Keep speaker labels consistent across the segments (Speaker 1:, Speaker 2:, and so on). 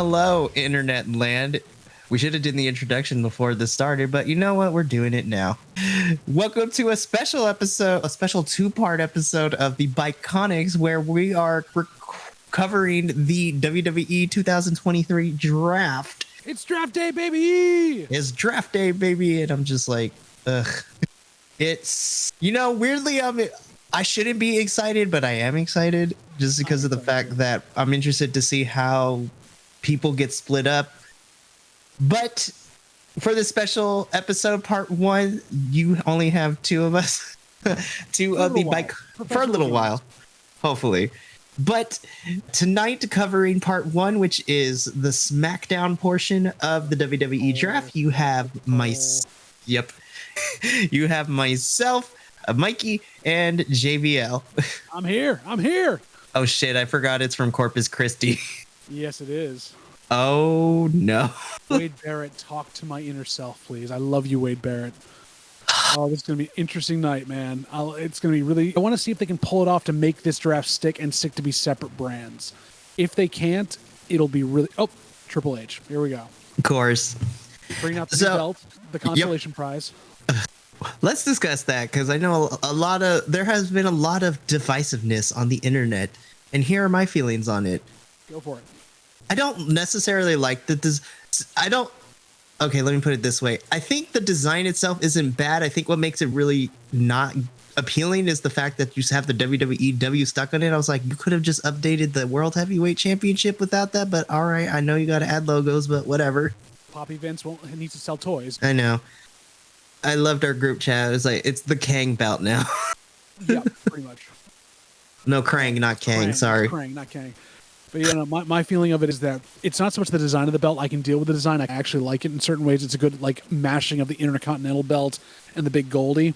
Speaker 1: hello, internet land. We should have done the introduction before this started, but you know what? We're doing it now. Welcome to a special episode, a special two-part episode of the Bi-Conics, where we are covering the WWE 2023 Draft.
Speaker 2: It's draft day, baby!
Speaker 1: It's draft day, baby, and I'm just like, ugh. It's, weirdly, I shouldn't be excited, but I am excited just because of the fact that I'm interested to see how people get split up. But for this special episode, part one, you only have two of us, for a little while, hopefully. But tonight, covering part one, which is the Smackdown portion of the WWE Draft, you have you have myself, Mikey, and JVL.
Speaker 2: I'm here.
Speaker 1: Oh shit, I forgot it's from Corpus Christi.
Speaker 2: Yes, it is.
Speaker 1: Oh no.
Speaker 2: Wade Barrett, talk to my inner self, please. I love you, Wade Barrett. Oh, this is going to be an interesting night, man. It's going to be really... I want to see if they can pull it off to make this draft stick to be separate brands. If they can't, it'll be really... Oh, Triple H. Here we go.
Speaker 1: Of course.
Speaker 2: Bring out the belt, the consolation prize.
Speaker 1: Let's discuss that, because I know there has been a lot of divisiveness on the internet, and here are my feelings on it.
Speaker 2: Go for it.
Speaker 1: I don't necessarily like that this... Okay, let me put it this way. I think the design itself isn't bad. I think what makes it really not appealing is the fact that you have the WWE W stuck on it. I was like, you could have just updated the World Heavyweight Championship without that, but all right, I know you got to add logos, but whatever.
Speaker 2: Poppy Vince needs to sell toys.
Speaker 1: I know. I loved our group chat. It was like, it's the Kang belt now.
Speaker 2: Yeah, pretty much.
Speaker 1: No, Krang, not Kang. Sorry.
Speaker 2: Krang, not Kang. But my feeling of it is that it's not so much the design of the belt. I can deal with the design. I actually like it in certain ways. It's a good mashing of the Intercontinental belt and the big Goldie.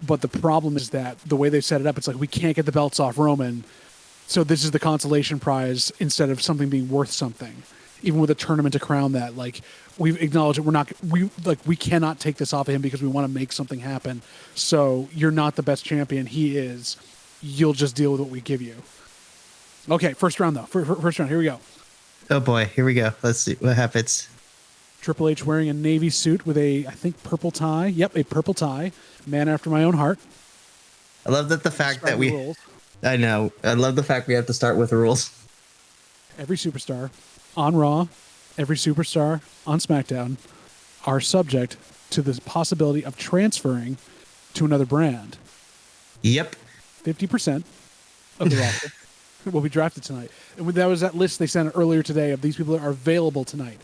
Speaker 2: But the problem is that the way they've set it up, it's like we can't get the belts off Roman. So this is the consolation prize instead of something being worth something. Even with a tournament to crown that, we've acknowledged that we cannot take this off of him because we want to make something happen. So you're not the best champion. He is. You'll just deal with what we give you. Okay, first round, though. First round, here we go.
Speaker 1: Oh, boy. Here we go. Let's see what happens.
Speaker 2: Triple H wearing a navy suit with I think, purple tie. Yep, a purple tie. Man after my own heart.
Speaker 1: I love that I know. I love the fact we have to start with rules.
Speaker 2: Every superstar on Raw, every superstar on SmackDown are subject to the possibility of transferring to another brand.
Speaker 1: Yep.
Speaker 2: 50% of the roster will be drafted tonight. And that was that list they sent earlier today of these people that are available tonight.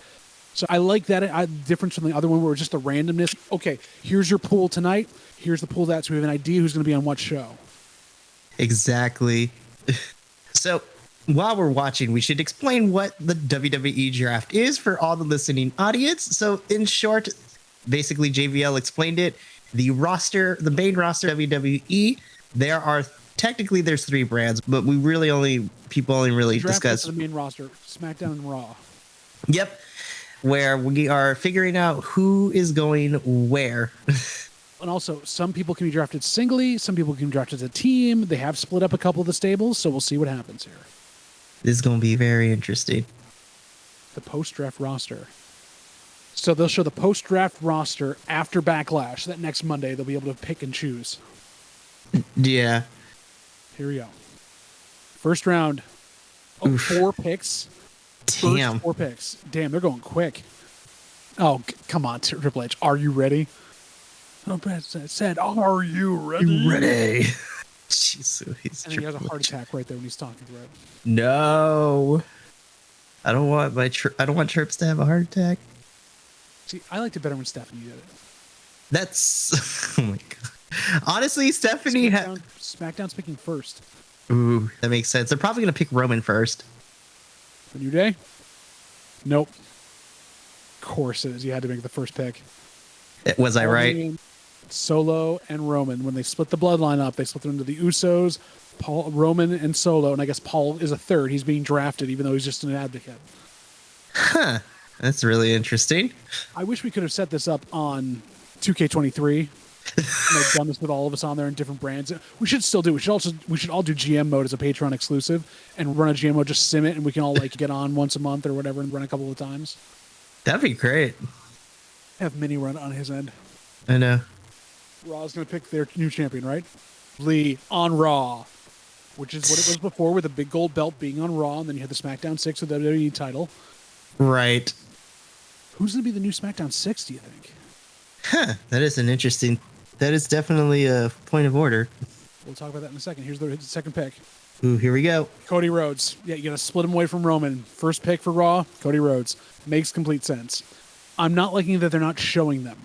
Speaker 2: So I like that difference from the other one where it's just the randomness. Okay, here's your pool tonight. Here's the pool so we have an idea who's going to be on what show.
Speaker 1: Exactly. So while we're watching, we should explain what the WWE Draft is for all the listening audience. So in short, basically JVL explained it. The main roster WWE, there's three brands, but people only really discuss
Speaker 2: the main roster, SmackDown and Raw.
Speaker 1: Yep. Where we are figuring out who is going where.
Speaker 2: And also, some people can be drafted singly, some people can be drafted as a team. They have split up a couple of the stables, so we'll see what happens here.
Speaker 1: This is going to be very interesting.
Speaker 2: The post-draft roster. So they'll show the post-draft roster after Backlash. That next Monday, they'll be able to pick and choose.
Speaker 1: Yeah.
Speaker 2: Here we go. First round. Oh, 4 picks.
Speaker 1: Damn.
Speaker 2: 4 picks. Damn, they're going quick. Oh, come on, Triple H. Are you ready? Oh, Brad said, are you ready?
Speaker 1: Ready. Jeez,
Speaker 2: and he has a heart attack right there when he's talking to it.
Speaker 1: No. I don't want Trips to have a heart attack.
Speaker 2: See, I liked it better when Stephanie did it.
Speaker 1: That's... Oh, my God. Honestly, Stephanie...
Speaker 2: SmackDown's picking first.
Speaker 1: Ooh, that makes sense. They're probably going to pick Roman first.
Speaker 2: The New Day? Nope. Of course it is. You had to make the first pick.
Speaker 1: Was I right?
Speaker 2: Solo and Roman. When they split the bloodline up, they split them into the Usos, Roman, and Solo. And I guess Paul is a third. He's being drafted, even though he's just an advocate.
Speaker 1: Huh. That's really interesting.
Speaker 2: I wish we could have set this up on 2K23. And they've done this with all of us on there in different brands. We should still do. We should all do GM mode as a Patreon exclusive and run a GM mode, just sim it, and we can all like get on once a month or whatever and run a couple of times.
Speaker 1: That'd be great.
Speaker 2: Have Mini run on his end.
Speaker 1: I know.
Speaker 2: Raw's going to pick their new champion, right? Lee on Raw, which is what it was before, with a big gold belt being on Raw, and then you had the SmackDown 6 with the WWE title.
Speaker 1: Right.
Speaker 2: Who's going to be the new SmackDown 6, do you think?
Speaker 1: Huh. That is definitely a point of order.
Speaker 2: We'll talk about that in a second. Here's the second pick.
Speaker 1: Ooh, here we go.
Speaker 2: Cody Rhodes. Yeah, you got to split him away from Roman. First pick for Raw, Cody Rhodes. Makes complete sense. I'm not liking that they're not showing them.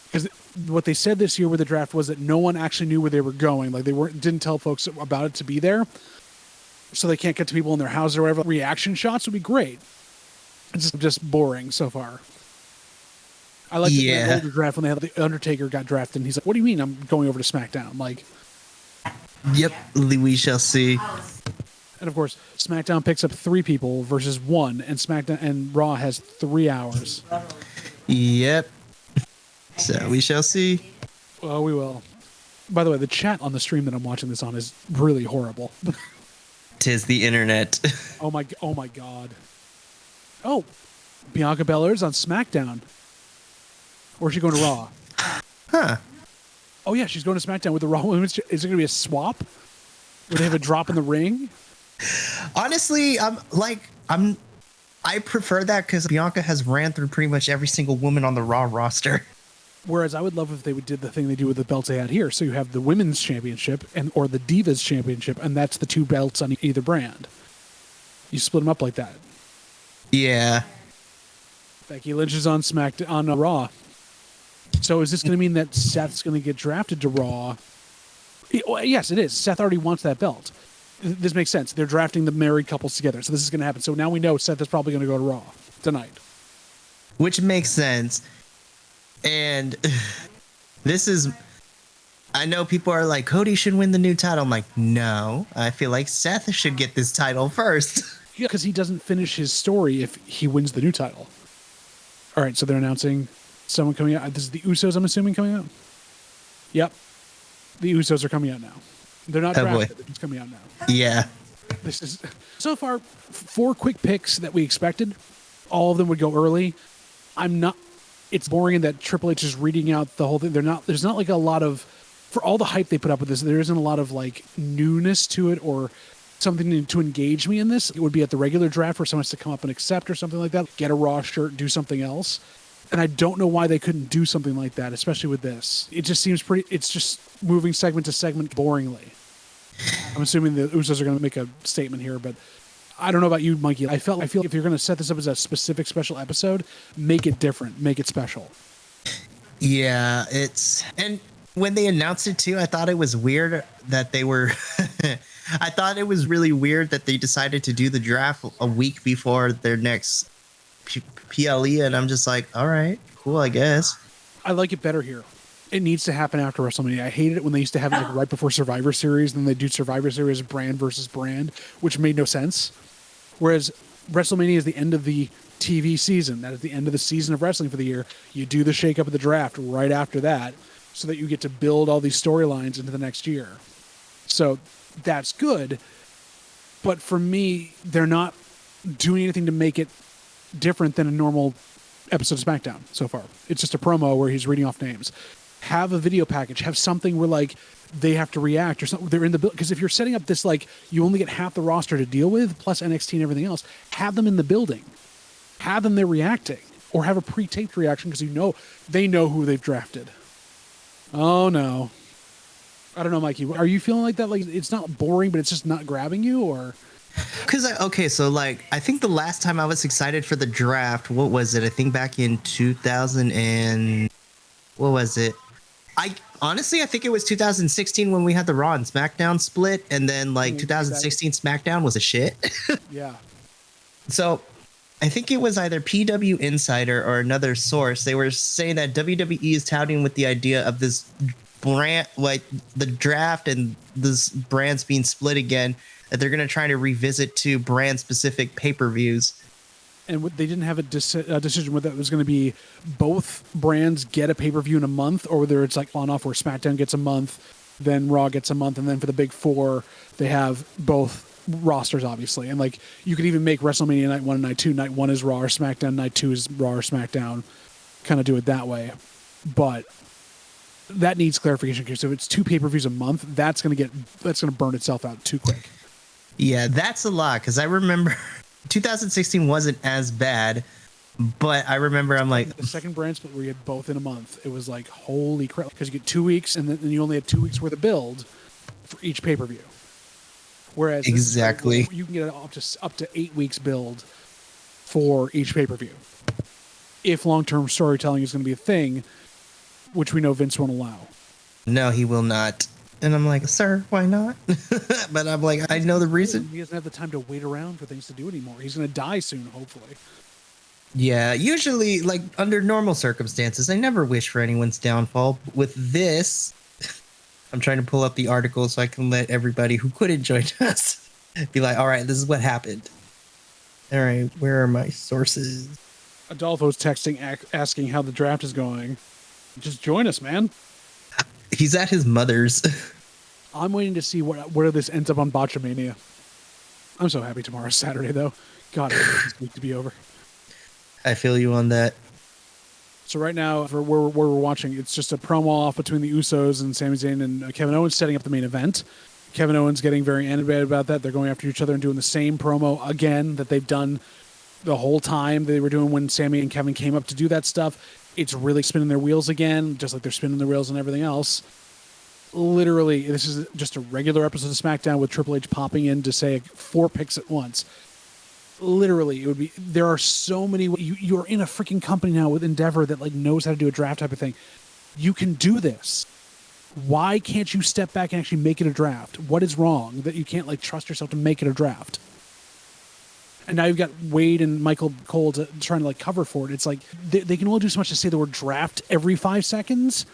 Speaker 2: Because what they said this year with the draft was that no one actually knew where they were going. Like, didn't tell folks about it to be there. So they can't get to people in their house or whatever. Reaction shots would be great. It's just boring so far. I like the older draft when they had the Undertaker got drafted, and he's like, "What do you mean I'm going over to SmackDown?" Like,
Speaker 1: yep, we shall see.
Speaker 2: And of course, SmackDown picks up 3 people versus 1, and SmackDown and Raw has 3 hours.
Speaker 1: Yep. So we shall see.
Speaker 2: Well, we will. By the way, the chat on the stream that I'm watching this on is really horrible.
Speaker 1: 'Tis the internet.
Speaker 2: Oh my god. Oh, Bianca Belair's on SmackDown. Or is she going to Raw?
Speaker 1: Huh.
Speaker 2: Oh yeah, she's going to SmackDown with the Raw Women's. Is it going to be a swap? Where they have a drop in the ring?
Speaker 1: Honestly, I prefer that because Bianca has ran through pretty much every single woman on the Raw roster.
Speaker 2: Whereas I would love if they did the thing they do with the belts they had here. So you have the Women's Championship or the Divas Championship, and that's the 2 belts on either brand. You split them up like that.
Speaker 1: Yeah.
Speaker 2: Becky Lynch is on on Raw. So is this going to mean that Seth's going to get drafted to Raw? Yes, it is. Seth already wants that belt. This makes sense. They're drafting the married couples together. So this is going to happen. So now we know Seth is probably going to go to Raw tonight.
Speaker 1: Which makes sense. And I know people are like, Cody should win the new title. I'm like, no, I feel like Seth should get this title first.
Speaker 2: Yeah, because he doesn't finish his story if he wins the new title. All right, so they're announcing someone coming out. This is the Usos, I'm assuming, coming out? Yep. The Usos are coming out now. They're not drafted. They're just coming out now.
Speaker 1: Yeah.
Speaker 2: This is so far 4 quick picks that we expected. All of them would go early. It's boring that Triple H is reading out the whole thing. There's not like a lot of, for all the hype they put up with this, there isn't a lot of like newness to it or something to engage me in this. It would be at the regular draft where someone has to come up and accept or something like that, get a Raw shirt, do something else. And I don't know why they couldn't do something like that, especially with this. It just seems it's just moving segment to segment boringly. I'm assuming the Usos are going to make a statement here, but I don't know about you, Mikey. I feel if you're going to set this up as a specific special episode, make it different, make it special.
Speaker 1: Yeah, and when they announced it too, I thought it was weird that they were I thought it was really weird that they decided to do the draft a week before their next PLE, and I'm just like, all right, cool, I guess.
Speaker 2: I like it better here. It needs to happen after WrestleMania. I hated it when they used to have it like right before Survivor Series, and then they do Survivor Series brand versus brand, which made no sense. Whereas WrestleMania is the end of the TV season. That is the end of the season of wrestling for the year. You do the shakeup of the draft right after that so that you get to build all these storylines into the next year. So that's good. But for me, they're not doing anything to make it different than a normal episode of SmackDown so far. It's just a promo where he's reading off names. Have a video package. Have something where like they have to react or something. They're in the building. Because if you're setting up this, like, you only get half the roster to deal with, plus NXT and everything else, have them in the building. Have them there reacting. Or have a pre-taped reaction because they know who they've drafted. Oh, no. I don't know, Mikey. Are you feeling like that? Like, it's not boring, but it's just not grabbing you, or?
Speaker 1: Because, so, like, I think the last time I was excited for the draft, what was it? I think back in 2000 and... What was it? I think it was 2016 when we had the Raw and SmackDown split, and then, like, 2016 SmackDown was a shit.
Speaker 2: Yeah.
Speaker 1: So, I think it was either PW Insider or another source. They were saying that WWE is touting with the idea of this brand, like, the draft and this brands being split again, that they're going to try to revisit to brand-specific pay-per-views.
Speaker 2: and they didn't have a decision whether it was going to be both brands get a pay-per-view in a month, or whether it's like on off where SmackDown gets a month, then Raw gets a month, and then for the big four, they have both rosters, obviously. And like you could even make WrestleMania night 1 and night 2. Night 1 is Raw or SmackDown, night 2 is Raw or SmackDown. Kind of do it that way. But that needs clarification, because if it's 2 pay-per-views a month, that's going to burn itself out too quick.
Speaker 1: Yeah, that's a lot, because I remember 2016 wasn't as bad, but I remember I'm like...
Speaker 2: The second brand split where you had both in a month, it was like, holy crap, because you get 2 weeks, and then you only had 2 weeks worth of build for each pay-per-view. Whereas
Speaker 1: exactly,
Speaker 2: you can get up to 8 weeks build for each pay-per-view. If long-term storytelling is going to be a thing, which we know Vince won't allow.
Speaker 1: No, he will not. And I'm like, sir, why not? But I'm like, I know the reason.
Speaker 2: He doesn't have the time to wait around for things to do anymore. He's going to die soon, hopefully.
Speaker 1: Yeah, usually, like, under normal circumstances, I never wish for anyone's downfall. With this, I'm trying to pull up the article so I can let everybody who couldn't join us be like, all right, this is what happened. All right, where are my sources?
Speaker 2: Adolfo's texting, asking how the draft is going. Just join us, man.
Speaker 1: He's at his mother's.
Speaker 2: I'm waiting to see where this ends up on Botchamania. I'm so happy tomorrow's Saturday, though. God, I want this week to be over.
Speaker 1: I feel you on that.
Speaker 2: So right now, for where we're watching, it's just a promo off between the Usos and Sami Zayn and Kevin Owens setting up the main event. Kevin Owens getting very animated about that. They're going after each other and doing the same promo again that they've done the whole time they were doing when Sami and Kevin came up to do that stuff. It's really spinning their wheels again, just like they're spinning their wheels and everything else. Literally, this is just a regular episode of SmackDown with Triple H popping in to say 4 picks at once. Literally, it would be. There are so many. You're in a freaking company now with Endeavor that like knows how to do a draft type of thing. You can do this. Why can't you step back and actually make it a draft? What is wrong that you can't like trust yourself to make it a draft? And now you've got Wade and Michael Cole trying to like cover for it. It's like they can only do so much to say the word draft every 5 seconds.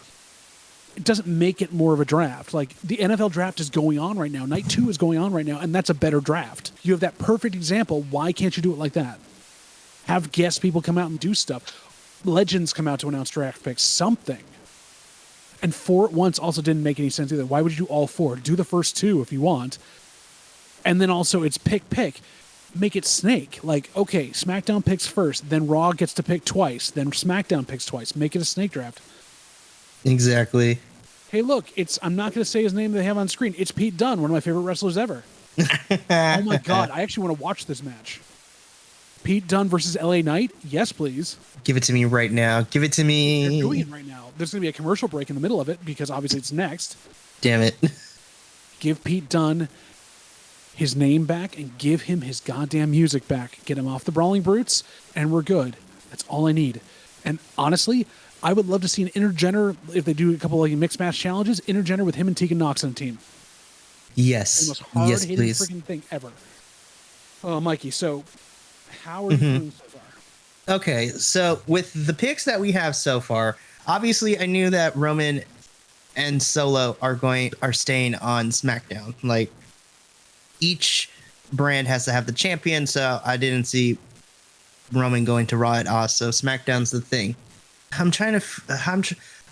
Speaker 2: It doesn't make it more of a draft. Like the NFL draft is going on right now. Night 2 is going on right now, and that's a better draft. You have that perfect example. Why can't you do it like that? Have guest people come out and do stuff. Legends come out to announce draft picks. Something. And 4 at once also didn't make any sense either. Why would you do all 4? Do the first 2 if you want. And then also it's pick. Make it snake. Like, okay, SmackDown picks first, then Raw gets to pick twice, then SmackDown picks twice. Make it a snake draft.
Speaker 1: Exactly.
Speaker 2: Hey, look, I'm not going to say his name they have on screen. It's Pete Dunne, one of my favorite wrestlers ever. Oh my God, I actually want to watch this match. Pete Dunne versus LA Knight? Yes, please.
Speaker 1: Give it to me right now. Give it to me.
Speaker 2: They're doing it right now. There's going to be a commercial break in the middle of it because obviously it's next.
Speaker 1: Damn it.
Speaker 2: Give Pete Dunne his name back and give him his goddamn music back. Get him off the Brawling Brutes, and we're good. That's all I need. And honestly, I would love to see an intergender, if they do a couple of mixed match challenges, intergender with him and Tegan Nox on a team.
Speaker 1: Yes.
Speaker 2: The most hard-hitting freaking thing ever. Oh, Mikey, so how are you doing so far?
Speaker 1: Okay, so with the picks that we have so far, obviously I knew that Roman and Solo are staying on SmackDown. Like, each brand has to have the champion, so I didn't see Roman going to Raw at all. So SmackDown's the thing.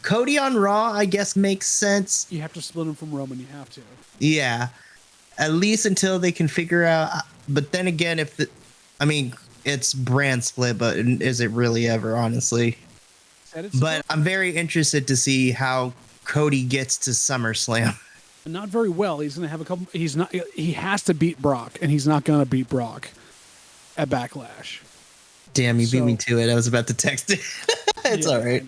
Speaker 1: Cody on Raw, I guess, makes sense.
Speaker 2: You have to split him from Roman. You have to.
Speaker 1: Yeah, at least until they can figure out. But then again, it's brand split, but is it really ever? Honestly, but I'm very interested to see how Cody gets to SummerSlam.
Speaker 2: Not very well. He's going to have a couple. He has to beat Brock, and he's not going to beat Brock at Backlash.
Speaker 1: Damn, you beat me to it. I was about to text it. It's all right.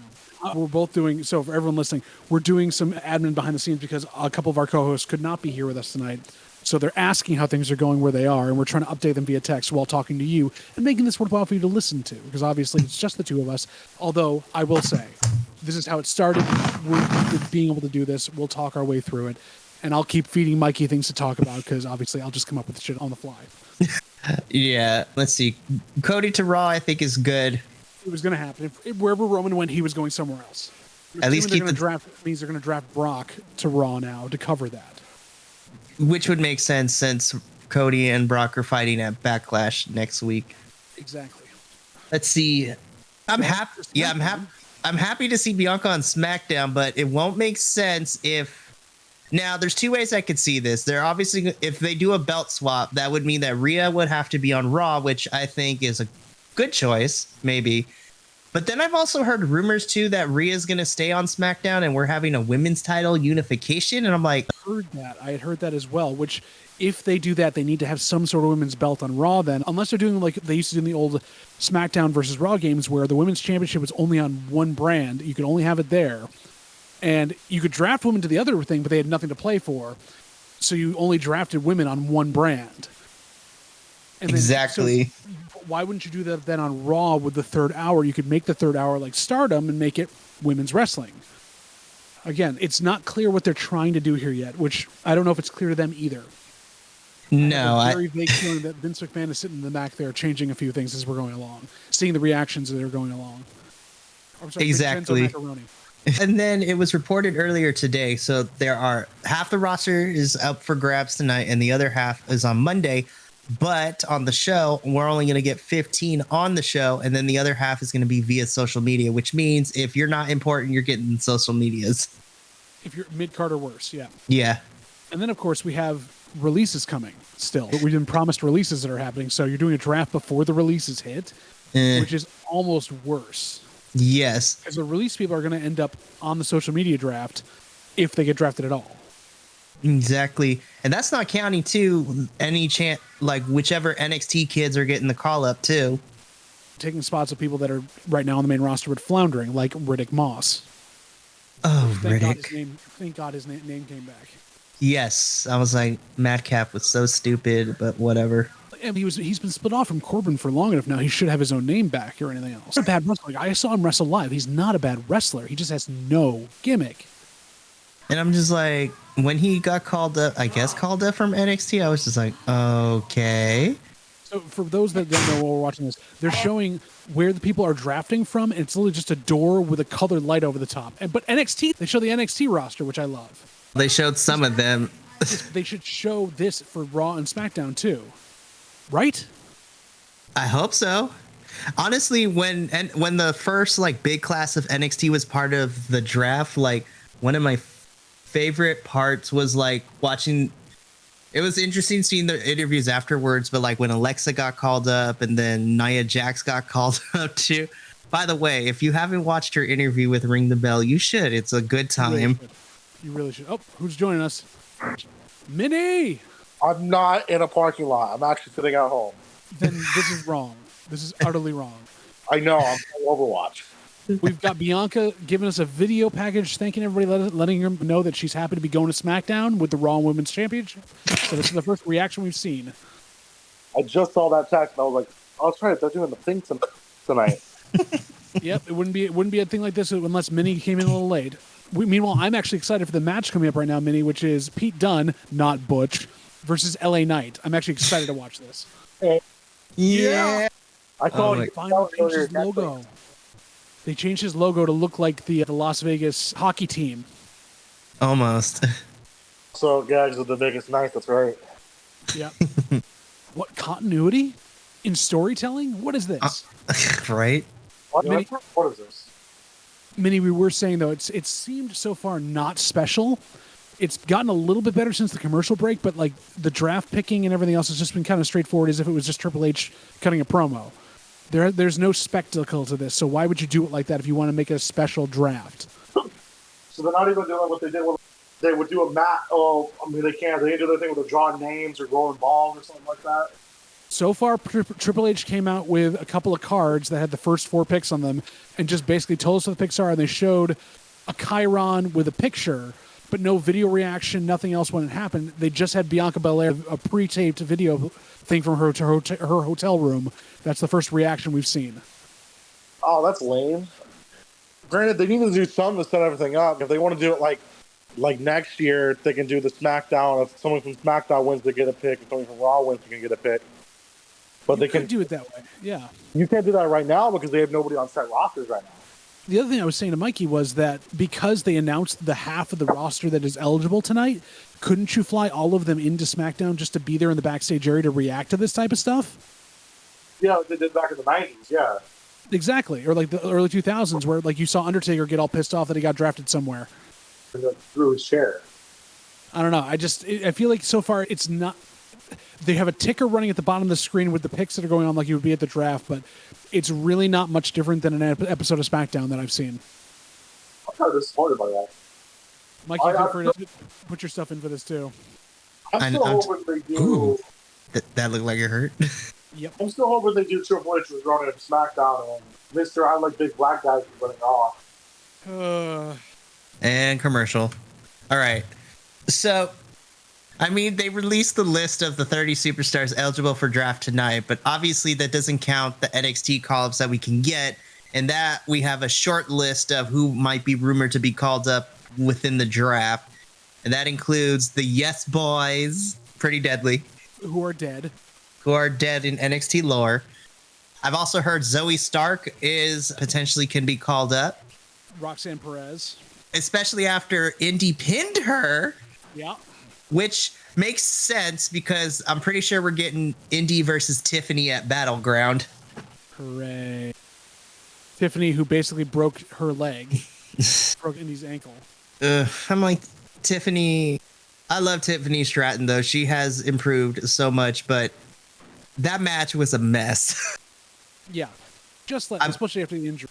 Speaker 2: We're both doing, so for everyone listening, we're doing some admin behind the scenes because a couple of our co-hosts could not be here with us tonight. So they're asking how things are going where they are, and we're trying to update them via text while talking to you and making this worthwhile for you to listen to, because obviously it's just the two of us. Although I will say, this is how it started. We're being able to do this. We'll talk our way through it. And I'll keep feeding Mikey things to talk about because obviously I'll just come up with shit on the fly.
Speaker 1: Yeah, let's see. Cody to Raw, I think, is good.
Speaker 2: It was going to happen. Wherever Roman went, he was going somewhere else.
Speaker 1: At least keep
Speaker 2: draft means they're going to draft Brock to Raw now to cover that.
Speaker 1: Which would make sense since Cody and Brock are fighting at Backlash next week.
Speaker 2: Exactly.
Speaker 1: let's see. I'm happy. Yeah, I'm happy. I'm happy to see Bianca on SmackDown, but it won't make sense if. Now, there's two ways I could see this. They're obviously, if they do a belt swap, that would mean that Rhea would have to be on Raw, which I think is a good choice, maybe. But then I've also heard rumors too that Rhea's going to stay on SmackDown and we're having a women's title unification. And I'm like,
Speaker 2: I had heard that as well, which if they do that, they need to have some sort of women's belt on Raw then, unless they're doing like they used to do in the old SmackDown versus Raw games where the women's championship was only on one brand. You could only have it there. And you could draft women to the other thing, but they had nothing to play for. So you only drafted women on one brand. And
Speaker 1: exactly.
Speaker 2: So why wouldn't you do that then on Raw with the third hour? You could make the third hour like Stardom and make it women's wrestling. Again, it's not clear what they're trying to do here yet, which I don't know if it's clear to them either.
Speaker 1: No,
Speaker 2: I have a very vague feeling that Vince McMahon is sitting in the back there changing a few things as we're going along, seeing the reactions as they're going along.
Speaker 1: Sorry, exactly. And then it was reported earlier today. So there are half the roster is up for grabs tonight and the other half is on Monday. But on the show, we're only going to get 15 on the show. And then the other half is going to be via social media, which means if you're not important, you're getting social medias.
Speaker 2: If you're mid-card or worse, yeah.
Speaker 1: Yeah.
Speaker 2: And then, of course, we have releases coming still. But we've been promised releases that are happening. So you're doing a draft before the releases hit, which is almost worse.
Speaker 1: Yes.
Speaker 2: Because the release people are going to end up on the social media draft if they get drafted at all.
Speaker 1: Exactly. And that's not counting, too, any chance, like whichever NXT kids are getting the call up, too.
Speaker 2: Taking spots of people that are right now on the main roster but floundering, like Riddick Moss.
Speaker 1: Oh, Riddick.
Speaker 2: Thank God his name came back.
Speaker 1: Yes. I was like, Madcap was so stupid, but whatever.
Speaker 2: And he's been split off from Corbin for long enough now. He should have his own name back or anything else. He's a bad wrestler. I saw him wrestle live. He's not a bad wrestler. He just has no gimmick.
Speaker 1: And I'm just like, when he got called up from NXT, I was just like, okay.
Speaker 2: So for those that don't know while we're watching this, they're showing where the people are drafting from, and it's literally just a door with a colored light over the top. But NXT, they show the NXT roster, which I love.
Speaker 1: They showed some of them.
Speaker 2: They should show this for Raw and SmackDown too. Right?
Speaker 1: I hope so. Honestly, when the first like big class of NXT was part of the draft, like one of my favorite parts was like watching. It was interesting seeing the interviews afterwards, but like when Alexa got called up and then Nia Jax got called up too. By the way, if you haven't watched her interview with Ring the Bell, you should. It's a good time.
Speaker 2: You really should. Oh, who's joining us? Minnie!
Speaker 3: I'm not in a parking lot. I'm actually sitting at home.
Speaker 2: Then this is wrong. This is utterly wrong.
Speaker 3: I know. I'm playing Overwatch.
Speaker 2: We've got Bianca giving us a video package, thanking everybody, letting her know that she's happy to be going to SmackDown with the Raw Women's Championship. So this is the first reaction we've seen.
Speaker 3: I just saw that text and I was like, "Oh, that's right. They're doing the thing tonight."
Speaker 2: Yep, it wouldn't be a thing like this unless Minnie came in a little late. Meanwhile, I'm actually excited for the match coming up right now, Minnie, which is Pete Dunne, not Butch, versus LA Knight. I'm actually excited to watch this.
Speaker 1: Yeah.
Speaker 3: I saw
Speaker 2: he finally changed his logo. They changed his logo to look like the Las Vegas hockey team.
Speaker 1: Almost.
Speaker 3: So, Gags of the Vegas Knights, that's right.
Speaker 2: Yep. What, continuity in storytelling? What is this?
Speaker 1: Right?
Speaker 3: What is this?
Speaker 2: Minnie, we were saying, though, it seemed so far not special. It's gotten a little bit better since the commercial break, but like the draft picking and everything else has just been kind of straightforward as if it was just Triple H cutting a promo. There's no spectacle to this, so why would you do it like that if you want to make it a special draft?
Speaker 3: So they're not even doing what they did when they would do a mat. Oh, I mean, they can't. They didn't do their thing with the drawing names or rolling balls or something like that.
Speaker 2: So far, Triple H came out with a couple of cards that had the first 4 picks on them and just basically told us what the picks are, and they showed a Chiron with a picture, but no video reaction, nothing else when it happened. They just had Bianca Belair, a pre-taped video thing from her hotel room. That's the first reaction we've seen.
Speaker 3: Oh, that's lame. Granted, they need to do something to set everything up. If they want to do it like next year, they can do the SmackDown. If someone from SmackDown wins, they get a pick. If someone from Raw wins, they can get a pick. But they can
Speaker 2: do it that way. Yeah.
Speaker 3: You can't do that right now because they have nobody on set rosters right now.
Speaker 2: The other thing I was saying to Mikey was that because they announced the half of the roster that is eligible tonight, couldn't you fly all of them into SmackDown just to be there in the backstage area to react to this type of stuff?
Speaker 3: Yeah, they did back in the 90s, yeah.
Speaker 2: Exactly. Or like the early 2000s where like you saw Undertaker get all pissed off that he got drafted somewhere.
Speaker 3: Through his chair.
Speaker 2: I don't know. I feel like so far it's not. They have a ticker running at the bottom of the screen with the picks that are going on like you would be at the draft, but it's really not much different than an episode of SmackDown that I've seen.
Speaker 3: I'm kind of disappointed by that.
Speaker 2: Mike, you feel free to put your stuff in for this too.
Speaker 3: I'm still hoping they do.
Speaker 1: Ooh, that looked like it hurt.
Speaker 2: Yep.
Speaker 3: I'm still hoping they do Triple H was running SmackDown and Mr. I like big black guys is running Raw.
Speaker 1: And commercial. All right. So, I mean, they released the list of the 30 superstars eligible for draft tonight, but obviously that doesn't count the NXT call-ups that we can get, and that we have a short list of who might be rumored to be called up within the draft, and that includes the Yes Boys, Pretty Deadly,
Speaker 2: who are dead
Speaker 1: in NXT lore. I've also heard Zoe Stark potentially can be called up.
Speaker 2: Roxanne Perez.
Speaker 1: Especially after Indy pinned her.
Speaker 2: Yeah.
Speaker 1: Which makes sense because I'm pretty sure we're getting Indy versus Tiffany at Battleground.
Speaker 2: Hooray. Tiffany, who basically broke her leg. Broke Indy's ankle.
Speaker 1: I'm like, Tiffany. I love Tiffany Stratton, though. She has improved so much, but that match was a mess.
Speaker 2: Yeah. Especially after the injury.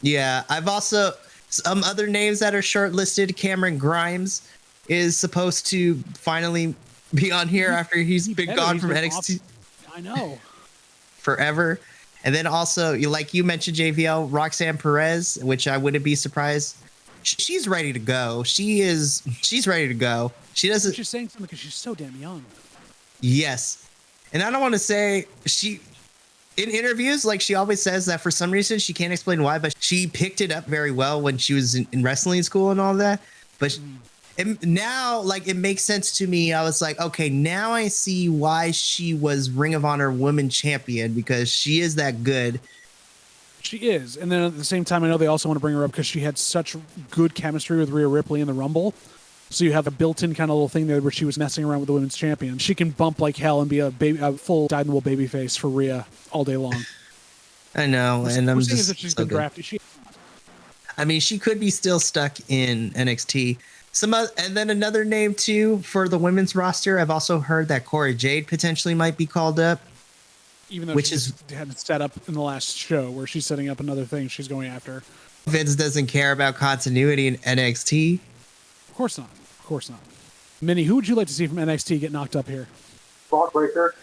Speaker 1: Yeah. I've also... Some other names that are shortlisted. Cameron Grimes is supposed to finally be on here after he's been gone from NXT.
Speaker 2: I know.
Speaker 1: Forever. And then also, like you mentioned, JVL, Roxanne Perez, which I wouldn't be surprised. She's ready to go. She's ready to go. She doesn't.
Speaker 2: She's saying something because she's so damn young.
Speaker 1: Yes. And I don't want to say in interviews, like she always says that for some reason she can't explain why, but she picked it up very well when she was in wrestling school and all that. But now, like, it makes sense to me. I was like, okay, now I see why she was Ring of Honor Women Champion, because she is that good.
Speaker 2: She is. And then at the same time, I know they also want to bring her up because she had such good chemistry with Rhea Ripley in the Rumble. So you have a built-in kind of little thing there where she was messing around with the women's champion. She can bump like hell and be a full dyed-in-the-wool baby face for Rhea all day long.
Speaker 1: I know, and I'm just
Speaker 2: that she's been drafted.
Speaker 1: I mean, she could be still stuck in NXT. And then another name too for the women's roster. I've also heard that Cora Jade potentially might be called up,
Speaker 2: even though she had it set up in the last show where she's setting up another thing she's going after.
Speaker 1: Vince doesn't care about continuity in NXT.
Speaker 2: Of course not. Of course not. Minnie, who would you like to see from NXT get knocked up here?
Speaker 3: Braun Breaker.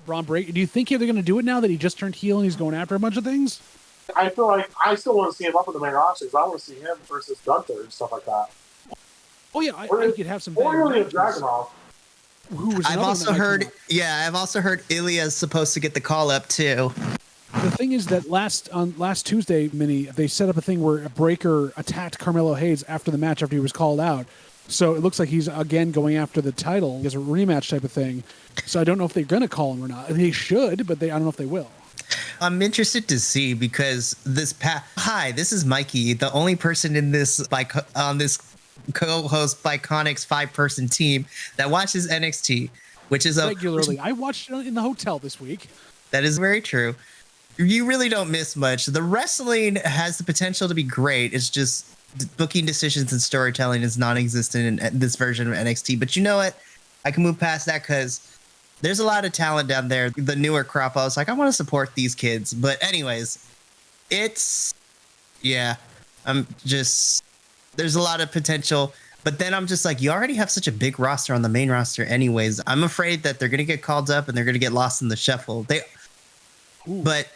Speaker 2: Braun Breaker. Do you think they're going to do it now that he just turned heel and he's going after a bunch of things?
Speaker 3: I feel like I still want to see him up in the main roster because I want to see him versus Gunther and stuff like that.
Speaker 2: Oh yeah, I could have some.
Speaker 3: Or really Dragunov.
Speaker 1: I've also heard Ilya's supposed to get the call up too.
Speaker 2: The thing is that last Tuesday, Minnie, they set up a thing where Breaker attacked Carmelo Hayes after the match after he was called out. So it looks like he's again going after the title as a rematch type of thing. So I don't know if they're going to call him or not. They should, but I don't know if they will.
Speaker 1: I'm interested to see because Hi, this is Mikey, the only person in this on this co-host Bi-Conics 5-person team that watches NXT, which is
Speaker 2: regularly. I watched it in the hotel this week.
Speaker 1: That is very true. You really don't miss much. The wrestling has the potential to be great. It's just booking decisions and storytelling is non-existent in this version of NXT. But you know what? I can move past that because there's a lot of talent down there. The newer crop, I was like, I want to support these kids. But anyways, there's a lot of potential. But then I'm just like, you already have such a big roster on the main roster anyways. I'm afraid that they're going to get called up and they're going to get lost in the shuffle. But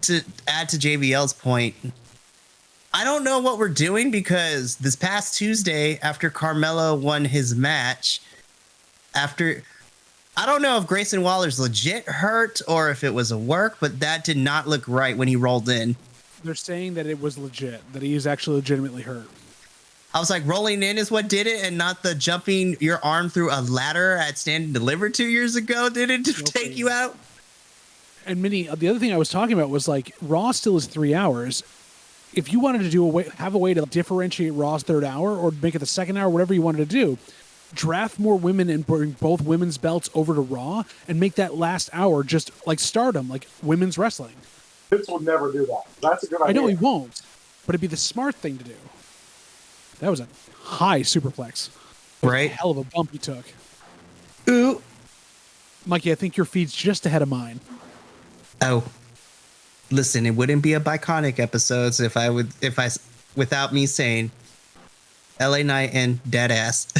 Speaker 1: to add to JBL's point, I don't know what we're doing because this past Tuesday, after Carmelo won his match, I don't know if Grayson Waller's legit hurt or if it was a work, but that did not look right when he rolled in.
Speaker 2: They're saying that it was legit, that he is actually legitimately hurt.
Speaker 1: I was like, rolling in is what did it, and not the jumping your arm through a ladder at Stand and Deliver 2 years ago did it to take you out.
Speaker 2: And Minnie, the other thing I was talking about was like Raw still is 3 hours. If you wanted to have a way to differentiate Raw's third hour or make it the second hour, whatever you wanted to do, draft more women and bring both women's belts over to Raw and make that last hour just like Stardom, like women's wrestling.
Speaker 3: Vince would never do that. That's a good idea.
Speaker 2: I know he won't, but it'd be the smart thing to do. That was a high superplex.
Speaker 1: Right?
Speaker 2: A hell of a bump you took.
Speaker 1: Ooh.
Speaker 2: Mikey, I think your feed's just ahead of mine.
Speaker 1: Oh. Listen, it wouldn't be a Bi-Conic episodes without me saying LA Knight and dead ass.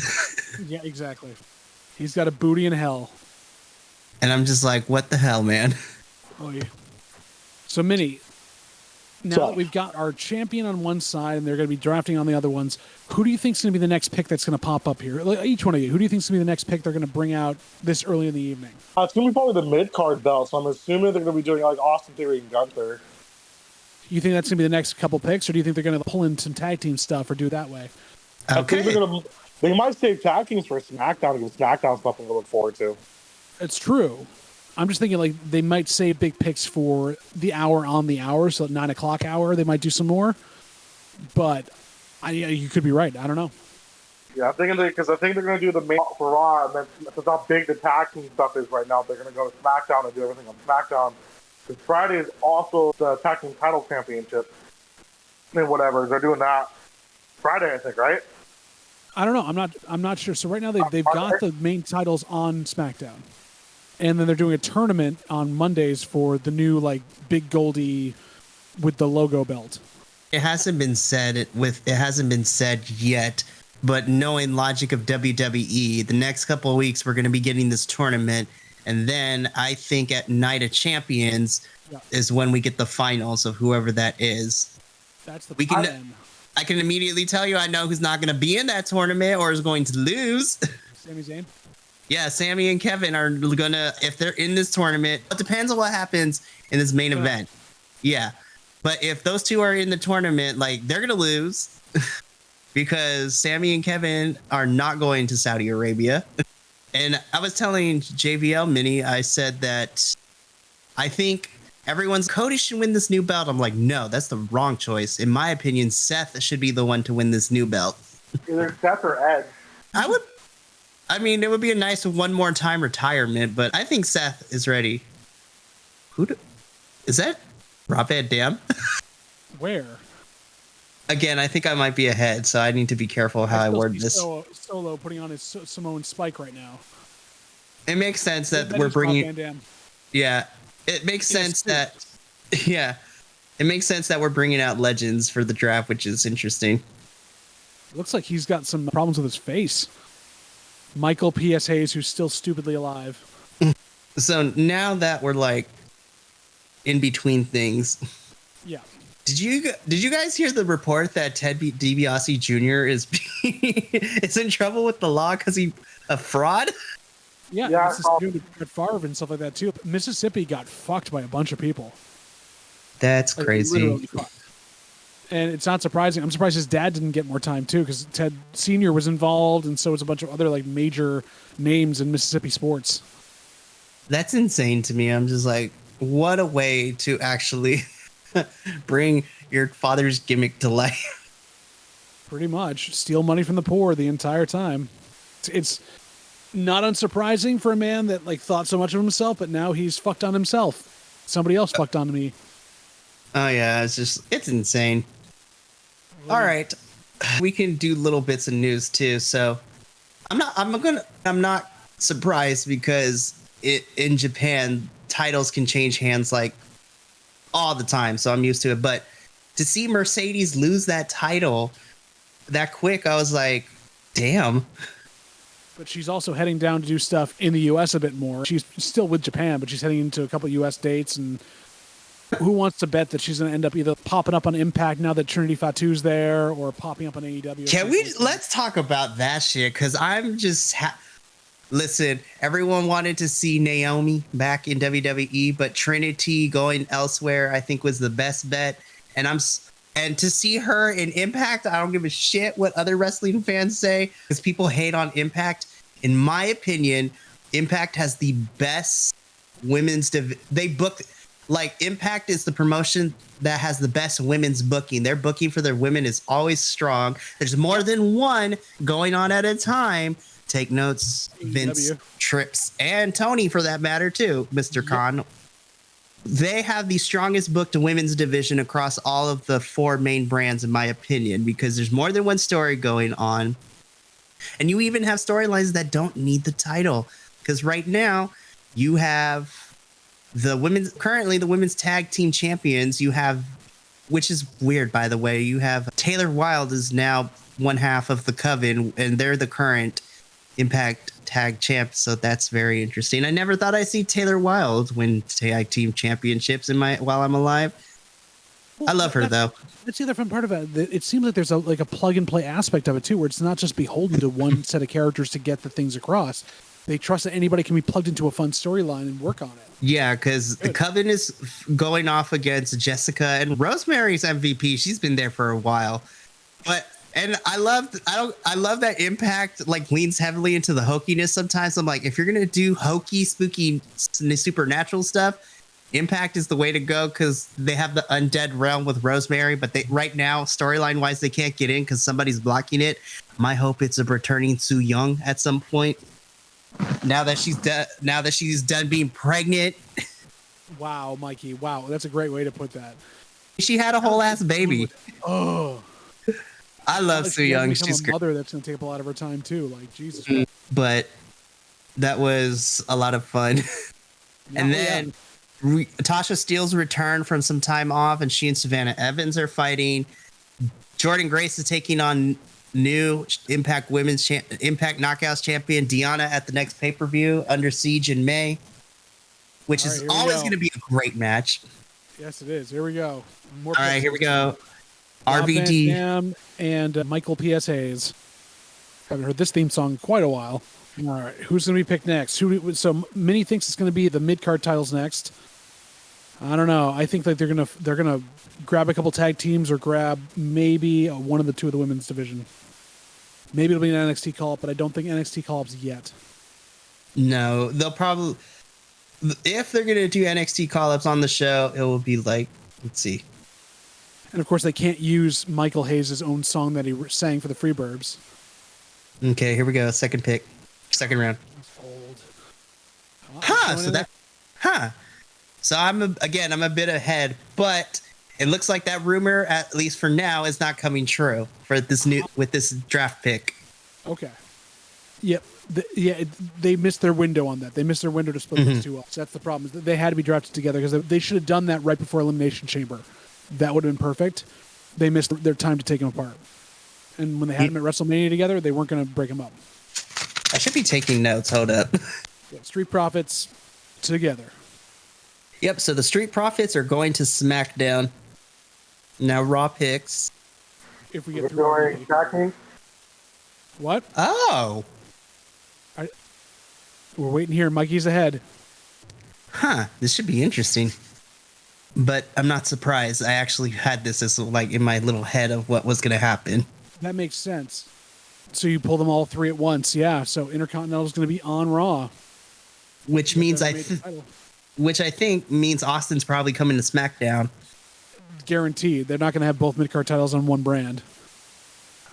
Speaker 2: Yeah, exactly. He's got a booty in hell.
Speaker 1: And I'm just like, what the hell, man?
Speaker 2: Oh, yeah. So, Minnie, now that we've got our champion on one side and they're going to be drafting on the other ones, who do you think is going to be the next pick that's going to pop up here? Like, each one of you, who do you think is going to be the next pick they're going to bring out this early in the evening?
Speaker 3: It's going to be probably the mid-card belt, so I'm assuming they're going to be doing like Austin Theory and Gunther.
Speaker 2: You think that's going to be the next couple picks, or do you think they're going to pull in some tag team stuff or do it that way?
Speaker 1: Okay.
Speaker 3: I think they might save tag teams for SmackDown because SmackDown's something to look forward to.
Speaker 2: It's true. I'm just thinking like they might save big picks for the hour on the hour, so at 9 o'clock hour they might do some more. But you could be right. I don't know.
Speaker 3: Yeah, I'm thinking because I think they're going to do the main for Raw, and then that's how big the tag team stuff is right now. They're going to go to SmackDown and do everything on SmackDown. Because Friday is also the tag team title championship. And whatever, they're doing that Friday, I think, right?
Speaker 2: I don't know. I'm not sure. So right now they've got the main titles on SmackDown, and then they're doing a tournament on Mondays for the new like big Goldie with the logo belt.
Speaker 1: It hasn't been said yet, but knowing logic of WWE, the next couple of weeks we're going to be getting this tournament, and then I think at Night of Champions is when we get the finals of whoever that is.
Speaker 2: That's the plan.
Speaker 1: I can immediately tell you I know who's not going to be in that tournament or is going to lose.
Speaker 2: Sami Zayn?
Speaker 1: Yeah, Sammy and Kevin are going to, if they're in this tournament, it depends on what happens in this main event. Yeah. But if those two are in the tournament, like, they're going to lose because Sammy and Kevin are not going to Saudi Arabia. And I was telling JVL Mini, I said that I think Cody should win this new belt. I'm like, no, that's the wrong choice. In my opinion, Seth should be the one to win this new belt.
Speaker 3: Either Seth or Edge.
Speaker 1: It would be a nice one more time retirement, but I think Seth is ready. Is that Rob Van Dam?
Speaker 2: Where?
Speaker 1: Again, I think I might be ahead, so I need to be careful how I word this.
Speaker 2: Solo putting on his Samoan spike right now.
Speaker 1: It makes sense that we're bringing.
Speaker 2: Rob Van Dam.
Speaker 1: Yeah. It makes sense that we're bringing out legends for the draft, which is interesting.
Speaker 2: Looks like he's got some problems with his face. Michael P.S. Hayes, who's still stupidly alive.
Speaker 1: So now that we're like in between things,
Speaker 2: yeah.
Speaker 1: Did you guys hear the report that Ted DiBiase Jr. is in trouble with the law because he's a fraud?
Speaker 2: Yeah, this is to do with Brett Favre and stuff like that too. Mississippi got fucked by a bunch of people.
Speaker 1: That's crazy.
Speaker 2: And it's not surprising. I'm surprised his dad didn't get more time too, because Ted Sr. was involved, and so was a bunch of other like major names in Mississippi sports.
Speaker 1: That's insane to me. I'm just like, what a way to actually bring your father's gimmick to life.
Speaker 2: Pretty much steal money from the poor the entire time. It's not unsurprising for a man that like thought so much of himself, but now he's fucked on himself. Somebody else fucked on me. Oh
Speaker 1: yeah, it's insane. All right, we can do little bits of news too. So I'm not surprised because in Japan titles can change hands like all the time, so I'm used to it. But to see Mercedes lose that title that quick, I was like, damn.
Speaker 2: But she's also heading down to do stuff in the U.S. a bit more. She's still with Japan, but she's heading into a couple U.S. dates. And who wants to bet that she's going to end up either popping up on Impact now that Trinity Fatu's there, or popping up on AEW?
Speaker 1: Let's talk about that shit, because I'm just... Listen, everyone wanted to see Naomi back in WWE, but Trinity going elsewhere, I think, was the best bet. And to see her in Impact, I don't give a shit what other wrestling fans say, because people hate on Impact. In my opinion, Impact has the best women's they book, like, Impact is the promotion that has the best women's booking. Their booking for their women is always strong. There's more than one going on at a time. Take notes, Vince, Trips, and Tony for that matter too, Mr. Khan. they have the strongest booked women's division across all of the 4 main brands, in my opinion, because there's more than one story going on. And you even have storylines that don't need the title. Because right now, you have currently the women's tag team champions. You have, which is weird, by the way, you have Taylor Wilde is now one half of the Coven, and they're the current Impact Tag Champs. So that's very interesting. I never thought I'd see Taylor Wilde win tag team championships while I'm alive. I love her though.
Speaker 2: That's the other fun part of it. It seems like there's a plug and play aspect of it too, where it's not just beholden to one set of characters to get the things across. They trust that anybody can be plugged into a fun storyline and work on it.
Speaker 1: Yeah, because the Coven is going off against Jessica, and Rosemary's MVP. She's been there for a while, and I love that Impact leans heavily into the hokiness. Sometimes I'm like, if you're gonna do hokey, spooky, supernatural stuff, Impact is the way to go, because they have the undead realm with Rosemary, but right now, storyline wise, they can't get in because somebody's blocking it. My hope it's a returning Su Yung at some point. Now that she's done being pregnant.
Speaker 2: Wow, Mikey. Wow, that's a great way to put that.
Speaker 1: She had a whole ass baby.
Speaker 2: Oh,
Speaker 1: I love Su Yung.
Speaker 2: She's a mother that's going to take up a lot of her time too. Like Jesus.
Speaker 1: But that was a lot of fun. And then Tasha Steele's returned from some time off, and she and Savannah Evans are fighting. Jordan Grace is taking on new Impact Impact Knockouts champion Deanna at the next pay-per-view, Under Siege in May, which is always going to be a great match.
Speaker 2: Yes, it is. Here we go.
Speaker 1: All right, here we go. RVD
Speaker 2: Van Dam and Michael P.S. Hayes. Haven't heard this theme song in quite a while. All right, who's going to be picked next? So Minnie thinks it's going to be the mid-card titles next. I don't know. I think that they're gonna grab a couple tag teams or grab maybe one of the two of the women's division. Maybe it'll be an NXT call-up, but I don't think NXT call-ups yet.
Speaker 1: No, they'll probably, if they're gonna do NXT call-ups on the show, it will be let's see.
Speaker 2: And of course, they can't use Michael Hayes' own song that he sang for the Freebirds.
Speaker 1: Okay, here we go. Second pick, second round.
Speaker 2: That's old.
Speaker 1: So I'm a bit ahead, but it looks like that rumor, at least for now, is not coming true for this draft pick.
Speaker 2: Okay. Yep. They missed their window on that. They missed their window to split those two up. So that's the problem. Is they had to be drafted together, because they should have done that right before Elimination Chamber. That would have been perfect. They missed their time to take them apart. And when they had them at WrestleMania together, they weren't going to break them up.
Speaker 1: I should be taking notes. Hold up.
Speaker 2: Yeah, Street Profits together.
Speaker 1: Yep, so the Street Profits are going to SmackDown. Now Raw picks.
Speaker 2: If we get through. What?
Speaker 1: Oh.
Speaker 2: We're waiting here. Mikey's ahead.
Speaker 1: This should be interesting. But I'm not surprised. I actually had this as in my little head of what was going to happen.
Speaker 2: That makes sense. So you pull them all three at once. Yeah, so Intercontinental is going to be on Raw.
Speaker 1: Which means Which I think means Austin's probably coming to SmackDown.
Speaker 2: Guaranteed. They're not going to have both mid-card titles on one brand.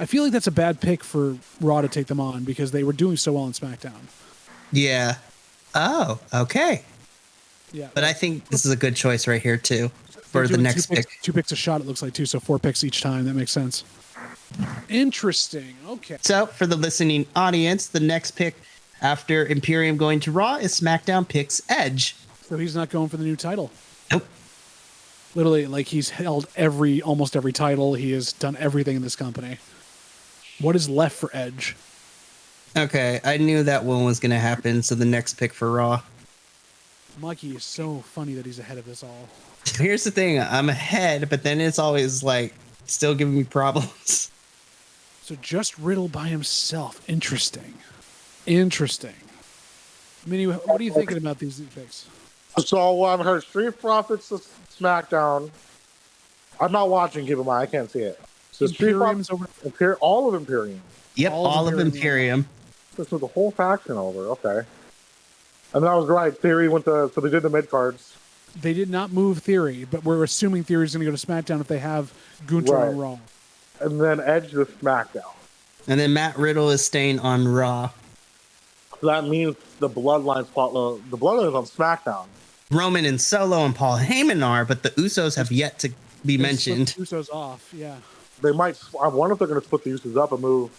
Speaker 2: I feel like that's a bad pick for Raw to take them on, because they were doing so well in SmackDown.
Speaker 1: Yeah. Oh, okay.
Speaker 2: Yeah.
Speaker 1: But I think this is a good choice right here, too, for the next pick.
Speaker 2: 2 picks a shot, it looks like, too, so 4 picks each time. That makes sense. Interesting. Okay.
Speaker 1: So, for the listening audience, the next pick after Imperium going to Raw is SmackDown picks Edge.
Speaker 2: So he's not going for the new title.
Speaker 1: Nope.
Speaker 2: Literally, he's held almost every title. He has done everything in this company. What is left for Edge?
Speaker 1: Okay, I knew that one was going to happen, so the next pick for Raw.
Speaker 2: Mikey is so funny that he's ahead of this all.
Speaker 1: Here's the thing. I'm ahead, but then it's always, still giving me problems.
Speaker 2: So just Riddle by himself. Interesting. Minnie, what are you thinking about these picks?
Speaker 3: So I've heard Street Profits to SmackDown. I'm not watching, keep in mind, I can't see it. So
Speaker 2: Imperium's over.
Speaker 3: All of Imperium.
Speaker 1: Yep, all of Imperium.
Speaker 3: This was the whole faction over. Okay. And I was right. Theory went to, so they did the mid cards.
Speaker 2: They did not move Theory, but we're assuming Theory's going to go to SmackDown if they have Gunther on Raw.
Speaker 3: And then Edge to SmackDown.
Speaker 1: And then Matt Riddle is staying on Raw.
Speaker 3: So that means the Bloodline spot. The Bloodline is on SmackDown.
Speaker 1: Roman and Solo and Paul Heyman are, but the Usos have yet to be mentioned.
Speaker 2: Usos off, yeah.
Speaker 3: They might. I wonder if they're going to split the Usos up and move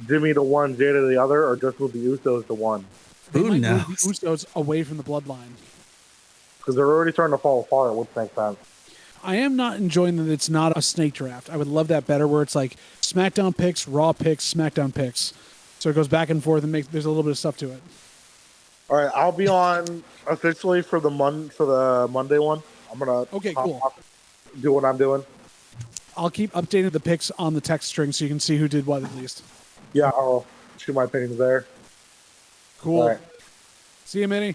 Speaker 3: Jimmy to one, Jay to the other, or just move the Usos to one.
Speaker 1: Who knows?
Speaker 2: Move the Usos away from the bloodline.
Speaker 3: Because they're already starting to fall apart, which makes sense.
Speaker 2: I am not enjoying that it's not a snake draft. I would love that better, where it's like SmackDown picks, Raw picks, SmackDown picks. So it goes back and forth and there's a little bit of stuff to it.
Speaker 3: All right, I'll be on officially for the Monday one. I'm gonna do what I'm doing.
Speaker 2: I'll keep updating the picks on the text string so you can see who did what at least.
Speaker 3: Yeah, I'll shoot my opinions there.
Speaker 2: Cool.
Speaker 3: All right.
Speaker 2: See you, Minnie.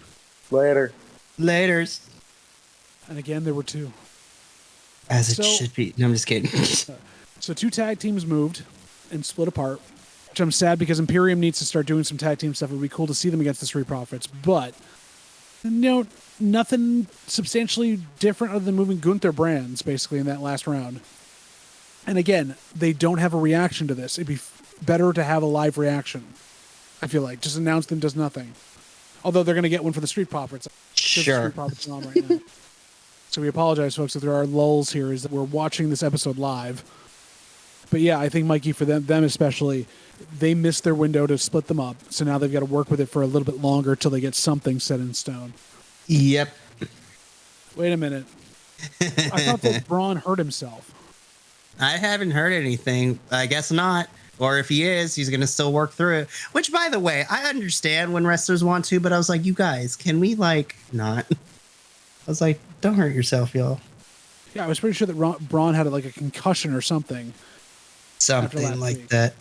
Speaker 1: Laters.
Speaker 2: And again, there were two.
Speaker 1: As it should be. No, I'm just kidding.
Speaker 2: So 2 tag teams moved and split apart, which I'm sad because Imperium needs to start doing some tag team stuff. It would be cool to see them against the Street Profits. But, nothing substantially different other than moving Gunther brands, basically, in that last round. And again, they don't have a reaction to this. It'd be better to have a live reaction, I feel like. Just announce them does nothing. Although they're going to get one for the Street Profits.
Speaker 1: Sure.
Speaker 2: The Street Profits are on right now. So we apologize, folks, if there are lulls here, is that we're watching this episode live. But yeah, I think, Mikey, for them especially, they missed their window to split them up. So now they've got to work with it for a little bit longer till they get something set in stone.
Speaker 1: Yep.
Speaker 2: Wait a minute. I thought that Braun hurt himself.
Speaker 1: I haven't heard anything. I guess not. Or if he is, he's going to still work through it. Which, by the way, I understand when wrestlers want to, but I was like, you guys, can we, not? I was like, don't hurt yourself, y'all.
Speaker 2: Yeah, I was pretty sure that Braun had a concussion or something.
Speaker 1: Something like that.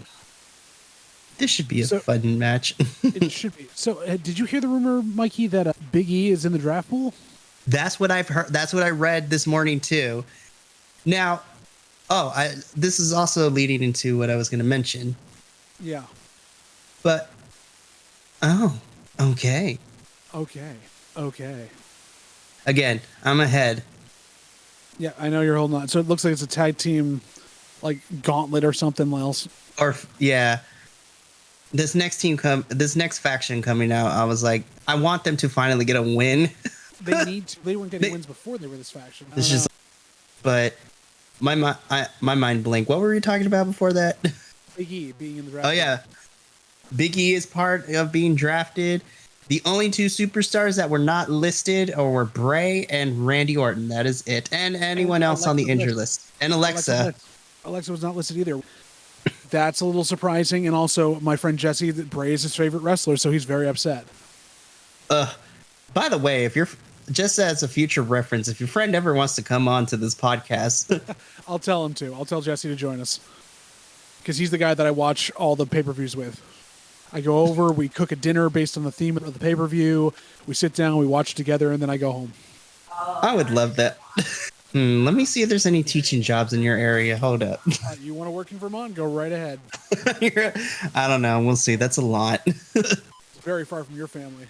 Speaker 1: This should be a fun match.
Speaker 2: It should be. So, did you hear the rumor, Mikey, that Big E is in the draft pool?
Speaker 1: That's what I've heard. That's what I read this morning too. Now, this is also leading into what I was going to mention.
Speaker 2: Yeah.
Speaker 1: But, okay.
Speaker 2: Okay.
Speaker 1: Again, I'm ahead.
Speaker 2: Yeah, I know you're holding on. So it looks like it's a tag team, gauntlet or something else.
Speaker 1: Or yeah, this next faction coming out, I was like, I want them to finally get a win.
Speaker 2: They need to. They weren't getting wins before they were this faction.
Speaker 1: It's just, but my mind blinked. What were we talking about before that?
Speaker 2: Big E being in the draft.
Speaker 1: Oh yeah, Big E is part of being drafted. The only 2 superstars that were not listed were Bray and Randy Orton. That is it. And anyone else on the injured list. And Alexa.
Speaker 2: Alexa was not listed either. That's a little surprising. And also, my friend Jesse, that Bray is his favorite wrestler, so he's very upset.
Speaker 1: By the way, if you're just as a future reference, if your friend ever wants to come on to this podcast,
Speaker 2: I'll tell him to. I'll tell Jesse to join us. Because he's the guy that I watch all the pay-per-views with. I go over, we cook a dinner based on the theme of the pay-per-view. We sit down, we watch together, and then I go home.
Speaker 1: I would love that. Let me see if there's any teaching jobs in your area. Hold up.
Speaker 2: You want to work in Vermont? Go right ahead.
Speaker 1: I don't know. We'll see. That's a lot.
Speaker 2: It's very far from your family.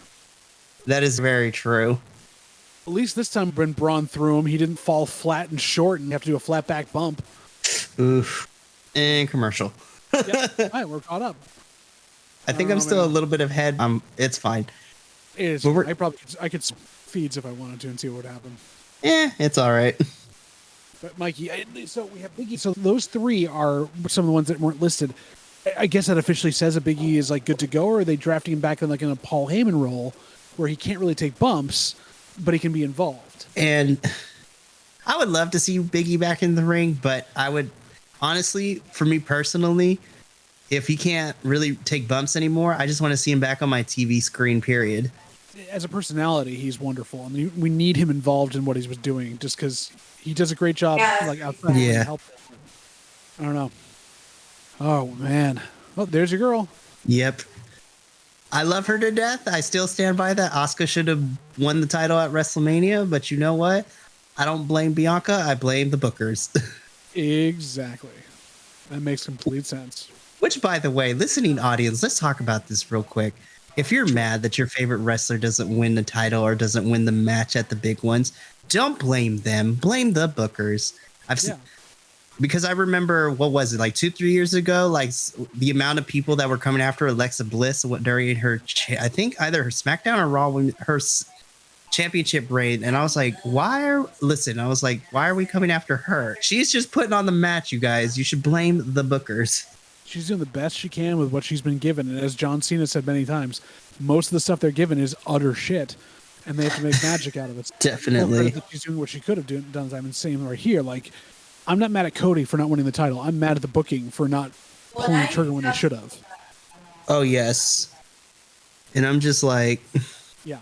Speaker 1: That is very true.
Speaker 2: At least this time when Braun threw him, he didn't fall flat and short and have to do a flat back bump.
Speaker 1: Oof. And commercial.
Speaker 2: Yeah, all right, we're caught up.
Speaker 1: I think I'm still a little bit ahead. It's fine.
Speaker 2: It is. I could feeds if I wanted to and see what would happen.
Speaker 1: Yeah, it's all right.
Speaker 2: But Mikey, so we have Big E. So those 3 are some of the ones that weren't listed. I guess that officially says that Big E is good to go, or are they drafting him back in a Paul Heyman role where he can't really take bumps, but he can be involved?
Speaker 1: And I would love to see Big E back in the ring, but I would honestly, for me personally, if he can't really take bumps anymore, I just want to see him back on my TV screen, period.
Speaker 2: As a personality, he's wonderful. I mean, we need him involved in what he was doing just because he does a great job outside.
Speaker 1: Yeah.
Speaker 2: Help. I don't know. Oh, man. Oh, there's your girl.
Speaker 1: Yep. I love her to death. I still stand by that. Asuka should have won the title at WrestleMania, but you know what? I don't blame Bianca. I blame the bookers.
Speaker 2: Exactly. That makes complete sense.
Speaker 1: Which, by the way, listening audience, let's talk about this real quick. If you're mad that your favorite wrestler doesn't win the title or doesn't win the match at the big ones, don't blame them. Blame the bookers. Because I remember, what was it, 2-3 years ago, the amount of people that were coming after Alexa Bliss during her, I think either her Smackdown or Raw, championship reign, and I was like, why are we coming after her? She's just putting on the match, you guys. You should blame the bookers.
Speaker 2: She's doing the best she can with what she's been given, and as John Cena said many times, most of the stuff they're given is utter shit, and they have to make magic out of it.
Speaker 1: Definitely.
Speaker 2: She's doing what she could have done. I'm same right here. Like, I'm not mad at Cody for not winning the title. I'm mad at the booking for not pulling the trigger when they should have.
Speaker 1: Oh yes, and I'm just like,
Speaker 2: yeah,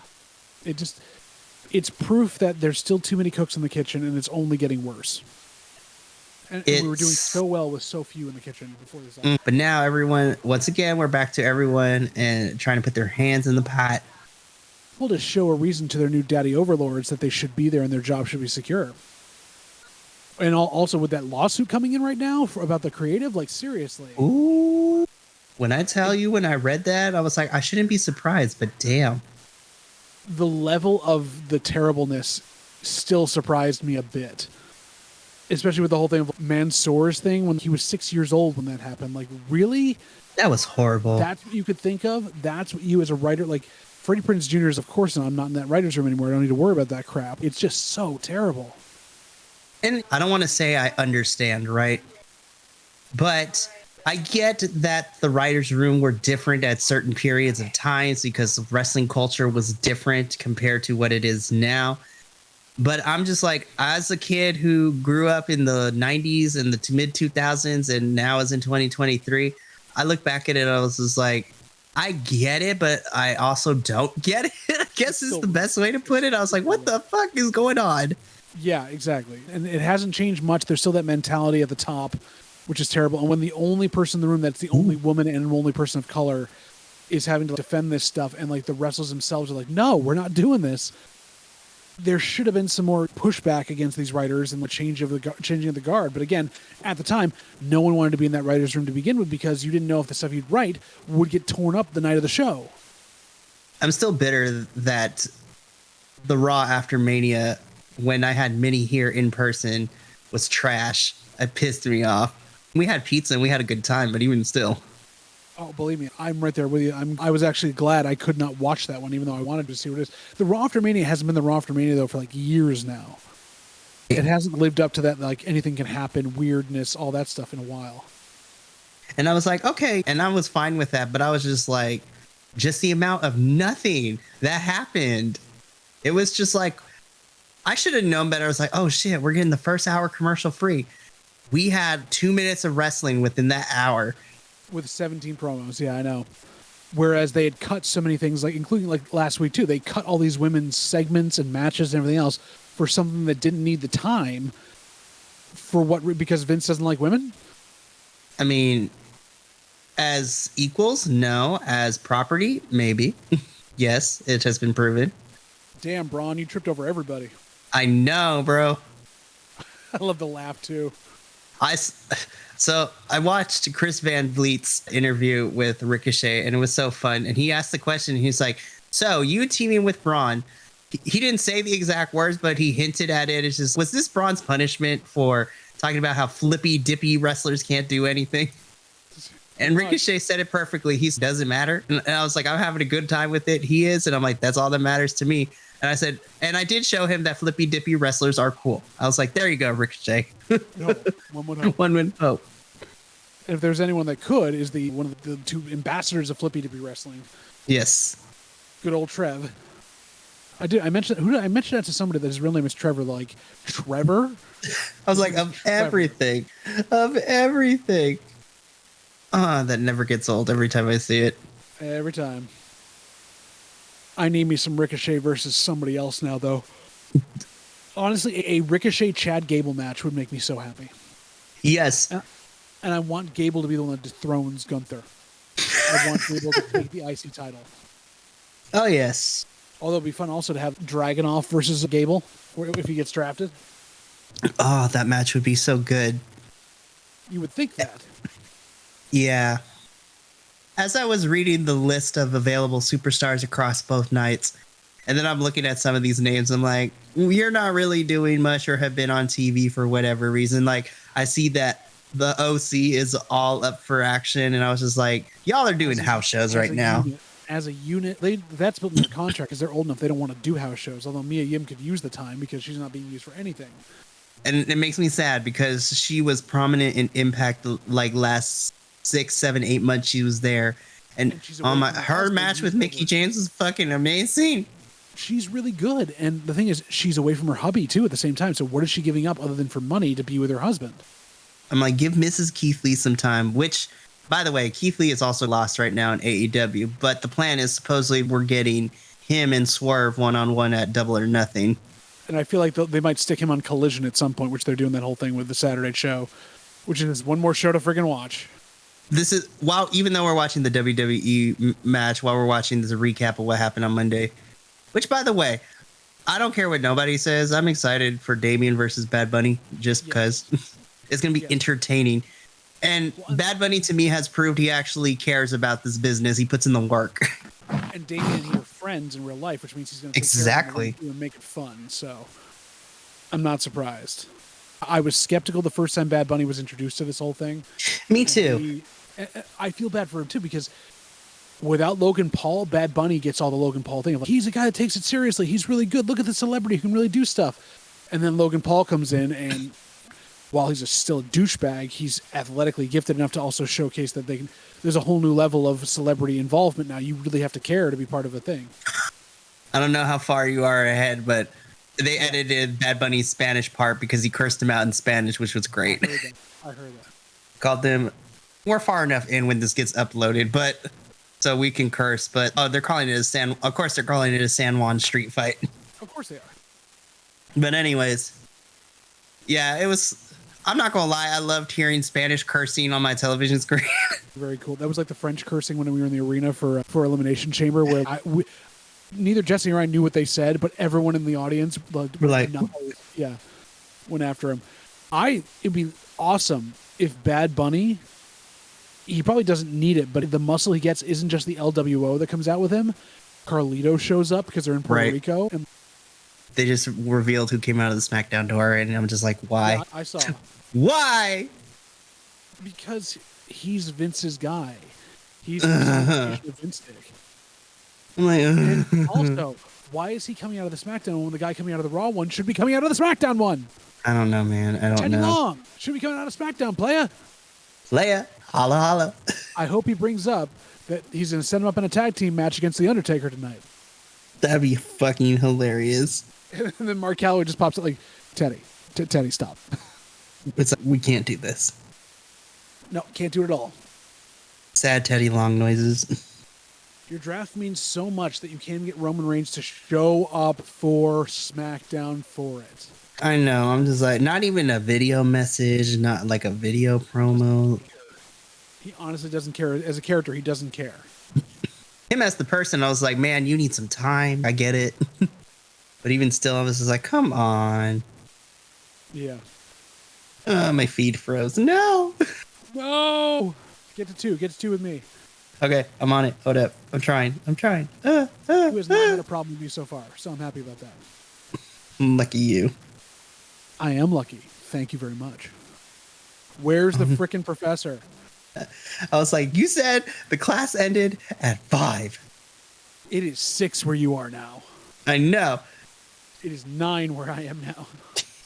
Speaker 2: it's proof that there's still too many cooks in the kitchen, and it's only getting worse. And we were doing so well with so few in the kitchen before this.
Speaker 1: But now once again, we're back to everyone and trying to put their hands in the pot.
Speaker 2: Well, to show a reason to their new daddy overlords that they should be there and their job should be secure. And also with that lawsuit coming in right now about the creative, like seriously.
Speaker 1: Ooh. When I tell you, when I read that, I was like, I shouldn't be surprised, but damn.
Speaker 2: The level of the terribleness still surprised me a bit. Especially with the whole thing of Mansoor's thing when he was 6 years old when that happened. Like, really?
Speaker 1: That was horrible.
Speaker 2: That's what you could think of? That's what you as a writer, like, Freddie Prinze Jr. is, of course, I'm not in that writer's room anymore. I don't need to worry about that crap. It's just so terrible.
Speaker 1: And I don't want to say I understand, right? But I get that the writer's room were different at certain periods of times because wrestling culture was different compared to what it is now. But I'm just like, as a kid who grew up in the 90s and the mid 2000s and now is in 2023, I look back at it and I was just like, I get it, but I also don't get it. I guess is the best way to put it. I was like, what the fuck is going on?
Speaker 2: Yeah, exactly. And it hasn't changed much. There's still that mentality at the top, which is terrible. And when the only person in the room that's the only woman and only person of color is having to defend this stuff, and like the wrestlers themselves are like, no, we're not doing this. There should have been some more pushback against these writers and the changing of the guard. But again, at the time, no one wanted to be in that writer's room to begin with because you didn't know if the stuff you'd write would get torn up the night of the show.
Speaker 1: I'm still bitter that the Raw after Mania, when I had Minnie here in person, was trash. It pissed me off. We had pizza and we had a good time, but even still.
Speaker 2: Oh, believe me, I'm right there with you. I was actually glad I could not watch that one, even though I wanted to see what it is. The Raw after Mania hasn't been the Raw after Mania, though, for like years now. It hasn't lived up to that, like, anything can happen, weirdness, all that stuff in a while.
Speaker 1: And I was like, okay. And I was fine with that, but I was just like, just the amount of nothing that happened. It was just like, I should have known better. I was like, oh shit, we're getting the first hour commercial free. We had 2 minutes of wrestling within that hour.
Speaker 2: With 17 promos, yeah, I know. Whereas they had cut so many things, like including like last week too. They cut all these women's segments and matches and everything else for something that didn't need the time. For what? Because Vince doesn't like women?
Speaker 1: I mean, as equals, no. As property, maybe. Yes, it has been proven.
Speaker 2: Damn, Braun, you tripped over everybody.
Speaker 1: I know, bro.
Speaker 2: I love the laugh too.
Speaker 1: So I watched Chris Van Vliet's interview with Ricochet, and it was so fun. And he asked the question, he's like, so you teaming with Braun, he didn't say the exact words, but he hinted at it. It's just, was this Braun's punishment for talking about how flippy dippy wrestlers can't do anything? And Ricochet said it perfectly. He doesn't matter. And I was like, I'm having a good time with it. He is. And I'm like, that's all that matters to me. And I said, and I did show him that flippy dippy wrestlers are cool. I was like, there you go, Ricochet.
Speaker 2: No, one would hope.
Speaker 1: One would hope.
Speaker 2: And if there's anyone that could, is one of the two ambassadors of flippy dippy wrestling.
Speaker 1: Yes.
Speaker 2: Good old Trev. I mentioned that to somebody that his real name is Trevor. Like, Trevor?
Speaker 1: I was like, of everything. Of everything. That never gets old every time I see it.
Speaker 2: Every time. I need me some Ricochet versus somebody else now, though. Honestly, a Ricochet Chad Gable match would make me so happy.
Speaker 1: Yes.
Speaker 2: And I want Gable to be the one that dethrones Gunther. I want Gable to take the IC title.
Speaker 1: Oh, yes.
Speaker 2: Although it'd be fun also to have Dragunov versus Gable if he gets drafted.
Speaker 1: Oh, that match would be so good.
Speaker 2: You would think that.
Speaker 1: Yeah. As I was reading the list of available superstars across both nights, and then I'm looking at some of these names, I'm like, you're not really doing much or have been on TV for whatever reason. Like, I see that the OC is all up for action, and I was just like, y'all are doing house shows right now.
Speaker 2: as a unit. That's built in their contract because they're old enough. They don't want to do house shows. Although Mia Yim could use the time because she's not being used for anything.
Speaker 1: And it makes me sad because she was prominent in Impact like last 6, 7, 8 months she was there. And her match with Mickie James was fucking amazing.
Speaker 2: She's really good. And the thing is, she's away from her hubby too at the same time. So what is she giving up other than for money to be with her husband?
Speaker 1: I'm like, give Mrs. Keith Lee some time, which, by the way, Keith Lee is also lost right now in AEW. But the plan is supposedly we're getting him and Swerve one-on-one at Double or Nothing.
Speaker 2: And I feel like they might stick him on Collision at some point, which they're doing that whole thing with the Saturday show, which is one more show to friggin' watch.
Speaker 1: This is, even though we're watching the WWE match, while we're watching this recap of what happened on Monday, which, by the way, I don't care what nobody says. I'm excited for Damian versus Bad Bunny just because it's going to be entertaining. And Bad Bunny, to me, has proved he actually cares about this business. He puts in the work.
Speaker 2: And Damian and he are friends in real life, which means he's going to
Speaker 1: exactly
Speaker 2: make it fun. So I'm not surprised. I was skeptical the first time Bad Bunny was introduced to this whole thing.
Speaker 1: Me too.
Speaker 2: I feel bad for him too because without Logan Paul, Bad Bunny gets all the Logan Paul thing. Like, he's a guy that takes it seriously. He's really good. Look at the celebrity who can really do stuff. And then Logan Paul comes in, and while he's still a douchebag, he's athletically gifted enough to also showcase that there's a whole new level of celebrity involvement now. You really have to care to be part of a thing.
Speaker 1: I don't know how far you are ahead, but they edited Bad Bunny's Spanish part because he cursed him out in Spanish, which was great.
Speaker 2: I heard that.
Speaker 1: Called them. We're far enough in when this gets uploaded, but so we can curse. But they're calling it Of course, they're calling it a San Juan street fight.
Speaker 2: Of course they are.
Speaker 1: But anyways, yeah, it was. I'm not gonna lie, I loved hearing Spanish cursing on my television screen.
Speaker 2: Very cool. That was like the French cursing when we were in the arena for Elimination Chamber, where neither Jesse or I knew what they said, but everyone in the audience were like, went after him. It'd be awesome if Bad Bunny. He probably doesn't need it, but the muscle he gets isn't just the LWO that comes out with him. Carlito shows up because they're in Puerto Rico. And
Speaker 1: they just revealed who came out of the Smackdown door, and I'm just like, why?
Speaker 2: Yeah, I saw.
Speaker 1: Why?
Speaker 2: Because he's Vince's guy. He's the Vince stick.
Speaker 1: I'm like,
Speaker 2: and also, why is he coming out of the SmackDown one when the guy coming out of the Raw one should be coming out of the SmackDown one?
Speaker 1: I don't know, man. I don't know.
Speaker 2: Long should be coming out of SmackDown, playa.
Speaker 1: Holla, holla.
Speaker 2: I hope he brings up that he's going to set him up in a tag team match against The Undertaker tonight.
Speaker 1: That'd be fucking hilarious.
Speaker 2: And then Mark Calloway just pops up like, Teddy, stop.
Speaker 1: It's like, we can't do this.
Speaker 2: No, can't do it at all.
Speaker 1: Sad Teddy Long noises.
Speaker 2: Your draft means so much that you can't even get Roman Reigns to show up for SmackDown for it.
Speaker 1: I know. I'm just like, not even a video message, not like a video promo.
Speaker 2: He honestly doesn't care. As a character, he doesn't care.
Speaker 1: Him as the person, I was like, man, you need some time. I get it. But even still, I was just like, come on.
Speaker 2: Yeah.
Speaker 1: My feed froze. No.
Speaker 2: No. Get to two. Get to two with me.
Speaker 1: Okay, I'm on it. Hold up. I'm trying. Who
Speaker 2: has not had a problem with you so far, so I'm happy about that.
Speaker 1: Lucky you.
Speaker 2: I am lucky. Thank you very much. Where's the frickin' professor?
Speaker 1: I was like, you said the class ended at 5.
Speaker 2: It is 6 where you are now.
Speaker 1: I know.
Speaker 2: It is 9 where I am now.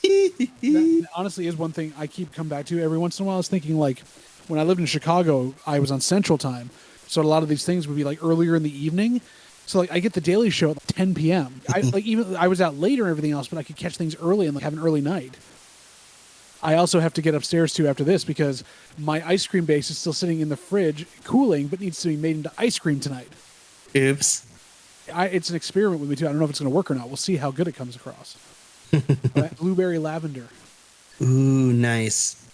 Speaker 2: That honestly is one thing I keep coming back to every once in a while. I was thinking, like, when I lived in Chicago, I was on Central Time. So a lot of these things would be like earlier in the evening. So like I get the Daily Show at 10 p.m. I was out later and everything else, but I could catch things early and like have an early night. I also have to get upstairs too after this because my ice cream base is still sitting in the fridge cooling, but needs to be made into ice cream tonight.
Speaker 1: Oops.
Speaker 2: It's an experiment with me too. I don't know if it's going to work or not. We'll see how good it comes across. Blueberry lavender.
Speaker 1: Ooh, nice.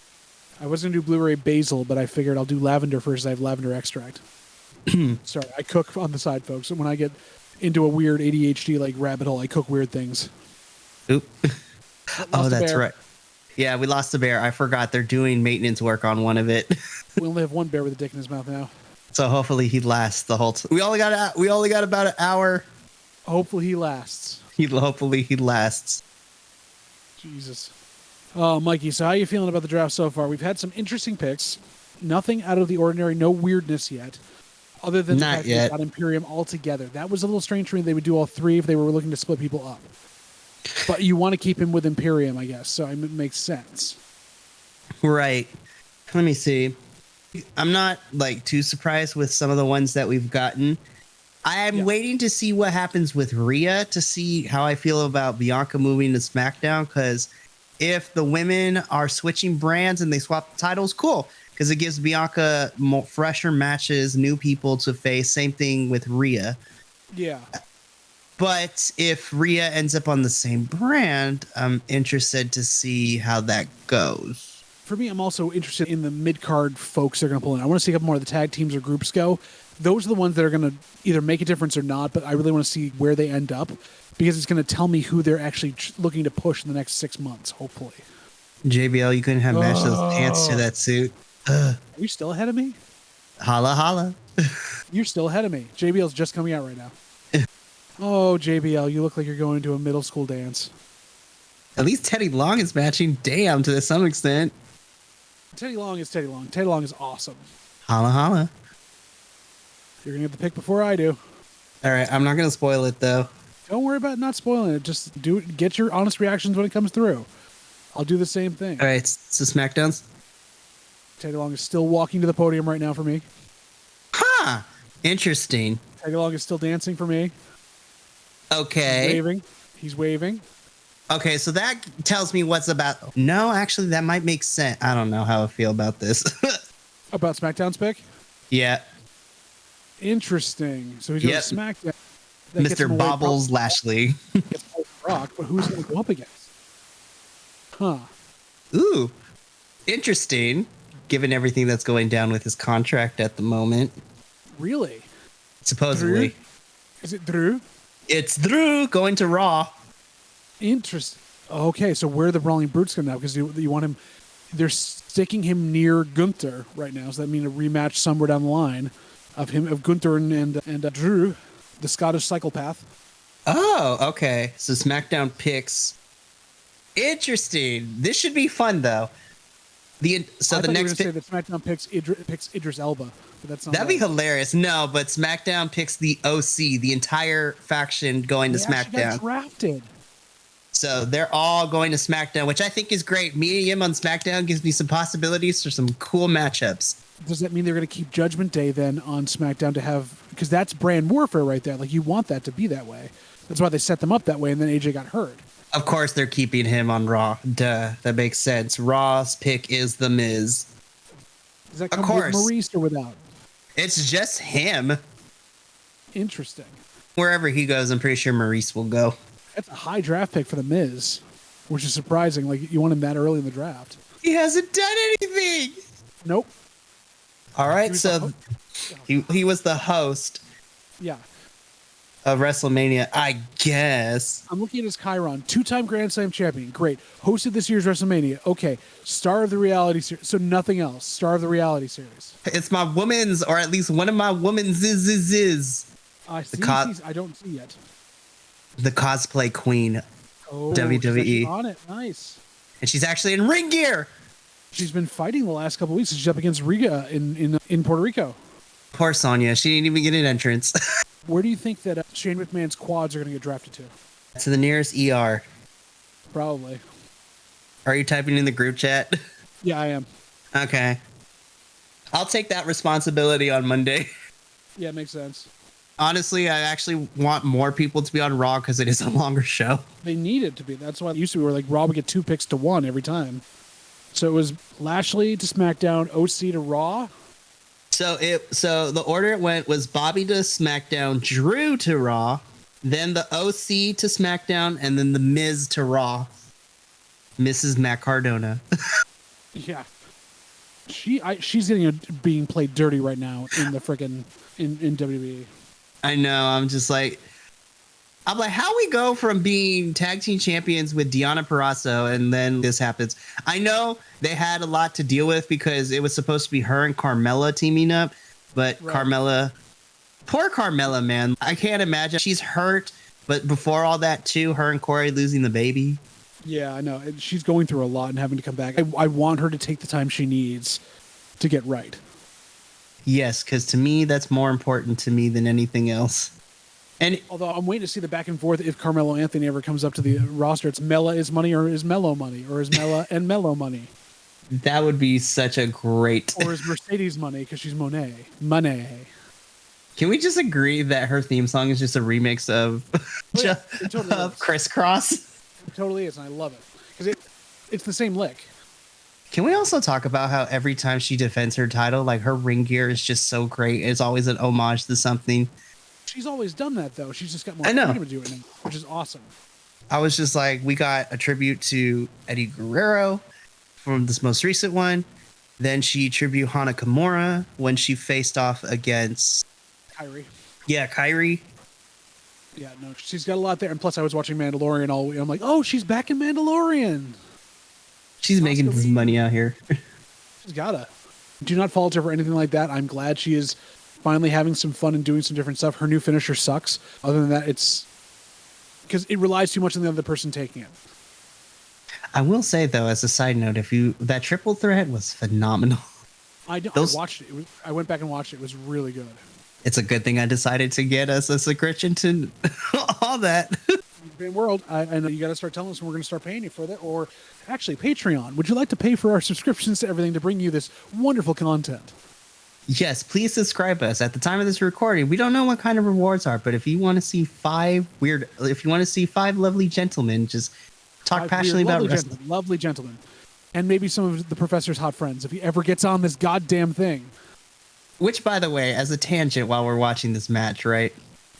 Speaker 2: I was going to do blueberry basil, but I figured I'll do lavender first. I have lavender extract. Sorry, I cook on the side, folks. And when I get into a weird ADHD like rabbit hole, I cook weird things.
Speaker 1: Oop. Oh, that's right. Yeah, we lost the bear. I forgot they're doing maintenance work on one of it.
Speaker 2: We only have one bear with a dick in his mouth now.
Speaker 1: So hopefully he lasts the whole time. We only got about an hour.
Speaker 2: Hopefully he lasts.
Speaker 1: Hopefully he lasts.
Speaker 2: Jesus. Oh, Mikey, so how are you feeling about the draft so far? We've had some interesting picks. Nothing out of the ordinary, no weirdness yet. Other than the
Speaker 1: Not
Speaker 2: fact
Speaker 1: yet.
Speaker 2: they got Imperium all together. That was a little strange for me. They would do all three if they were looking to split people up. But you want to keep him with Imperium, I guess. So it makes sense.
Speaker 1: Right. Let me see. I'm not like too surprised with some of the ones that we've gotten. I am waiting to see what happens with Rhea to see how I feel about Bianca moving to SmackDown. Because if the women are switching brands and they swap the titles, cool. Because it gives Bianca more fresher matches, new people to face. Same thing with Rhea.
Speaker 2: Yeah.
Speaker 1: But if Rhea ends up on the same brand, I'm interested to see how that goes.
Speaker 2: For me, I'm also interested in the mid-card folks they're going to pull in. I want to see how more of the tag teams or groups go. Those are the ones that are going to either make a difference or not, but I really want to see where they end up because it's going to tell me who they're actually looking to push in the next 6 months, hopefully.
Speaker 1: JBL, you couldn't have matched those pants to that suit.
Speaker 2: Are you still ahead of me?
Speaker 1: Holla, holla.
Speaker 2: You're still ahead of me. JBL's just coming out right now. Oh, JBL, you look like you're going to a middle school dance.
Speaker 1: At least Teddy Long is matching damn to some extent.
Speaker 2: Teddy Long is Teddy Long. Teddy Long is awesome.
Speaker 1: Holla, holla.
Speaker 2: You're going to get the pick before I do.
Speaker 1: All right, I'm not going to spoil it, though.
Speaker 2: Don't worry about not spoiling it. Just do it. Get your honest reactions when it comes through. I'll do the same thing.
Speaker 1: All right, so SmackDowns.
Speaker 2: Teddy Long is still walking to the podium right now for me.
Speaker 1: Huh. Interesting.
Speaker 2: Teddy Long is still dancing for me.
Speaker 1: Okay.
Speaker 2: He's waving. He's waving.
Speaker 1: Okay, so that tells me what's about. No, actually, that might make sense. I don't know how I feel about this.
Speaker 2: About SmackDown's pick?
Speaker 1: Yeah.
Speaker 2: Interesting. So he's going to SmackDown. That gets him
Speaker 1: Mr.
Speaker 2: away
Speaker 1: Bobbles
Speaker 2: from-
Speaker 1: Lashley.
Speaker 2: gets Brock, but who's going to go up against? Huh.
Speaker 1: Ooh. Interesting, given everything that's going down with his contract at the moment.
Speaker 2: Really?
Speaker 1: Supposedly.
Speaker 2: Drew? Is it Drew?
Speaker 1: It's Drew going to Raw.
Speaker 2: Interesting. Okay, so where are the Brawling Brutes going now? Because you want him... They're sticking him near Gunther right now. So that means a rematch somewhere down the line of Gunther and Drew, the Scottish psychopath.
Speaker 1: Oh, okay. So SmackDown picks. Interesting. This should be fun, though. The next
Speaker 2: pick that SmackDown picks Idris Elba, but that's not.
Speaker 1: That'd be hilarious. No, but SmackDown picks the OC, the entire faction going to SmackDown.
Speaker 2: Got drafted.
Speaker 1: So they're all going to SmackDown, which I think is great. Meeting him on SmackDown gives me some possibilities for some cool matchups.
Speaker 2: Does that mean they're going to keep Judgment Day then on SmackDown to have, because that's brand warfare right there. Like you want that to be that way. That's why they set them up that way, and then AJ got hurt.
Speaker 1: Of course, they're keeping him on Raw. Duh, that makes sense. Raw's pick is The Miz.
Speaker 2: Does that come with Maurice or without?
Speaker 1: It's just him.
Speaker 2: Interesting.
Speaker 1: Wherever he goes, I'm pretty sure Maurice will go.
Speaker 2: That's a high draft pick for The Miz, which is surprising. Like you want him that early in the draft.
Speaker 1: He hasn't done anything.
Speaker 2: Nope.
Speaker 1: All right, so he was the host.
Speaker 2: Yeah.
Speaker 1: Of WrestleMania, I guess.
Speaker 2: I'm looking at his Chiron, 2-time Grand Slam champion. Great. Hosted this year's WrestleMania. Okay. Star of the reality series. So nothing else. Star of the reality series.
Speaker 1: It's my woman's, or at least one of my women's is.
Speaker 2: I see. I don't see yet.
Speaker 1: The cosplay queen.
Speaker 2: Oh,
Speaker 1: WWE.
Speaker 2: She's on it. Nice.
Speaker 1: And she's actually in ring gear.
Speaker 2: She's been fighting the last couple of weeks. She's up against Riga in Puerto Rico.
Speaker 1: Poor Sonya. She didn't even get an entrance.
Speaker 2: Where do you think that Shane McMahon's quads are going to get drafted to?
Speaker 1: To the nearest ER.
Speaker 2: Probably.
Speaker 1: Are you typing in the group chat?
Speaker 2: Yeah, I am.
Speaker 1: Okay. I'll take that responsibility on Monday.
Speaker 2: Yeah, it makes sense.
Speaker 1: Honestly, I actually want more people to be on Raw because it is a longer show.
Speaker 2: They need it to be. That's why it used to be where like Raw would get 2 picks to 1 every time. So it was Lashley to SmackDown, OC to Raw.
Speaker 1: So the order it went was Bobby to SmackDown, Drew to Raw, then the OC to SmackDown, and then the Miz to Raw. Mrs. Matt Cardona.
Speaker 2: Yeah, she's being played dirty right now in the freaking in WWE.
Speaker 1: I know. I'm like, how we go from being tag team champions with Deonna Purrazzo and then this happens. I know they had a lot to deal with because it was supposed to be her and Carmella teaming up, but right. Poor Carmella, man. I can't imagine. She's hurt, but before all that too, her and Corey losing the baby.
Speaker 2: Yeah, I know. She's going through a lot and having to come back. I want her to take the time she needs to get right.
Speaker 1: Yes, because to me, that's more important to me than anything else. And
Speaker 2: Although I'm waiting to see the back and forth if Carmelo Anthony ever comes up to the roster. It's Mela is money or is Mello money or is Mela and Mello money
Speaker 1: that would be such a great.
Speaker 2: or is Mercedes money because she's Monet. Money.
Speaker 1: Can we just agree that her theme song is just a remix of,
Speaker 2: It totally
Speaker 1: of
Speaker 2: is.
Speaker 1: Crisscross?
Speaker 2: It totally is, and I love it because it's the same lick.
Speaker 1: Can we also talk about how every time she defends her title, like her ring gear is just so great? It's always an homage to something.
Speaker 2: She's always done that though. She's just got more
Speaker 1: I know.
Speaker 2: freedom to do it now, which is awesome.
Speaker 1: I was just like, we got a tribute to Eddie Guerrero from this most recent one. Then she tribute Hana Kimura when she faced off against
Speaker 2: Kyrie.
Speaker 1: Kyrie.
Speaker 2: Yeah, no, she's got a lot there. And plus, I was watching Mandalorian all week. I'm like, oh, she's back in Mandalorian.
Speaker 1: She's making some money out here.
Speaker 2: She's gotta. Do not fault her for anything like that. I'm glad she is finally having some fun and doing some different stuff. Her new finisher sucks. Other than that, it's because it relies too much on the other person taking it.
Speaker 1: I will say though, as a side note, that triple threat was phenomenal.
Speaker 2: I watched it. I went back and watched it. It was really good.
Speaker 1: It's a good thing I decided to get us as a Christian to all that.
Speaker 2: World, I know you got to start telling us when we're going to start paying you for that, or actually Patreon. Would you like to pay for our subscriptions to everything to bring you this wonderful content?
Speaker 1: Yes, please subscribe us. At the time of this recording, we don't know what kind of rewards are, but if you want to see five lovely gentlemen just talk passionately about wrestling,
Speaker 2: lovely gentlemen, and maybe some of the professor's hot friends, if he ever gets on this goddamn thing.
Speaker 1: Which, by the way, as a tangent while we're watching this match, right?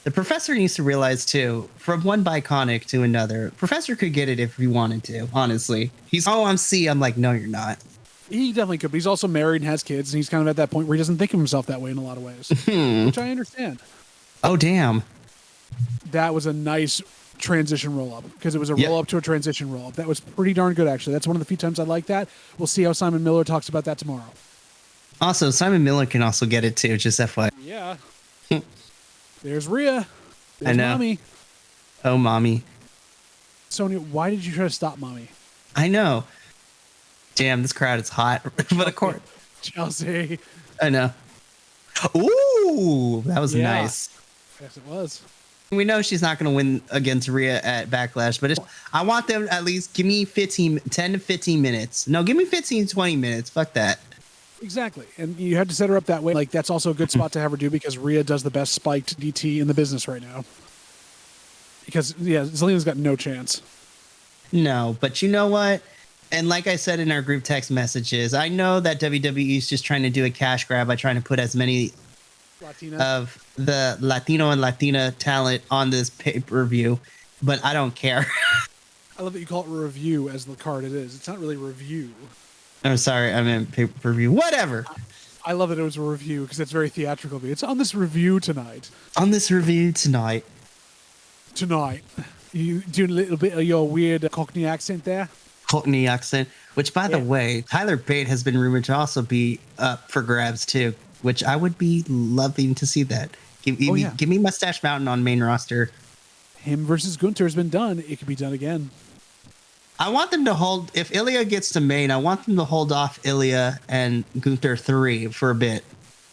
Speaker 1: The professor needs to realize, too, from one Bi-Conic to another, professor could get it if he wanted to, honestly. I'm C. I'm like, no, you're not.
Speaker 2: He definitely could, but he's also married and has kids, and he's kind of at that point where he doesn't think of himself that way in a lot of ways, which I understand.
Speaker 1: Oh, damn.
Speaker 2: That was a nice transition roll-up, because it was a roll-up to a transition roll-up. That was pretty darn good, actually. That's one of the few times I like that. We'll see how Simon Miller talks about that tomorrow.
Speaker 1: Also, Simon Miller can also get it, too, just FYI.
Speaker 2: Yeah. There's Rhea. There's
Speaker 1: I know.
Speaker 2: Mommy.
Speaker 1: Oh, Mommy.
Speaker 2: Sonya, why did you try to stop Mommy?
Speaker 1: I know. Damn, this crowd is hot. For the court.
Speaker 2: Chelsea.
Speaker 1: I know. Ooh, that was
Speaker 2: Yeah.
Speaker 1: nice.
Speaker 2: Yes, it was.
Speaker 1: We know she's not going to win against Rhea at Backlash, but I want them at least give me 10 to 15 minutes. No, give me 15 to 20 minutes. Fuck that.
Speaker 2: Exactly. And you had to set her up that way. Like, that's also a good spot to have her do, because Rhea does the best spiked DT in the business right now. Because, Zelina's got no chance.
Speaker 1: No, but you know what? And like I said in our group text messages, I know that WWE is just trying to do a cash grab by trying to put as many
Speaker 2: Latina.
Speaker 1: of the Latino and Latina talent on this pay-per-view, but I don't care.
Speaker 2: I love that you call it review as the card it is. It's not really review.
Speaker 1: I'm sorry, I meant pay-per-view. Whatever.
Speaker 2: I love that it was a review, because it's very theatrical of you. It's on this review tonight.
Speaker 1: On this review tonight.
Speaker 2: You doing a little bit of your weird Cockney accent there?
Speaker 1: Cockney accent, which, by the way, Tyler Bate has been rumored to also be up for grabs, too, which I would be loving to see that. Give me Mustache Mountain on main roster.
Speaker 2: Him versus Gunther has been done. It could be done again.
Speaker 1: I want them to hold, if Ilya gets to main, I want them to hold off Ilya and Gunther 3 for a bit.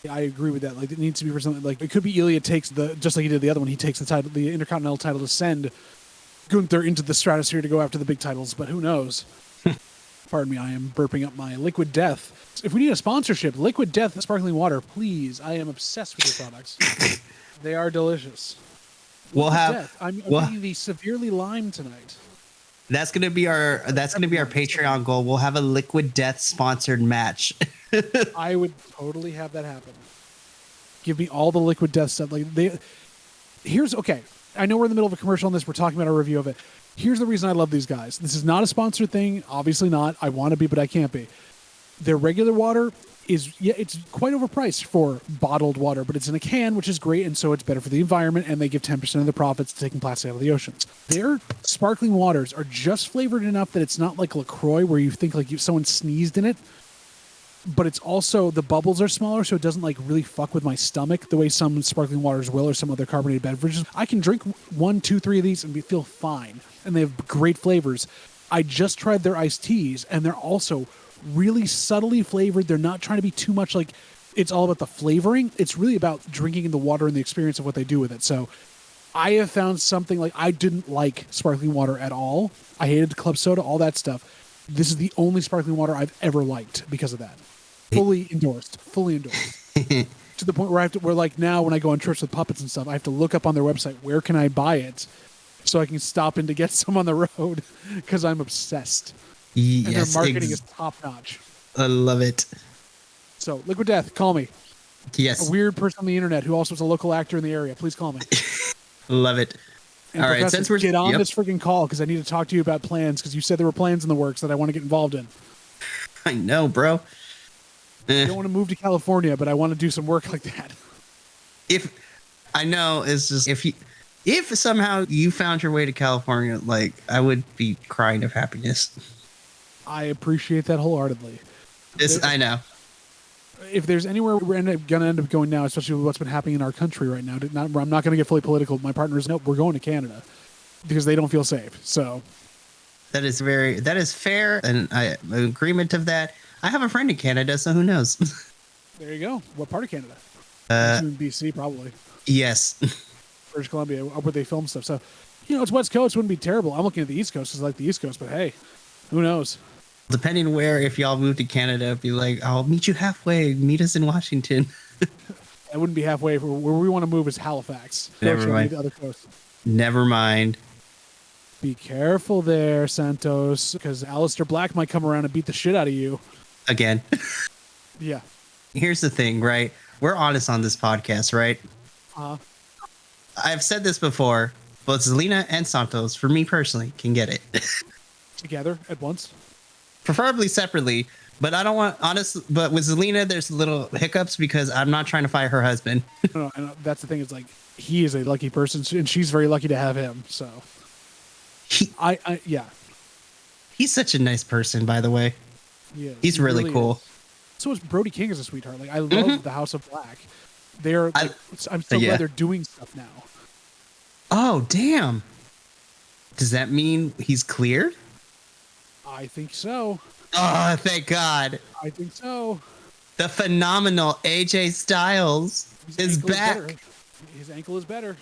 Speaker 2: I agree with that. Like, it needs to be for something like, it could be Ilya takes just like he did the other one. He takes the title, the Intercontinental title, to send Gunther into the stratosphere to go after the big titles, but who knows? Pardon me, I am burping up my Liquid Death. If we need a sponsorship, Liquid Death sparkling water, please. I am obsessed with your products. They are delicious. I'm drinking the severely lime tonight.
Speaker 1: That's gonna be our Patreon goal. We'll have a Liquid Death sponsored match.
Speaker 2: I would totally have that happen. Give me all the Liquid Death stuff. Okay. I know we're in the middle of a commercial on this. We're talking about a review of it. Here's the reason I love these guys. This is not a sponsored thing. Obviously not. I want to be, but I can't be. Their regular water it's quite overpriced for bottled water, but it's in a can, which is great, and so it's better for the environment, and they give 10% of the profits to taking plastic out of the oceans. Their sparkling waters are just flavored enough that it's not like LaCroix, where you think like someone sneezed in it, but it's also, the bubbles are smaller, so it doesn't like really fuck with my stomach the way some sparkling waters will, or some other carbonated beverages. I can drink 1, 2, 3 of these and feel fine, and they have great flavors. I just tried their iced teas, and they're also really subtly flavored. They're not trying to be too much like it's all about the flavoring. It's really about drinking the water and the experience of what they do with it. So I have found something like I didn't like sparkling water at all. I hated club soda, all that stuff. This is the only sparkling water I've ever liked because of that. Fully endorsed. To the point where where like now when I go on trips with puppets and stuff, I have to look up on their website, where can I buy it so I can stop in to get some on the road because I'm obsessed.
Speaker 1: Yes,
Speaker 2: and their marketing is top notch.
Speaker 1: I love it.
Speaker 2: So Liquid Death, call me.
Speaker 1: Yes.
Speaker 2: A weird person on the internet who also is a local actor in the area. Please call me.
Speaker 1: Love it.
Speaker 2: And
Speaker 1: all
Speaker 2: Professor,
Speaker 1: right, since we're
Speaker 2: get on this freaking call because I need to talk to you about plans because you said there were plans in the works that I want to get involved in.
Speaker 1: I know, bro.
Speaker 2: I don't want to move to California, but I want to do some work like that.
Speaker 1: If I know, it's just if somehow you found your way to California, like I would be crying of happiness.
Speaker 2: I appreciate that wholeheartedly.
Speaker 1: I know.
Speaker 2: If there's anywhere we're going to end up going now, especially with what's been happening in our country right now, I'm not going to get fully political. My partners, nope, we're going to Canada because they don't feel safe. So
Speaker 1: that is fair, and I agreement of that. I have a friend in Canada, so who knows?
Speaker 2: There you go. What part of Canada? In BC, probably.
Speaker 1: Yes.
Speaker 2: British Columbia, up where they film stuff. So, it's West Coast. Wouldn't be terrible. I'm looking at the East Coast because I like the East Coast, but hey, who knows?
Speaker 1: Depending where, if y'all move to Canada, be like, I'll meet you halfway. Meet us in Washington.
Speaker 2: I wouldn't be halfway. Where we want to move is Halifax.
Speaker 1: Never mind.
Speaker 2: The other coast.
Speaker 1: Never mind.
Speaker 2: Be careful there, Santos, because Aleister Black might come around and beat the shit out of you.
Speaker 1: Again.
Speaker 2: Yeah.
Speaker 1: Here's the thing, right? We're honest on this podcast, right? I've said this before. Both Zelina and Santos, for me personally, can get it.
Speaker 2: Together at once?
Speaker 1: Preferably separately. But I don't want, but with Zelina, there's little hiccups because I'm not trying to fight her husband.
Speaker 2: No, and that's the thing. It's like, he is a lucky person, and she's very lucky to have him. So, yeah.
Speaker 1: He's such a nice person, by the way.
Speaker 2: Yeah,
Speaker 1: he's really cool.
Speaker 2: Is. So is Brody King is a sweetheart. Like I love the House of Black. They're I'm so glad they're doing stuff now.
Speaker 1: Oh damn! Does that mean he's cleared?
Speaker 2: I think so.
Speaker 1: Oh, thank God!
Speaker 2: I think so.
Speaker 1: The phenomenal AJ Styles is back.
Speaker 2: His ankle is better.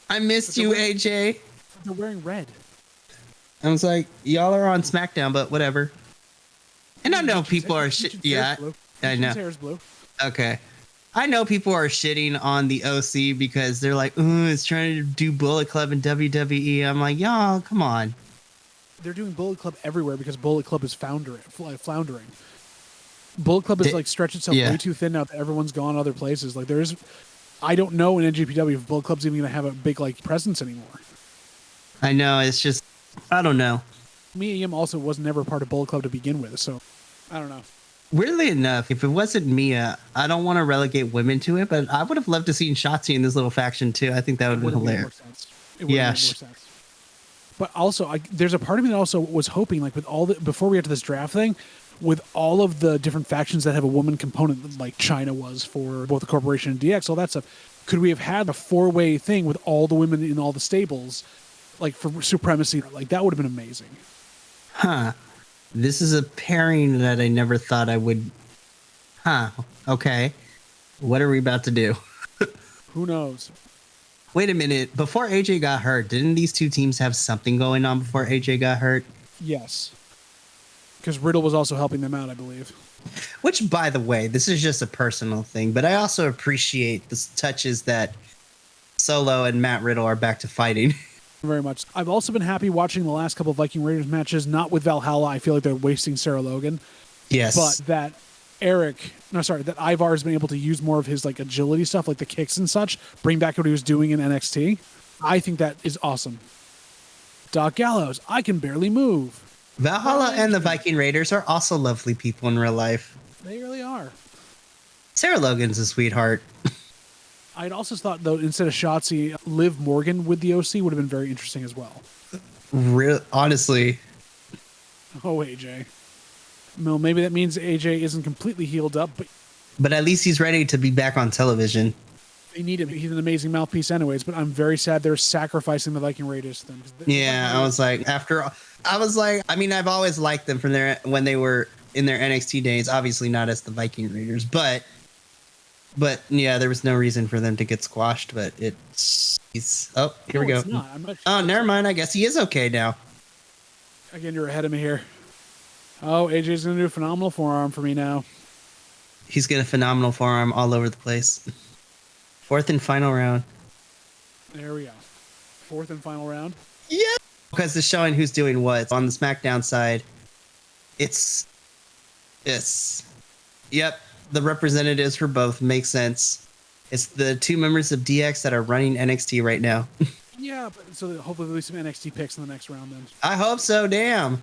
Speaker 1: I missed you, AJ.
Speaker 2: They're wearing red.
Speaker 1: I was like, y'all are on Smackdown, but whatever. And I know people are yeah, I know.
Speaker 2: Hair's blue.
Speaker 1: Okay. I know people are shitting on the OC because they're like, ooh, it's trying to do Bullet Club in WWE. I'm like, y'all, come on.
Speaker 2: They're doing Bullet Club everywhere because Bullet Club is floundering. Bullet Club is like stretched itself way too thin now that everyone's gone other places. Like I don't know in NJPW if Bullet Club's even going to have a big like presence anymore.
Speaker 1: I know. It's just, I don't know.
Speaker 2: Mia Yim also was never part of Bullet Club to begin with, so I don't know.
Speaker 1: Weirdly enough, if it wasn't Mia, I don't want to relegate women to it, but I would have loved to see Shotzi in this little faction too. I think that would have been hilarious.
Speaker 2: It would have made more sense. But also, there's a part of me that also was hoping, like with all the before we get to this draft thing, with all of the different factions that have a woman component, like China was for both the Corporation and DX, all that stuff, could we have had a 4-way thing with all the women in all the stables, like for supremacy? Like that would have been amazing.
Speaker 1: Huh. This is a pairing that I never thought I would. Huh. Okay. What are we about to do?
Speaker 2: Who knows?
Speaker 1: Wait a minute. Before AJ got hurt, didn't these two teams have something going on before AJ got hurt?
Speaker 2: Yes. Because Riddle was also helping them out, I believe.
Speaker 1: Which, by the way, this is just a personal thing, but I also appreciate the touches that Solo and Matt Riddle are back to fighting.
Speaker 2: Very much. I've also been happy watching the last couple of Viking Raiders matches, not with Valhalla. I feel like they're wasting Sarah Logan.
Speaker 1: Yes.
Speaker 2: But that that Ivar has been able to use more of his like agility stuff, like the kicks and such, bring back what he was doing in NXT. I think that is awesome. Doc Gallows, I can barely move.
Speaker 1: Valhalla and the Viking Raiders are also lovely people in real life.
Speaker 2: They really are.
Speaker 1: Sarah Logan's a sweetheart.
Speaker 2: I'd also thought, though, instead of Shotzi, Liv Morgan with the OC would have been very interesting as well.
Speaker 1: Honestly.
Speaker 2: Oh, AJ. Well, maybe that means AJ isn't completely healed up,
Speaker 1: but at least he's ready to be back on television.
Speaker 2: They need him. He's an amazing mouthpiece anyways, but I'm very sad they're sacrificing the Viking Raiders to them.
Speaker 1: Yeah, I was like, I mean, I've always liked them from when they were in their NXT days, obviously not as the Viking Raiders, but But yeah, there was no reason for them to get squashed. But here we go.
Speaker 2: It's not. I'm not
Speaker 1: Oh, never mind. I guess he is okay now.
Speaker 2: Again, you're ahead of me here. Oh, AJ's going to do a phenomenal forearm for me now.
Speaker 1: He's getting a phenomenal forearm all over the place. Fourth and final round.
Speaker 2: There we go. Fourth and final round.
Speaker 1: Yeah. Because it's showing who's doing what. On the SmackDown side, it's this. Yep. The representatives for both make sense. It's the two members of DX that are running NXT right now.
Speaker 2: Yeah, but so hopefully there'll be some NXT picks in the next round then.
Speaker 1: I hope so. Damn.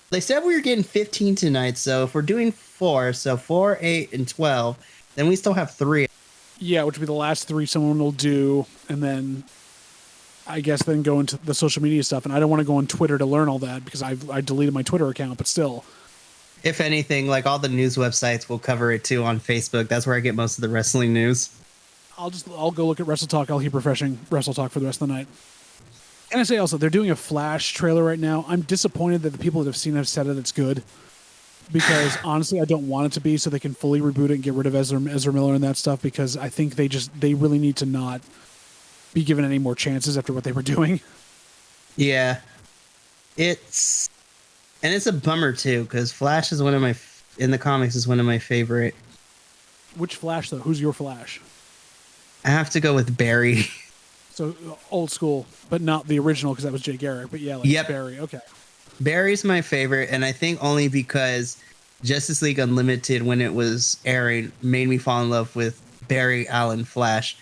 Speaker 1: They said we were getting 15 tonight, so if we're doing 4, so 4, 8, and 12, then we still have 3.
Speaker 2: Yeah, which will be the last 3 someone will do, and then I guess then go into the social media stuff. And I don't want to go on Twitter to learn all that because I deleted my Twitter account, but still.
Speaker 1: If anything, like all the news websites will cover it too on Facebook. That's where I get most of the wrestling news.
Speaker 2: I'll go look at Wrestle Talk. I'll keep refreshing Wrestle Talk for the rest of the night. And I say also, they're doing a Flash trailer right now. I'm disappointed that the people that have seen it have said it's good. Because honestly, I don't want it to be, so they can fully reboot it and get rid of Ezra Miller and that stuff, because I think they really need to not be given any more chances after what they were doing.
Speaker 1: Yeah. It's a bummer too, because Flash is in the comics is one of my favorite.
Speaker 2: Which Flash though? Who's your Flash?
Speaker 1: I have to go with Barry.
Speaker 2: So old school, but not the original, because that was Jay Garrick. But yeah, Barry. Okay.
Speaker 1: Barry's my favorite, and I think only because Justice League Unlimited, when it was airing, made me fall in love with Barry Allen Flash.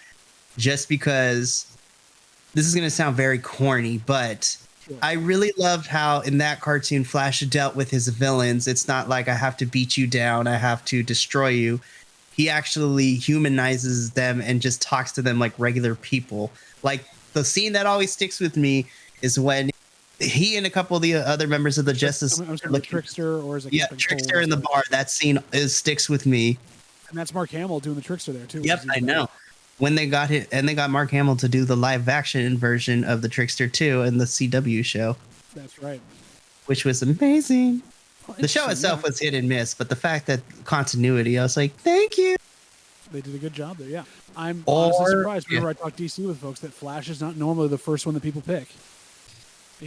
Speaker 1: Just because this is going to sound very corny, but sure. I really loved how in that cartoon Flash dealt with his villains. It's not like I have to beat you down, I have to destroy you. He actually humanizes them and just talks to them like regular people. Like the scene that always sticks with me is when he and a couple of the other members of the Justice
Speaker 2: League, Trickster, or is it?
Speaker 1: Yeah, Trickster in the bar. That scene sticks with me.
Speaker 2: And that's Mark Hamill doing the Trickster there too.
Speaker 1: Yep, I know. When they got it, and they got Mark Hamill to do the live action version of the Trickster 2 in the CW show.
Speaker 2: That's right. Which
Speaker 1: was amazing. Well, the show itself was hit and miss, but the fact that continuity, I was like, thank you.
Speaker 2: They did a good job there, yeah. I'm honestly surprised whenever I talk DC with folks that Flash is not normally the first one that people pick.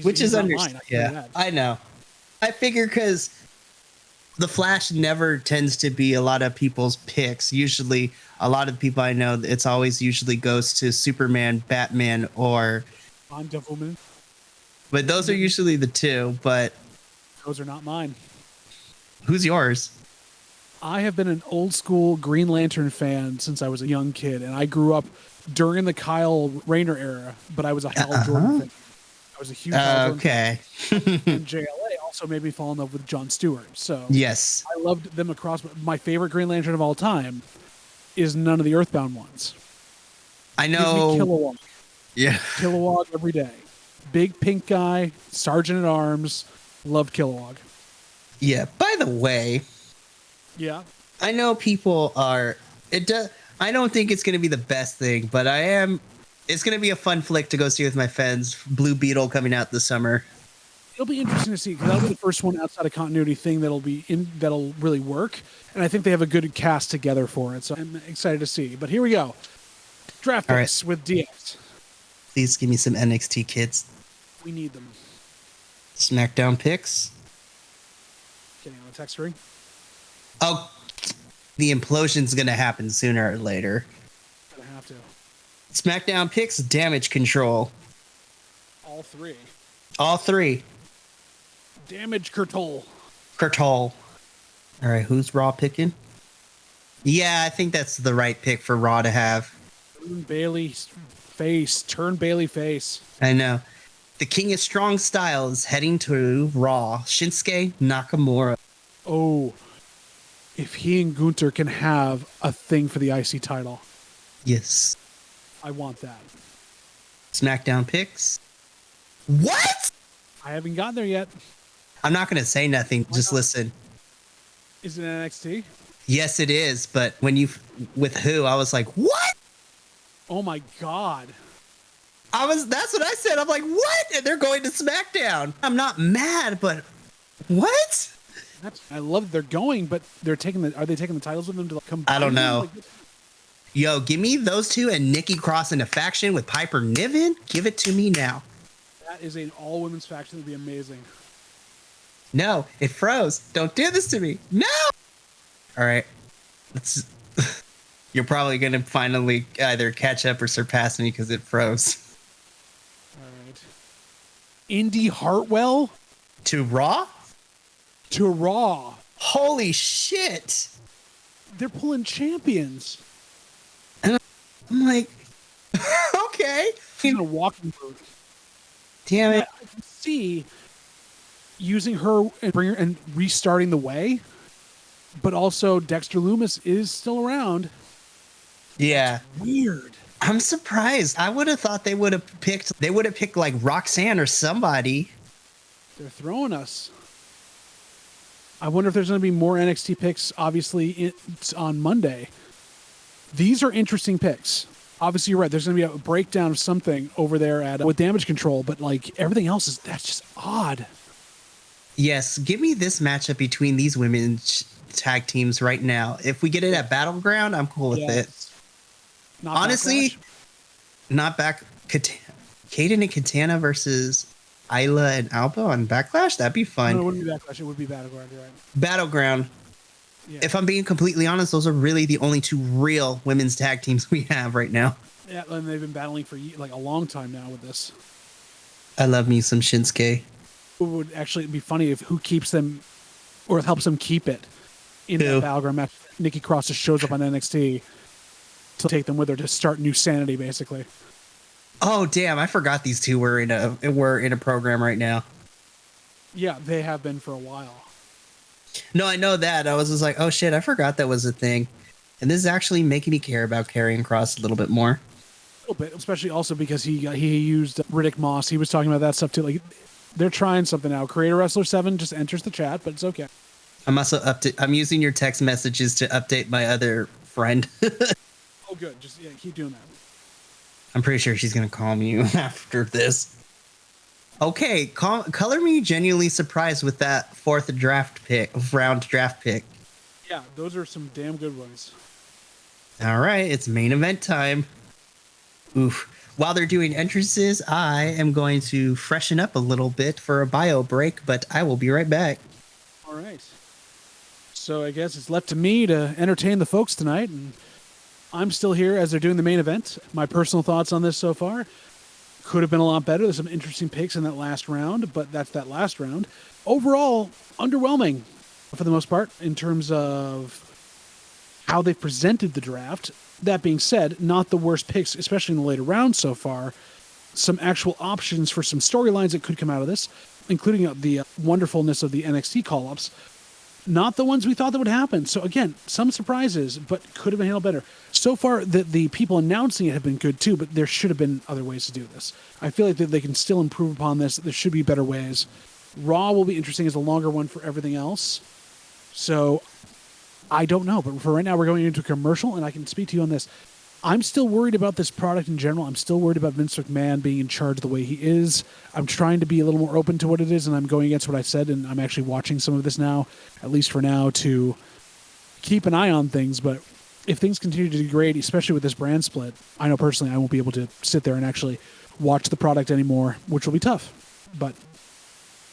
Speaker 1: Which is understandable. Yeah, I know. I figure because the Flash never tends to be a lot of people's picks. Usually, a lot of people I know, it's always usually goes to Superman, Batman, or
Speaker 2: Woman.
Speaker 1: But those are usually the two. But
Speaker 2: those are not mine.
Speaker 1: Who's yours?
Speaker 2: I have been an old school Green Lantern fan since I was a young kid, and I grew up during the Kyle Rayner era. But I was a Hal Jordan fan. I was a huge Hal Jordan fan. And JLA also made me fall in love with Jon Stewart. So
Speaker 1: yes,
Speaker 2: I loved them across. My favorite Green Lantern of all time is none of the Earthbound ones.
Speaker 1: I know.
Speaker 2: Give me Kilowog.
Speaker 1: Yeah,
Speaker 2: Kilowog every day. Big pink guy, Sergeant at Arms. Loved Kilowog.
Speaker 1: Yeah. By the way.
Speaker 2: Yeah.
Speaker 1: I know people are. I don't think it's going to be the best thing, but it's going to be a fun flick to go see with my friends. Blue Beetle coming out this summer.
Speaker 2: It'll be interesting to see, because that'll be the first one outside of continuity thing that'll really work, and I think they have a good cast together for it. So I'm excited to see. But here we go. Draft picks with DX.
Speaker 1: Please give me some NXT kids.
Speaker 2: We need them.
Speaker 1: Smackdown picks.
Speaker 2: Getting on the text ring.
Speaker 1: Oh, the implosion's going to happen sooner or later.
Speaker 2: Gonna have to.
Speaker 1: SmackDown picks Damage Control.
Speaker 2: All three.
Speaker 1: All three.
Speaker 2: Damage Control.
Speaker 1: All right, who's Raw picking? Yeah, I think that's the right pick for Raw to have.
Speaker 2: Turn Bailey face.
Speaker 1: I know. The King of Strong Style is heading to Raw. Shinsuke Nakamura.
Speaker 2: Oh, if he and Gunther can have a thing for the IC title.
Speaker 1: Yes.
Speaker 2: I want that.
Speaker 1: SmackDown picks. What?
Speaker 2: I haven't gotten there yet.
Speaker 1: I'm not going to say nothing. Just listen.
Speaker 2: Is it NXT?
Speaker 1: Yes, it is. But with who, I was like, what?
Speaker 2: Oh my God.
Speaker 1: That's what I said. I'm like, what? And they're going to SmackDown. I'm not mad, but what?
Speaker 2: I love that they're going, but are they taking the titles with them to come?
Speaker 1: I don't know. Yo, give me those two and Nikki Cross in a faction with Piper Niven. Give it to me now.
Speaker 2: That is an all-women's faction. That would be amazing.
Speaker 1: No, it froze. Don't do this to me. No. All right. Let's. You're probably going to finally either catch up or surpass me because it froze.
Speaker 2: All right. Indy Hartwell
Speaker 1: To Raw?
Speaker 2: to Raw.
Speaker 1: Holy shit.
Speaker 2: They're pulling champions.
Speaker 1: And I'm like, okay.
Speaker 2: She's in a walking boot.
Speaker 1: Damn it.
Speaker 2: I can see using her and bring her and restarting the way, but also Dexter Loomis is still around.
Speaker 1: Yeah.
Speaker 2: Weird.
Speaker 1: I'm surprised. I would have thought they would have picked like Roxanne or somebody.
Speaker 2: They're throwing us. I wonder if there's going to be more NXT picks, obviously, on Monday. These are interesting picks. Obviously, you're right. There's going to be a breakdown of something over there with Damage Control, but like everything else that's just odd.
Speaker 1: Yes, give me this matchup between these women's tag teams right now. If we get it at Battleground, I'm cool with it.
Speaker 2: Not
Speaker 1: honestly,
Speaker 2: Backlash?
Speaker 1: not back. Kaden and Katana versus Isla and Alba on Backlash. That'd be fun.
Speaker 2: No, it wouldn't be Backlash. It would be Battleground. You're right.
Speaker 1: Battleground.
Speaker 2: Yeah.
Speaker 1: If I'm being completely honest, those are really the only two real women's tag teams we have right now.
Speaker 2: Yeah, and they've been battling for like a long time now with this.
Speaker 1: I love me some Shinsuke.
Speaker 2: It would actually be funny if who keeps them or helps them keep it in
Speaker 1: Who?
Speaker 2: that Battleground match. Nikki Cross just shows up on NXT to take them with her to start new sanity, basically.
Speaker 1: Oh damn! I forgot these two were in a program right now.
Speaker 2: Yeah, they have been for a while.
Speaker 1: No, I know that. I was just like, oh shit, I forgot that was a thing. And this is actually making me care about Karrion Kross a little bit more.
Speaker 2: A little bit, especially also because he used Riddick Moss. He was talking about that stuff too. Like they're trying something out. Creator Wrestler 7 just enters the chat, but it's okay.
Speaker 1: I'm also I'm using your text messages to update my other friend.
Speaker 2: Oh, good. Just keep doing that.
Speaker 1: I'm pretty sure she's gonna call me after this. Okay, color me genuinely surprised with that round draft pick.
Speaker 2: Yeah, those are some damn good ones.
Speaker 1: All right, it's main event time. Oof. While they're doing entrances, I am going to freshen up a little bit for a bio break, but I will be right back.
Speaker 2: All right. So I guess it's left to me to entertain the folks tonight, and I'm still here as they're doing the main event. My personal thoughts on this so far. Could have been a lot better. There's some interesting picks in that last round, but that's that last round. Overall, underwhelming for the most part in terms of how they've presented the draft. That being said, not the worst picks, especially in the later rounds so far. Some actual options for some storylines that could come out of this, including the wonderfulness of the NXT call-ups. Not the ones we thought that would happen. So again, some surprises, but could have been handled better. So far, the people announcing it have been good too, but there should have been other ways to do this. I feel like that they can still improve upon this. There should be better ways. Raw will be interesting as a longer one for everything else. So I don't know, but for right now, we're going into a commercial, and I can speak to you on this. I'm still worried about this product in general. I'm still worried about Vince McMahon being in charge the way he is. I'm trying to be a little more open to what it is, and I'm going against what I said, and I'm actually watching some of this now, at least for now, to keep an eye on things. But if things continue to degrade, especially with this brand split, I know personally I won't be able to sit there and actually watch the product anymore, which will be tough. But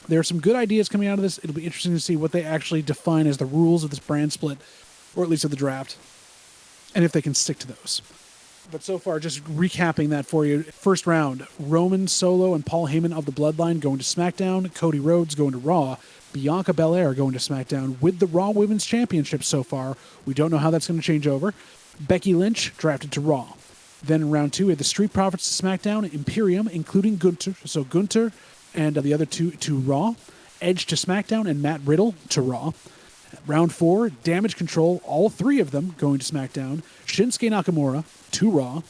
Speaker 2: there are some good ideas coming out of this. It'll be interesting to see what they actually define as the rules of this brand split, or at least of the draft, and if they can stick to those. But so far, just recapping that for you. First round, Roman Solo and Paul Heyman of the Bloodline going to SmackDown. Cody Rhodes going to Raw. Bianca Belair going to SmackDown with the Raw Women's Championship so far. We don't know how that's going to change over. Becky Lynch drafted to Raw. Then in round two, we had the Street Profits to SmackDown. Imperium, including Gunther. So Gunther and the other two to Raw. Edge to SmackDown and Matt Riddle to Raw. Round four, Damage Control, all three of them going to SmackDown. Shinsuke Nakamura to Raw.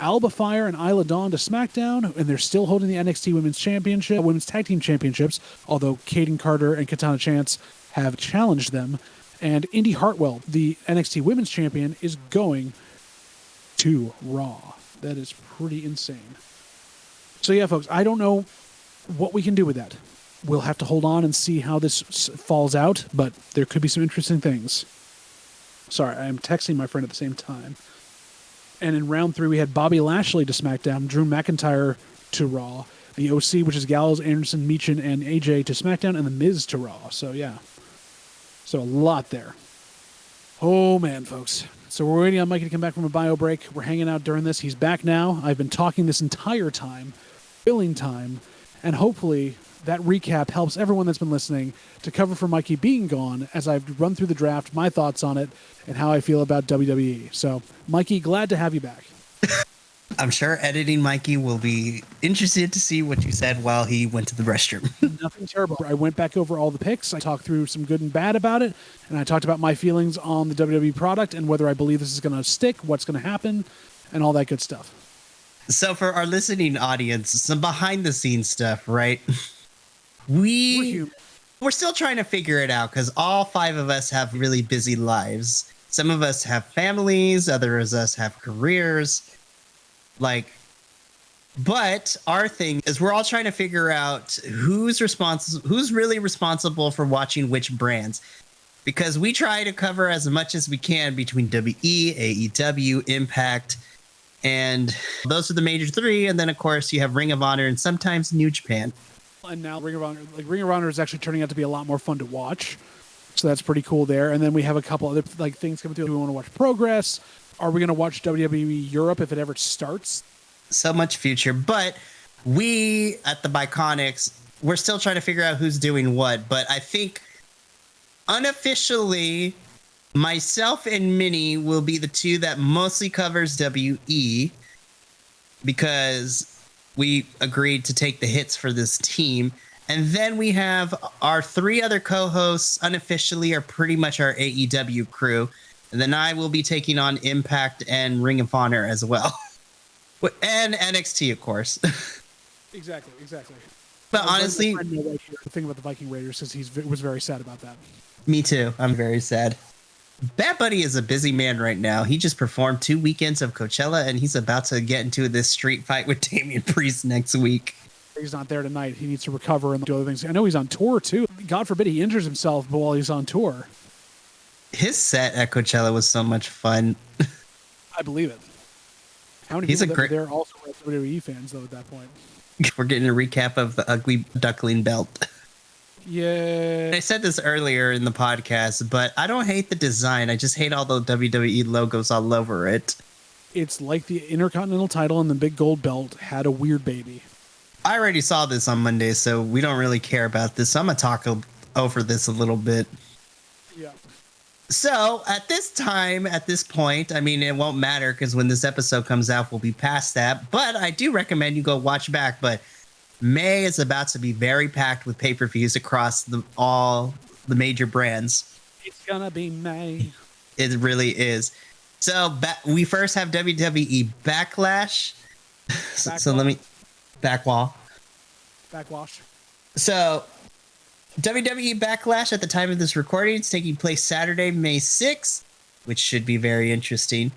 Speaker 2: Alba Fire and Isla Dawn to SmackDown, and they're still holding the NXT Women's Championship, Women's Tag Team Championships, although Kaden Carter and Katana Chance have challenged them. And Indy Hartwell, the NXT Women's Champion, is going to Raw. That is pretty insane. So yeah, folks, I don't know what we can do with that. We'll have to hold on and see how this falls out, but there could be some interesting things. Sorry, I am texting my friend at the same time. And in round 3, we had Bobby Lashley to SmackDown, Drew McIntyre to Raw, the OC, which is Gallows, Anderson, Meechin, and AJ to SmackDown, and The Miz to Raw. So, yeah. So, a lot there. Oh, man, folks. So, we're waiting on Mikey to come back from a bio break. We're hanging out during this. He's back now. I've been talking this entire time, filling time, and hopefully that recap helps everyone that's been listening to cover for Mikey being gone as I've run through the draft, my thoughts on it, and how I feel about WWE. So, Mikey, glad to have you back.
Speaker 1: I'm sure editing Mikey will be interested to see what you said while he went to the restroom.
Speaker 2: Nothing terrible. I went back over all the picks. I talked through some good and bad about it, and I talked about my feelings on the WWE product and whether I believe this is going to stick, what's going to happen, and all that good stuff.
Speaker 1: So for our listening audience, some behind the scenes stuff, right? We're still trying to figure it out because all 5 of us have really busy lives. Some of us have families, others of us have careers. But our thing is we're all trying to figure out who's really responsible for watching which brands. Because we try to cover as much as we can between WE, AEW, Impact, and those are the major 3. And then, of course, you have Ring of Honor and sometimes New Japan.
Speaker 2: And now Ring of Honor is actually turning out to be a lot more fun to watch. So that's pretty cool there. And then we have a couple other things coming through. Do we want to watch Progress? Are we going to watch WWE Europe if it ever starts?
Speaker 1: So much future. But we at the Bi-Conics, we're still trying to figure out who's doing what. But I think unofficially, myself and Minnie will be the 2 that mostly covers WE because we agreed to take the hits for this team. And then we have our 3 other co-hosts unofficially are pretty much our AEW crew. And then I will be taking on Impact and Ring of Honor as well. And NXT, of course.
Speaker 2: Exactly.
Speaker 1: But honestly,
Speaker 2: the thing about the Viking Raiders is he was very sad about that.
Speaker 1: Me too. I'm very sad. Bad Buddy is a busy man right now. He just performed 2 weekends of Coachella, and he's about to get into this street fight with Damian Priest next week.
Speaker 2: He's not there tonight. He needs to recover and do other things. I know he's on tour, too. God forbid he injures himself while he's on tour.
Speaker 1: His set at Coachella was so much fun.
Speaker 2: I believe it. How many people that they're also WWE fans, though, at that point?
Speaker 1: We're getting a recap of the ugly duckling belt.
Speaker 2: Yeah.
Speaker 1: I said this earlier in the podcast, but I don't hate the design. I just hate all the WWE logos all over it.
Speaker 2: It's like the Intercontinental title and the big gold belt had a weird baby.
Speaker 1: I already saw this on Monday, so we don't really care about this. So I'm going to talk over this a little bit.
Speaker 2: Yeah.
Speaker 1: So at this point, I mean, it won't matter because when this episode comes out, we'll be past that. But I do recommend you go watch back. But May is about to be very packed with pay-per-views across all the major brands.
Speaker 2: It's going to be May.
Speaker 1: It really is. So we first have WWE Backlash. So let me... Backwash. So WWE Backlash at the time of this recording is taking place Saturday, May 6th, which should be very interesting.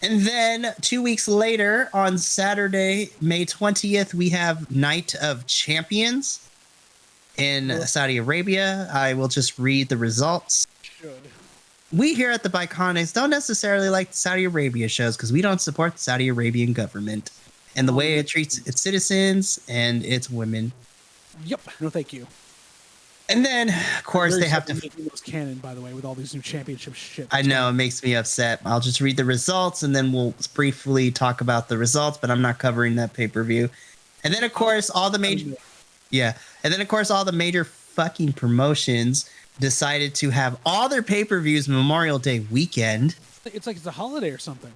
Speaker 1: And then 2 weeks later, on Saturday, May 20th, we have Night of Champions in Saudi Arabia. I will just read the results. We here at the Bi-Conics don't necessarily like the Saudi Arabia shows because we don't support the Saudi Arabian government and the way it treats its citizens and its women.
Speaker 2: Yep. No, thank you.
Speaker 1: And then, of course, they have to
Speaker 2: make those canon, by the way, with all these new championship shit.
Speaker 1: I know, it makes me upset. I'll just read the results and then we'll briefly talk about the results, but I'm not covering that pay-per-view. And then, of course, all the major fucking promotions decided to have all their pay-per-views Memorial Day weekend.
Speaker 2: It's like it's a holiday or something.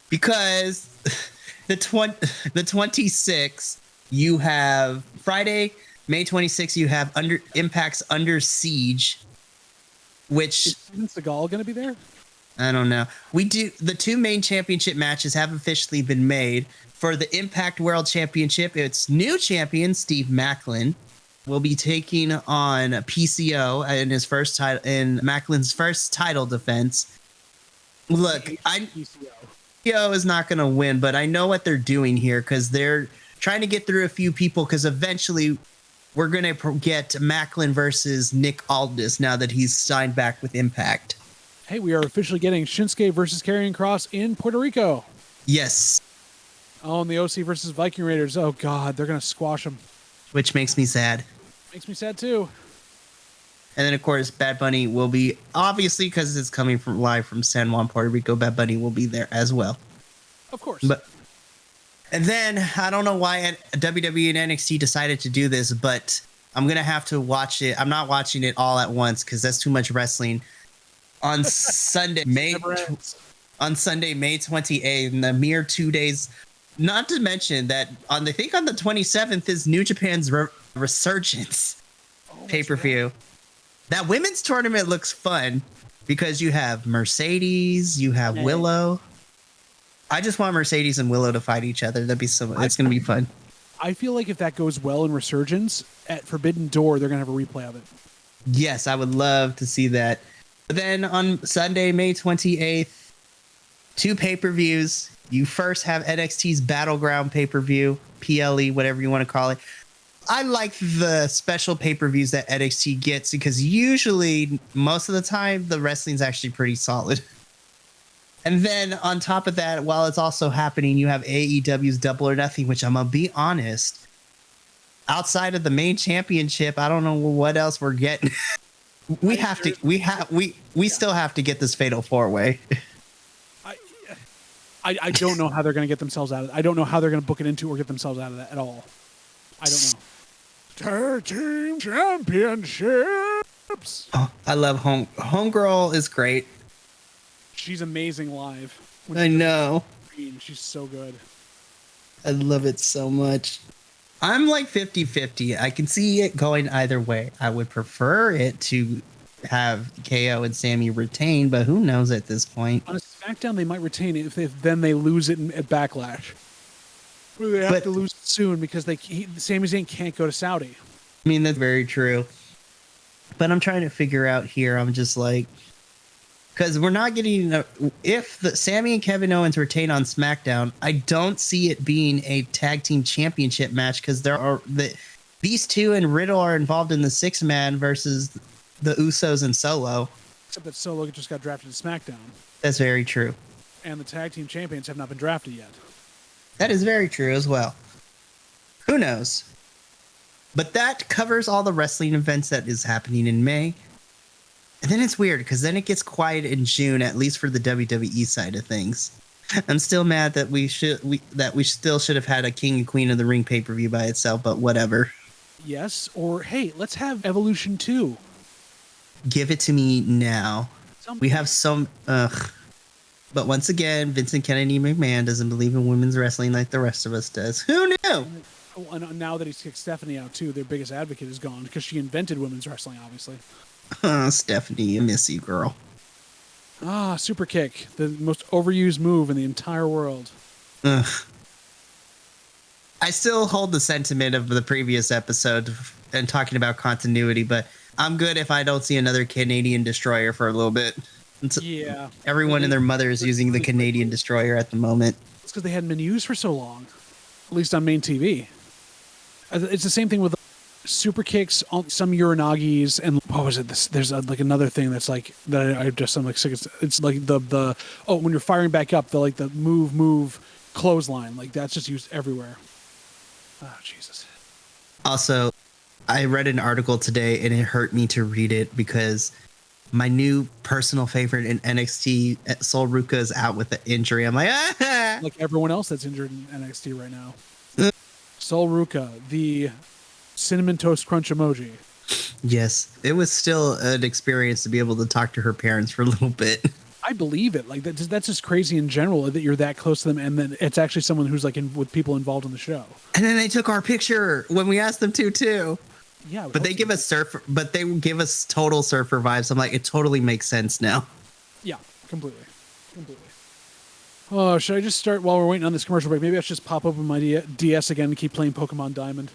Speaker 1: Because the 26th, you have Friday, May 26th, you have Impact's Under Siege, which...
Speaker 2: Is Steven Seagal going to be there?
Speaker 1: I don't know. The 2 main championship matches have officially been made. For the Impact World Championship, its new champion, Steve Macklin, will be taking on PCO in Macklin's first title defense. Look, PCO is not going to win, but I know what they're doing here because they're trying to get through a few people because eventually we're going to get Macklin versus Nick Aldis now that he's signed back with Impact.
Speaker 2: Hey, we are officially getting Shinsuke versus Karrion Kross in Puerto Rico.
Speaker 1: Yes.
Speaker 2: Oh, and the OC versus Viking Raiders. Oh, God, they're going to squash them.
Speaker 1: Which makes me sad.
Speaker 2: Makes me sad, too.
Speaker 1: And then, of course, Bad Bunny will be, obviously, because it's coming from live from San Juan, Puerto Rico, Bad Bunny will be there as well.
Speaker 2: Of course.
Speaker 1: And then, I don't know why WWE and NXT decided to do this, but I'm going to have to watch it. I'm not watching it all at once because that's too much wrestling. On Sunday, May 28th, in the mere 2 days, not to mention that I think on the 27th is New Japan's Resurgence pay-per-view. That women's tournament looks fun because you have Mercedes, you have Willow. I just want Mercedes and Willow to fight each other. It's going to be fun.
Speaker 2: I feel like if that goes well in Resurgence, at Forbidden Door, they're going to have a replay of it.
Speaker 1: Yes, I would love to see that. But then on Sunday, May 28th, 2 pay-per-views. You first have NXT's Battleground pay-per-view, PLE, whatever you want to call it. I like the special pay-per-views that NXT gets because usually, most of the time, the wrestling's actually pretty solid. And then on top of that, while it's also happening, you have AEW's Double or Nothing, which I'm going to be honest, outside of the main championship, I don't know what else we're getting. We still have to get this Fatal 4-Way.
Speaker 2: I don't know how they're going to get themselves out of it. I don't know how they're going to book it into or get themselves out of that at all. I don't know. Tag Team Championships.
Speaker 1: Oh, I love Homegirl is great.
Speaker 2: She's amazing live.
Speaker 1: I know.
Speaker 2: She's so good.
Speaker 1: I love it so much. I'm like 50-50. I can see it going either way. I would prefer it to have KO and Sammy retain, but who knows at this point.
Speaker 2: On a SmackDown, they might retain it if then they lose it at Backlash. They have to lose it soon because Sami Zayn can't go to Saudi.
Speaker 1: I mean, that's very true. But I'm trying to figure out here. I'm just like, because we're not getting if the Sammy and Kevin Owens retain on SmackDown, I don't see it being a tag team championship match because these two and Riddle are involved in the 6-man versus the Usos and Solo.
Speaker 2: Except that Solo just got drafted to SmackDown.
Speaker 1: That's very true.
Speaker 2: And the tag team champions have not been drafted yet.
Speaker 1: That is very true as well. Who knows? But that covers all the wrestling events that is happening in May. And then it's weird because then it gets quiet in June, at least for the WWE side of things. I'm still mad that we still should have had a King and Queen of the Ring pay-per-view by itself, but whatever.
Speaker 2: Yes, or hey, let's have Evolution 2.
Speaker 1: Give it to me now. We have some but once again, Vincent Kennedy McMahon doesn't believe in women's wrestling like the rest of us does. Who knew?
Speaker 2: Oh, and now that he's kicked Stephanie out too, their biggest advocate is gone because she invented women's wrestling, obviously.
Speaker 1: Stephanie, I miss you, girl.
Speaker 2: Super kick, the most overused move in the entire world.
Speaker 1: Ugh. I still hold the sentiment of the previous episode and talking about continuity, but I'm good if I don't see another Canadian destroyer for a little bit.
Speaker 2: Yeah.
Speaker 1: Everyone and their mother is using the Canadian destroyer at the moment.
Speaker 2: It's because they hadn't been used for so long, at least on main TV. It's the same thing with super kicks on some Uranagis and what was it? There's like another thing that's like that I'm like sick. It's like the when you're firing back up, the move clothesline, like that's just used everywhere. Oh Jesus.
Speaker 1: Also, I read an article today and it hurt me to read it because my new personal favorite in NXT, Sol Ruka, is out with an injury. I'm like, ah!
Speaker 2: Like everyone else that's injured in NXT right now. Sol Ruka, the cinnamon toast crunch emoji.
Speaker 1: Yes, it was still an experience to be able to talk to her parents for a little bit.
Speaker 2: I believe it. Like that's just crazy in general that you're that close to them, and then it's actually someone who's like with people involved in the show.
Speaker 1: And then they took our picture when we asked them to too.
Speaker 2: Yeah,
Speaker 1: but they give us total surfer vibes. I'm like, it totally makes sense now.
Speaker 2: Yeah, completely. Oh, should I just start while we're waiting on this commercial break? Maybe I should just pop open my DS again and keep playing Pokemon Diamond.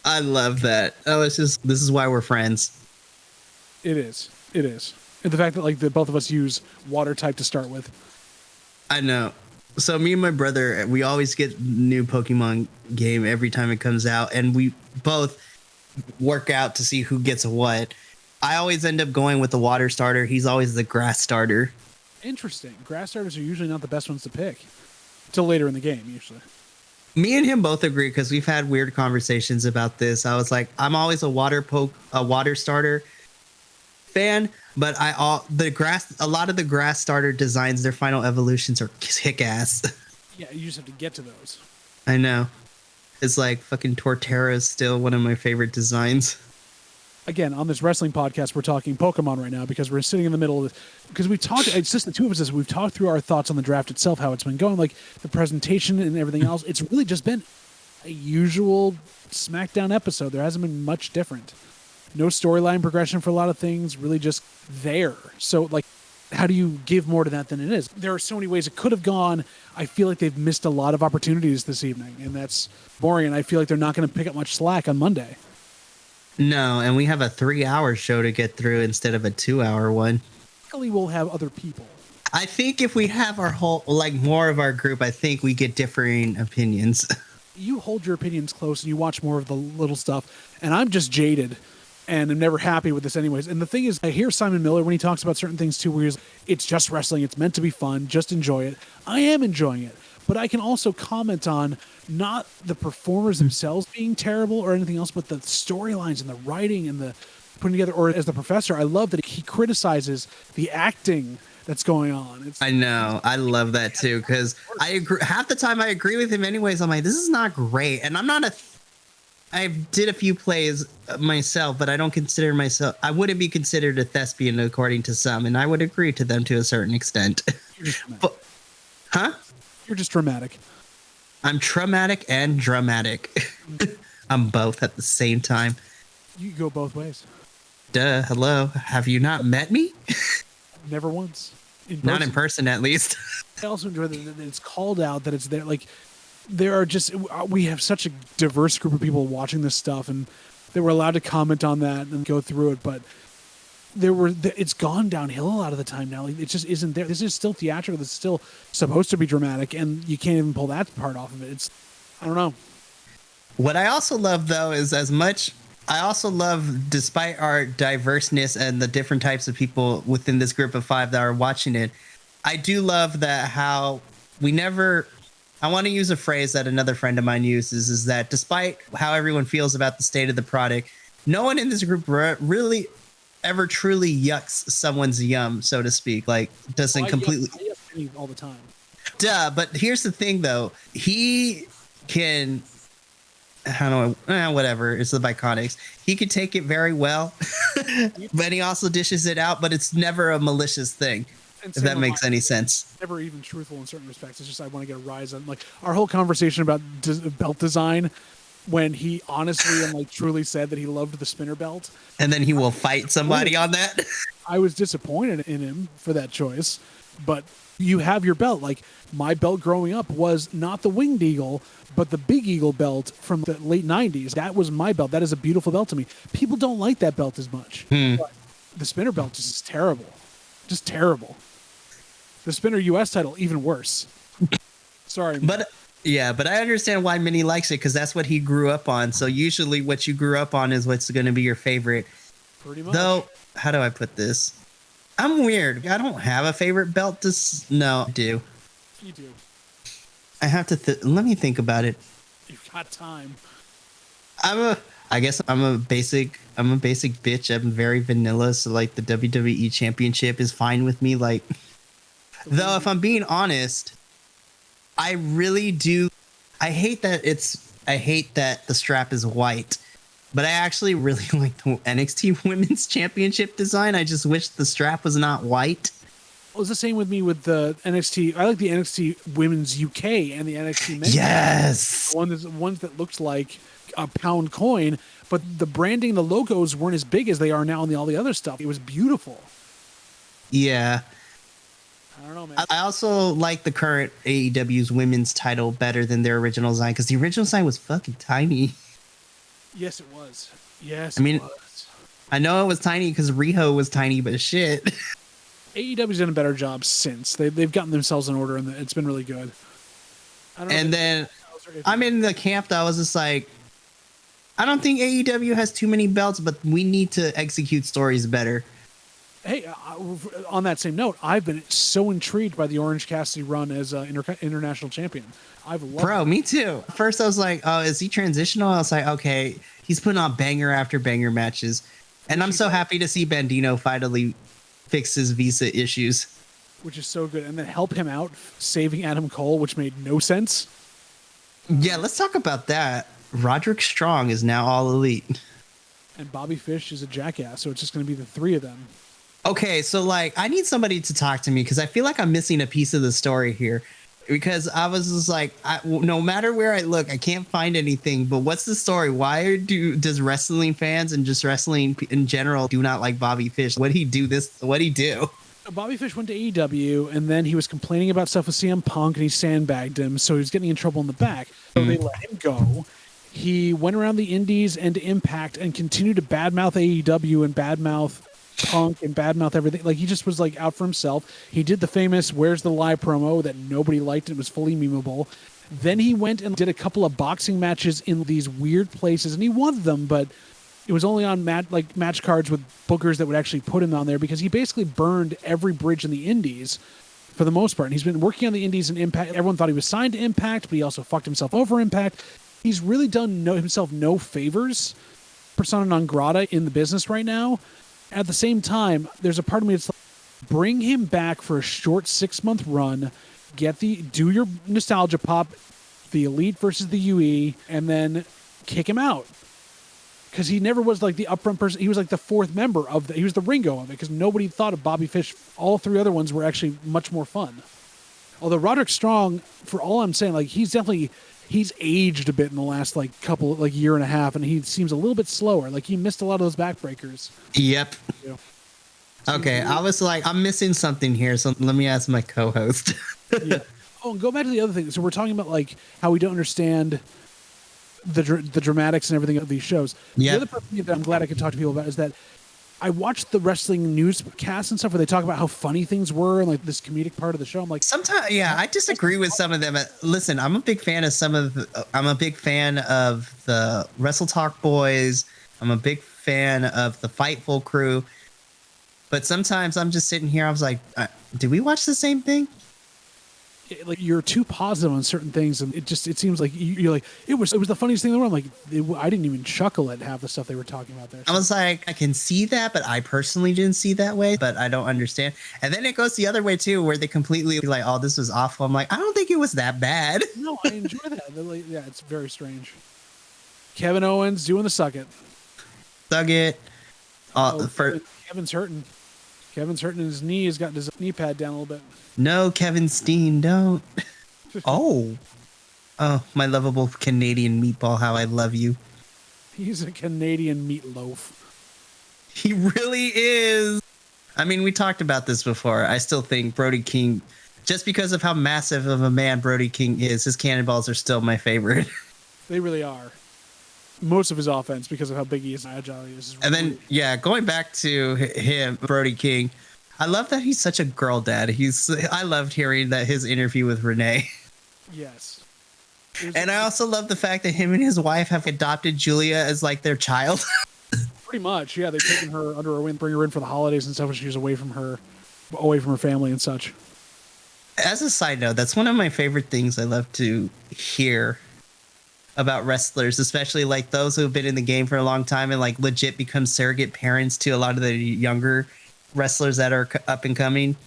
Speaker 1: I love that. Oh, this is why we're friends.
Speaker 2: It is. And the fact that like both of us use water type to start with.
Speaker 1: I know. So me and my brother, we always get new Pokemon game every time it comes out, and we both work out to see who gets what. I always end up going with the water starter. He's always the grass starter.
Speaker 2: Interesting. Grass starters are usually not the best ones to pick till later in the game, usually.
Speaker 1: Me and him both agree because we've had weird conversations about this. I was like, I'm always a water starter fan, but a lot of the grass starter designs, their final evolutions are kick ass.
Speaker 2: Yeah, you just have to get to those.
Speaker 1: I know. It's like fucking Torterra is still one of my favorite designs.
Speaker 2: Again, on this wrestling podcast, we're talking Pokemon right now because we're sitting in the middle of this. Because we've talked, it's just the two of us, we've talked through our thoughts on the draft itself, how it's been going, like the presentation and everything else. It's really just been a usual SmackDown episode. There hasn't been much different. No storyline progression for a lot of things, really just there. So, like, how do you give more to that than it is? There are so many ways it could have gone. I feel like they've missed a lot of opportunities this evening, and that's boring, and I feel like they're not going to pick up much slack on Monday.
Speaker 1: No, and we have a 3-hour show to get through instead of a 2-hour one.
Speaker 2: Luckily, we'll have other people.
Speaker 1: I think if we have our whole, like, more of our group, I think we get differing opinions.
Speaker 2: You hold your opinions close and you watch more of the little stuff, and I'm just jaded and I'm never happy with this anyways. And the thing is, I hear Simon Miller when he talks about certain things too, where he's, it's just wrestling, it's meant to be fun, just enjoy it. I am enjoying it, but I can also comment on not the performers themselves being terrible or anything else, but the storylines and the writing and the putting together. Or as the professor, I love that he criticizes the acting that's going on.
Speaker 1: I know. I love that too, because I agree. Half the time I agree with him anyways. I'm like, this is not great. And I'm not I did a few plays myself, but I don't consider myself, I wouldn't be considered a thespian according to some, and I would agree to them to a certain extent.
Speaker 2: You're just
Speaker 1: but, huh?
Speaker 2: You're just dramatic.
Speaker 1: I'm traumatic and dramatic. I'm both at the same time.
Speaker 2: You go both ways.
Speaker 1: Duh. Hello. Have you not met me?
Speaker 2: Never once.
Speaker 1: Not in person, at least.
Speaker 2: I also enjoy that it's called out, that it's there. Like, there are just, we have such a diverse group of people watching this stuff, and they were allowed to comment on that and go through it, but it's gone downhill a lot of the time now. Like, it just isn't there. This is still theatrical. This is still supposed to be dramatic, and you can't even pull that part off of it. I don't know.
Speaker 1: What I also love, though, is I also love, despite our diverseness and the different types of people within this group of 5 that are watching it, I do love that how we never, I want to use a phrase that another friend of mine uses, is that despite how everyone feels about the state of the product, no one in this group really ever truly yucks someone's yum, so to speak. Like, doesn't completely.
Speaker 2: I yuck all the time.
Speaker 1: Duh, but here's the thing, though. He can. Whatever. It's the Bi-Conics. He could take it very well, but he also dishes it out. But it's never a malicious thing, if that makes any sense.
Speaker 2: Never even truthful in certain respects. It's just I want to get a rise on, like, our whole conversation about belt design, when he honestly and like truly said that he loved the spinner belt,
Speaker 1: and then he will fight somebody on that.
Speaker 2: I was disappointed in him for that choice, but you have your belt. Like, my belt growing up was not the Winged Eagle, but the Big Eagle belt from the late 90s. That was my belt. That is a beautiful belt to me. People don't like that belt as much. But the spinner belt just is terrible. Just terrible. The spinner US title, even worse. Sorry, man.
Speaker 1: But yeah, but I understand why Minnie likes it, because that's what he grew up on. So usually what you grew up on is what's going to be your favorite. Pretty much. Though, how do I put this? I'm weird. I don't have a favorite belt. No, I do.
Speaker 2: You do.
Speaker 1: I have to let me think about it.
Speaker 2: You've got time.
Speaker 1: I guess I'm a basic bitch. I'm very vanilla, so like the WWE Championship is fine with me. Like, though, if I'm being honest, I really do. I hate that the strap is white, but I actually really like the NXT Women's Championship design. I just wish the strap was not white.
Speaker 2: Well, it's the same with me with the NXT. I like the NXT Women's UK and the NXT Men's.
Speaker 1: Yes.
Speaker 2: Ones that looked like a pound coin, but the branding, the logos weren't as big as they are now on all the other stuff. It was beautiful.
Speaker 1: Yeah.
Speaker 2: I don't know, man.
Speaker 1: I also like the current AEW's women's title better than their original design, because the original design was fucking tiny.
Speaker 2: Yes, it was. Yes,
Speaker 1: I mean,
Speaker 2: it was. I
Speaker 1: know it was tiny because Riho was tiny, but shit.
Speaker 2: AEW's done a better job since. They've gotten themselves in order, and it's been really good.
Speaker 1: And then I'm in the camp that I was just like, I don't think AEW has too many belts, but we need to execute stories better.
Speaker 2: Hey, on that same note, I've been so intrigued by the Orange Cassidy run as international champion. I've loved
Speaker 1: Bro,
Speaker 2: it.
Speaker 1: me too. First, I was like, oh, is he transitional? I was like, okay, he's putting on banger after banger matches. And I'm so happy to see Bandino finally fix his visa issues.
Speaker 2: Which is so good. And then help him out saving Adam Cole, which made no sense.
Speaker 1: Yeah, let's talk about that. Roderick Strong is now all elite.
Speaker 2: And Bobby Fish is a jackass, so it's just going to be the three of them.
Speaker 1: Okay, so like I need somebody to talk to me because I feel like I'm missing a piece of the story here. Because I was just like, no matter where I look, I can't find anything. But what's the story? Why does wrestling fans and just wrestling in general do not like Bobby Fish? What did he do What he do?
Speaker 2: Bobby Fish went to AEW, and then he was complaining about stuff with CM Punk, and he sandbagged him, so he was getting in trouble in the back. So they let him go. He went around the Indies and Impact and continued to badmouth AEW and badmouth Punk and badmouth everything. Like, he just was like out for himself. He did the famous "Where's the Lie" promo that nobody liked and it was fully memeable. Then he went and did a couple of boxing matches in these weird places, and he won them, but it was only on match cards with bookers that would actually put him on there because he basically burned every bridge in the Indies for the most part. And he's been working on the Indies and Impact. Everyone thought he was signed to Impact, but he also fucked himself over Impact. He's really done himself no favors, persona non grata in the business right now. At the same time, there's a part of me that's like, bring him back for a short 6-month run, do your nostalgia pop, the Elite versus the UE, and then kick him out. Because he never was like the upfront person. He was like the fourth member he was the Ringo of it because nobody thought of Bobby Fish. All three other ones were actually much more fun. Although Roderick Strong, for all I'm saying, like he's aged a bit in the last year and a half, and he seems a little bit slower. Like he missed a lot of those backbreakers.
Speaker 1: Yep. Yeah. Okay, I was like, I'm missing something here, so let me ask my co-host.
Speaker 2: Yeah. Oh, and go back to the other thing. So we're talking about like how we don't understand the dramatics and everything of these shows.
Speaker 1: Yep.
Speaker 2: The other part that I'm glad I could talk to people about is that I watched the wrestling newscasts and stuff where they talk about how funny things were and like this comedic part of the show. I'm like,
Speaker 1: sometimes, yeah, I disagree with some of them. Listen, I'm a big fan of I'm a big fan of the Wrestle Talk Boys. I'm a big fan of the Fightful crew. But sometimes I'm just sitting here. I was like, did we watch the same thing?
Speaker 2: Like you're too positive on certain things, and it seems like you're like it was the funniest thing in the world. Like I didn't even chuckle at half the stuff they were talking about there.
Speaker 1: I was like, I can see that, but I personally didn't see that way. But I don't understand. And then it goes the other way too, where they completely like, oh, this was awful. I'm like, I don't think it was that bad.
Speaker 2: No, I enjoy that. Like, yeah, it's very strange. Kevin Owens doing the suck it. Kevin's hurting. Kevin's hurting his knee. He's got his knee pad down a little bit.
Speaker 1: No, Kevin Steen, don't. Oh, my lovable Canadian meatball, how I love you.
Speaker 2: He's a Canadian meatloaf.
Speaker 1: He really is. I mean, we talked about this before. I still think Brody King, just because of how massive of a man Brody King is, his cannonballs are still my favorite.
Speaker 2: They really are. Most of his offense, because of how big he is and agile he is.
Speaker 1: And then, yeah, going back to him, Brody King, I love that he's such a girl dad. I loved hearing that his interview with Renee.
Speaker 2: Yes.
Speaker 1: And I also love the fact that him and his wife have adopted Julia as like their child.
Speaker 2: Pretty much, yeah. They've taken her under her wing, bring her in for the holidays and stuff when she was away from her family and such.
Speaker 1: As a side note, that's one of my favorite things I love to hear about wrestlers, especially like those who have been in the game for a long time and like legit become surrogate parents to a lot of the younger wrestlers that are up and coming.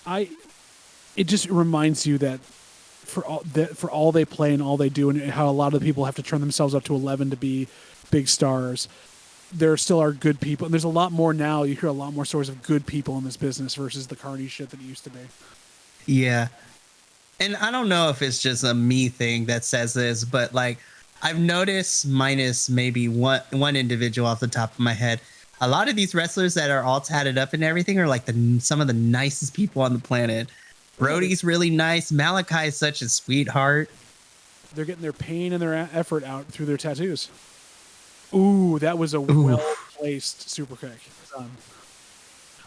Speaker 2: It just reminds you that for all they play and all they do, and how a lot of the people have to turn themselves up to 11 to be big stars, there still are good people, and there's a lot more now. You hear a lot more stories of good people in this business versus the carny shit that it used to be.
Speaker 1: Yeah. And I don't know if it's just a me thing that says this, but like I've noticed, minus maybe one individual off the top of my head, a lot of these wrestlers that are all tatted up and everything are like some of the nicest people on the planet. Brody's really nice. Malachi is such a sweetheart.
Speaker 2: They're getting their pain and their effort out through their tattoos. Ooh, that was a well-placed super kick.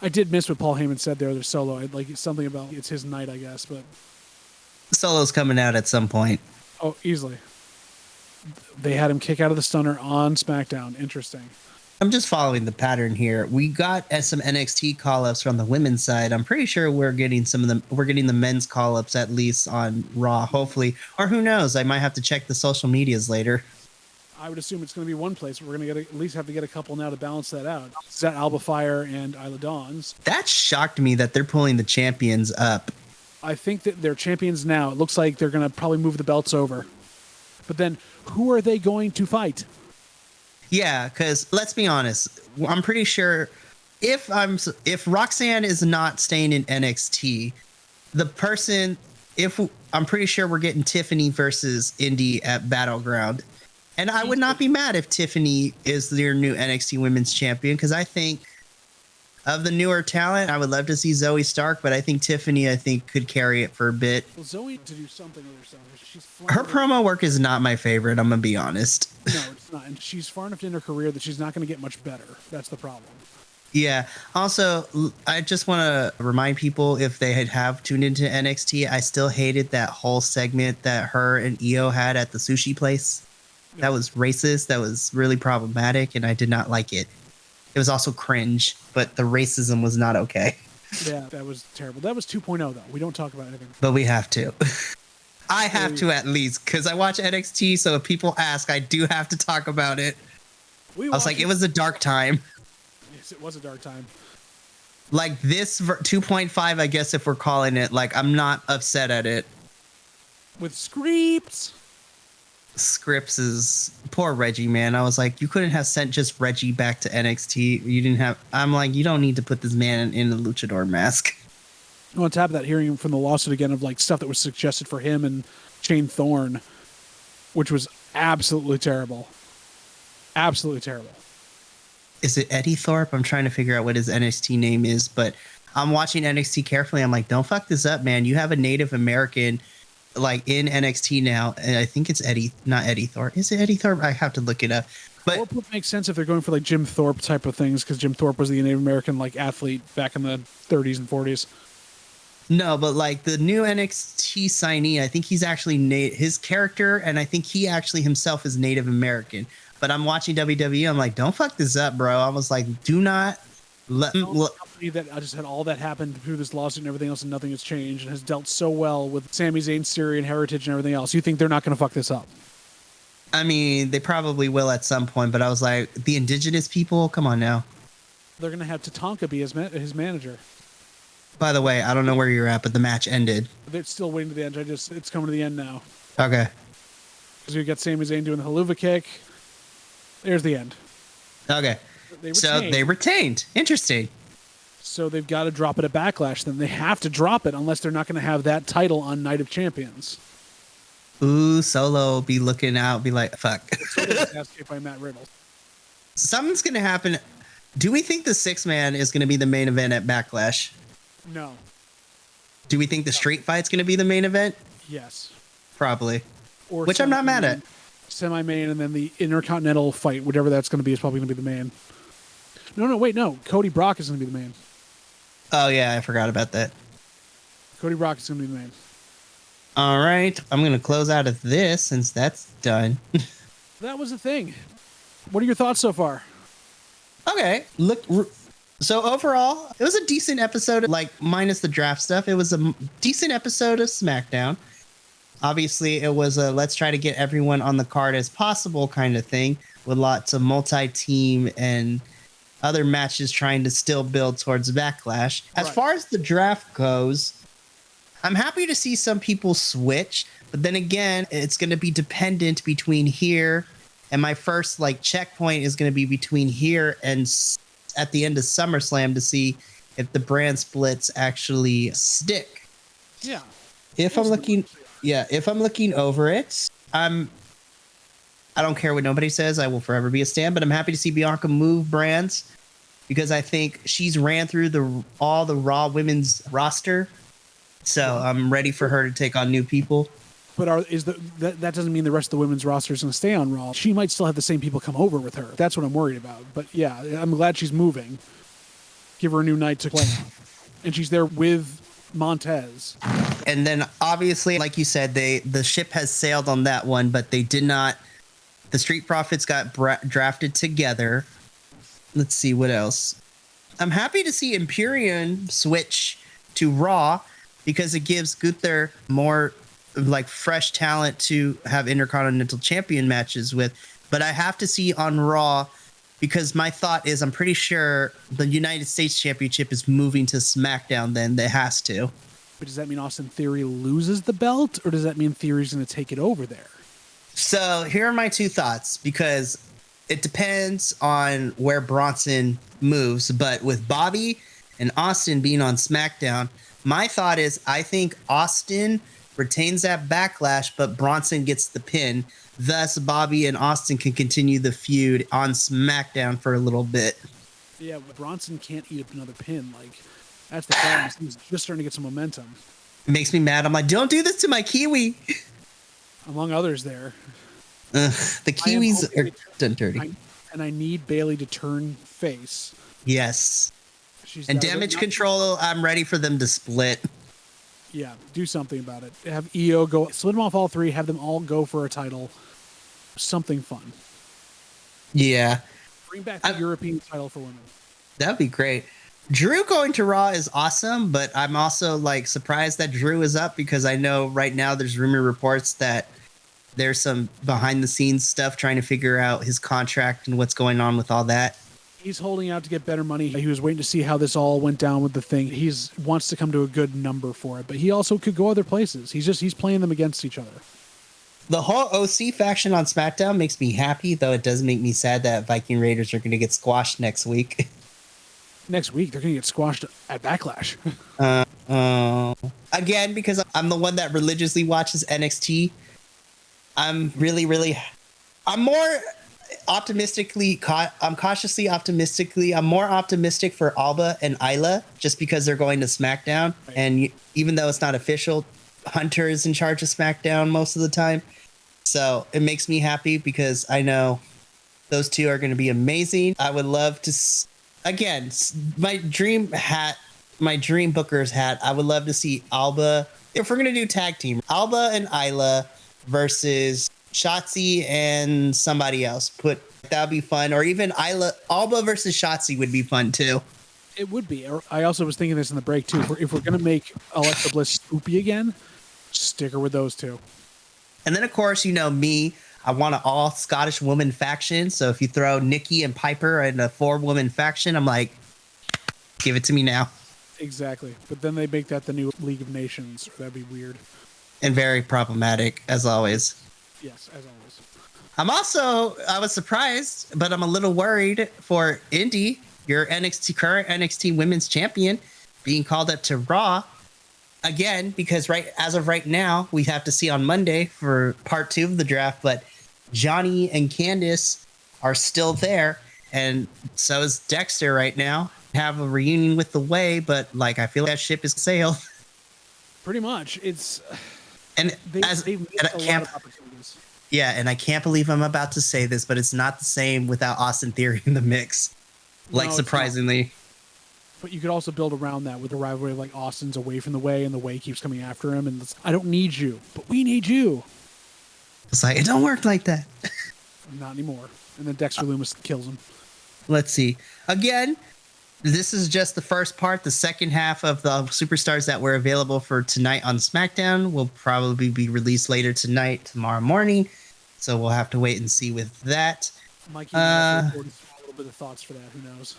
Speaker 2: I did miss what Paul Heyman said there. There's Solo. I'd like something about it's his night, I guess, but
Speaker 1: Solo's coming out at some point.
Speaker 2: Oh, easily. They had him kick out of the stunner on SmackDown. Interesting.
Speaker 1: I'm just following the pattern here. We got some NXT call-ups from the women's side. I'm pretty sure we're getting some of them. We're getting the men's call-ups at least on Raw, hopefully. Or who knows? I might have to check the social medias later.
Speaker 2: I would assume it's going to be one place. We're going to at least have to get a couple now to balance that out. Is that Alba Fire and Isla Dawns?
Speaker 1: That shocked me that they're pulling the champions up.
Speaker 2: I think that they're champions now. It looks like they're going to probably move the belts over. But then, who are they going to fight?
Speaker 1: Yeah, because let's be honest. I'm pretty sure if Roxanne is not staying in NXT, I'm pretty sure we're getting Tiffany versus Indy at Battleground. And I would not be mad if Tiffany is their new NXT Women's Champion, because I think of the newer talent, I would love to see Zoe Stark, but I think Tiffany, could carry it for a bit.
Speaker 2: Well, Zoe to do something with herself.
Speaker 1: Her promo work is not my favorite, I'm going to be honest.
Speaker 2: No, it's not. And she's far enough in her career that she's not going to get much better. That's the problem.
Speaker 1: Yeah. Also, I just want to remind people, if they have tuned into NXT, I still hated that whole segment that her and Io had at the sushi place. That was racist. That was really problematic, and I did not like it. It was also cringe, but the racism was not okay.
Speaker 2: Yeah, that was terrible. That was 2.0, though. We don't talk about anything.
Speaker 1: But we have to. I have to at least, because I watch NXT, so if people ask, I do have to talk about it. I was like, it was a dark time.
Speaker 2: Yes, it was a dark time.
Speaker 1: Like this 2.5, I guess, if we're calling it, like, I'm not upset at it.
Speaker 2: With Screeps.
Speaker 1: Scripps is poor Reggie, man. I was like, you couldn't have sent just Reggie back to NXT. You didn't have. I'm like, you don't need to put this man in a luchador mask.
Speaker 2: On top of that, hearing from the lawsuit again of like stuff that was suggested for him and Shane Thorne, which was absolutely terrible. Absolutely terrible.
Speaker 1: Is it Eddie Thorpe? I'm trying to figure out what his NXT name is, but I'm watching NXT carefully. I'm like, don't fuck this up, man. You have a Native American like in NXT now, and I think it's not Eddie Thorpe. Is it Eddie Thorpe? I have to look it up. But
Speaker 2: Thorpe would make sense if they're going for like Jim Thorpe type of things, because Jim Thorpe was the Native American like athlete back in the 30s and 40s.
Speaker 1: No, but like the new NXT signee, I think he's actually his character, and I think he actually himself is Native American. But I'm watching WWE. I'm like, don't fuck this up, bro. I was like, do not let
Speaker 2: company that I just had all that happen through this lawsuit and everything else, and nothing has changed, and has dealt so well with Sami Zayn's Syrian heritage and everything else. You think they're not going to fuck this up?
Speaker 1: I mean, they probably will at some point, but I was like, the indigenous people, come on now.
Speaker 2: They're going to have Tatanka be his manager.
Speaker 1: By the way, I don't know where you're at, but the match ended.
Speaker 2: They're still waiting to the end. It's coming to the end now.
Speaker 1: Okay.
Speaker 2: Because we got Sami Zayn doing the haluva kick. There's the end.
Speaker 1: Okay. They retained. Interesting.
Speaker 2: So they've got to drop it at Backlash. Then they have to drop it unless they're not going to have that title on Night of Champions.
Speaker 1: Ooh, Solo be looking out, be like, fuck.
Speaker 2: By Matt Riddle.
Speaker 1: Something's going to happen. Do we think the 6-man is going to be the main event at Backlash?
Speaker 2: No.
Speaker 1: Do we think the street fight's going to be the main event?
Speaker 2: Yes.
Speaker 1: Probably.
Speaker 2: Or
Speaker 1: which I'm not mad at.
Speaker 2: Semi-main, and then the Intercontinental fight, whatever that's going to be, is probably going to be the main. No. Cody Brock is going to be the main.
Speaker 1: Oh, yeah, I forgot about that.
Speaker 2: Cody Brock is going to be the main.
Speaker 1: All right. I'm going to close out of this since that's done.
Speaker 2: That was the thing. What are your thoughts so far?
Speaker 1: Okay. So overall, it was a decent episode, like minus the draft stuff. It was a decent episode of SmackDown. Obviously, it was a let's try to get everyone on the card as possible kind of thing, with lots of multi-team and other matches trying to still build towards Backlash. As far as the draft goes, I'm happy to see some people switch, but then again, it's going to be dependent between here, and my first like checkpoint is going to be between here and at the end of SummerSlam to see if the brand splits actually stick.
Speaker 2: Yeah.
Speaker 1: If I'm looking over it, I don't care what nobody says. I will forever be a stan, but I'm happy to see Bianca move brands because I think she's ran through all the Raw women's roster. So I'm ready for her to take on new people.
Speaker 2: But that doesn't mean the rest of the women's roster is going to stay on Raw. She might still have the same people come over with her. That's what I'm worried about. But yeah, I'm glad she's moving. Give her a new night to play. And she's there with Montez.
Speaker 1: And then obviously, like you said, the ship has sailed on that one, but they did not The Street Profits got drafted together. Let's see what else. I'm happy to see Imperium switch to Raw because it gives Gunther more like fresh talent to have Intercontinental Champion matches with. But I have to see on Raw because my thought is I'm pretty sure the United States Championship is moving to SmackDown then. It has to.
Speaker 2: But does that mean Austin Theory loses the belt, or does that mean Theory's going to take it over there?
Speaker 1: So here are my two thoughts, because it depends on where Bronson moves. But with Bobby and Austin being on SmackDown, my thought is I think Austin retains that backlash, but Bronson gets the pin. Thus, Bobby and Austin can continue the feud on SmackDown for a little bit.
Speaker 2: Yeah, Bronson can't eat up another pin. Like, that's the problem. He's just starting to get some momentum.
Speaker 1: It makes me mad. I'm like, don't do this to my Kiwi.
Speaker 2: Among others there.
Speaker 1: The Kiwis are done dirty.
Speaker 2: I need Bayley to turn face.
Speaker 1: Yes. And Damage Control, I'm ready for them to split.
Speaker 2: Yeah, do something about it. Have EO go, split them off all three, have them all go for a title. Something fun.
Speaker 1: Yeah.
Speaker 2: Bring back the European title for women.
Speaker 1: That'd be great. Drew going to Raw is awesome, but I'm also like surprised that Drew is up because I know right now there's rumor reports that there's some behind the scenes stuff trying to figure out his contract and what's going on with all that.
Speaker 2: He's holding out to get better money. He was waiting to see how this all went down with the thing. He's wants to come to a good number for it, but he also could go other places. He's playing them against each other.
Speaker 1: The whole OC faction on SmackDown makes me happy, though it does make me sad that Viking Raiders are going to get squashed next week.
Speaker 2: Next week, they're going to get squashed at Backlash.
Speaker 1: Again, because I'm the one that religiously watches NXT, I'm more optimistically, I'm cautiously optimistically, I'm more optimistic for Alba and Isla just because they're going to SmackDown. Right. And even though it's not official, Hunter is in charge of SmackDown most of the time. So it makes me happy because I know those two are going to be amazing. I would love to, again, my dream booker's hat. I would love to see Alba. If we're going to do tag team, Alba and Isla versus Shotzi and somebody else. That would be fun. Or even Alba versus Shotzi would be fun too.
Speaker 2: It would be. I also was thinking this in the break too. If we're going to make Alexa Bliss spoopy again, stick her with those two. And
Speaker 1: then, of course, you know me. I want an all Scottish woman faction. So if you throw Nikki and Piper in a 4-woman faction, I'm like, give it to me now.
Speaker 2: Exactly. But then they make that the new League of Nations. That'd be weird.
Speaker 1: And very problematic, as always.
Speaker 2: Yes, as always.
Speaker 1: I was surprised, but I'm a little worried for Indy, your current NXT Women's Champion, being called up to Raw. Again, because as of right now, we have to see on Monday for part 2 of the draft, but Johnny and Candice are still there, and so is Dexter right now. Have a reunion with the Way, but like I feel like that ship is sailed.
Speaker 2: Pretty much, it's
Speaker 1: they've missed a lot of opportunities. Yeah, and I can't believe I'm about to say this, but it's not the same without Austin Theory in the mix. Like, surprisingly.
Speaker 2: But you could also build around that with the rivalry of like Austin's away from the Way and the Way keeps coming after him. And I don't need you, but we need you.
Speaker 1: It's like, it don't work like that.
Speaker 2: Not anymore. And then Dexter Lumis kills him.
Speaker 1: Let's see. Again, this is just the first part. The second half of the superstars that were available for tonight on SmackDown will probably be released later tonight, tomorrow morning. So we'll have to wait and see with that.
Speaker 2: Mikey a little bit of thoughts for that. Who knows?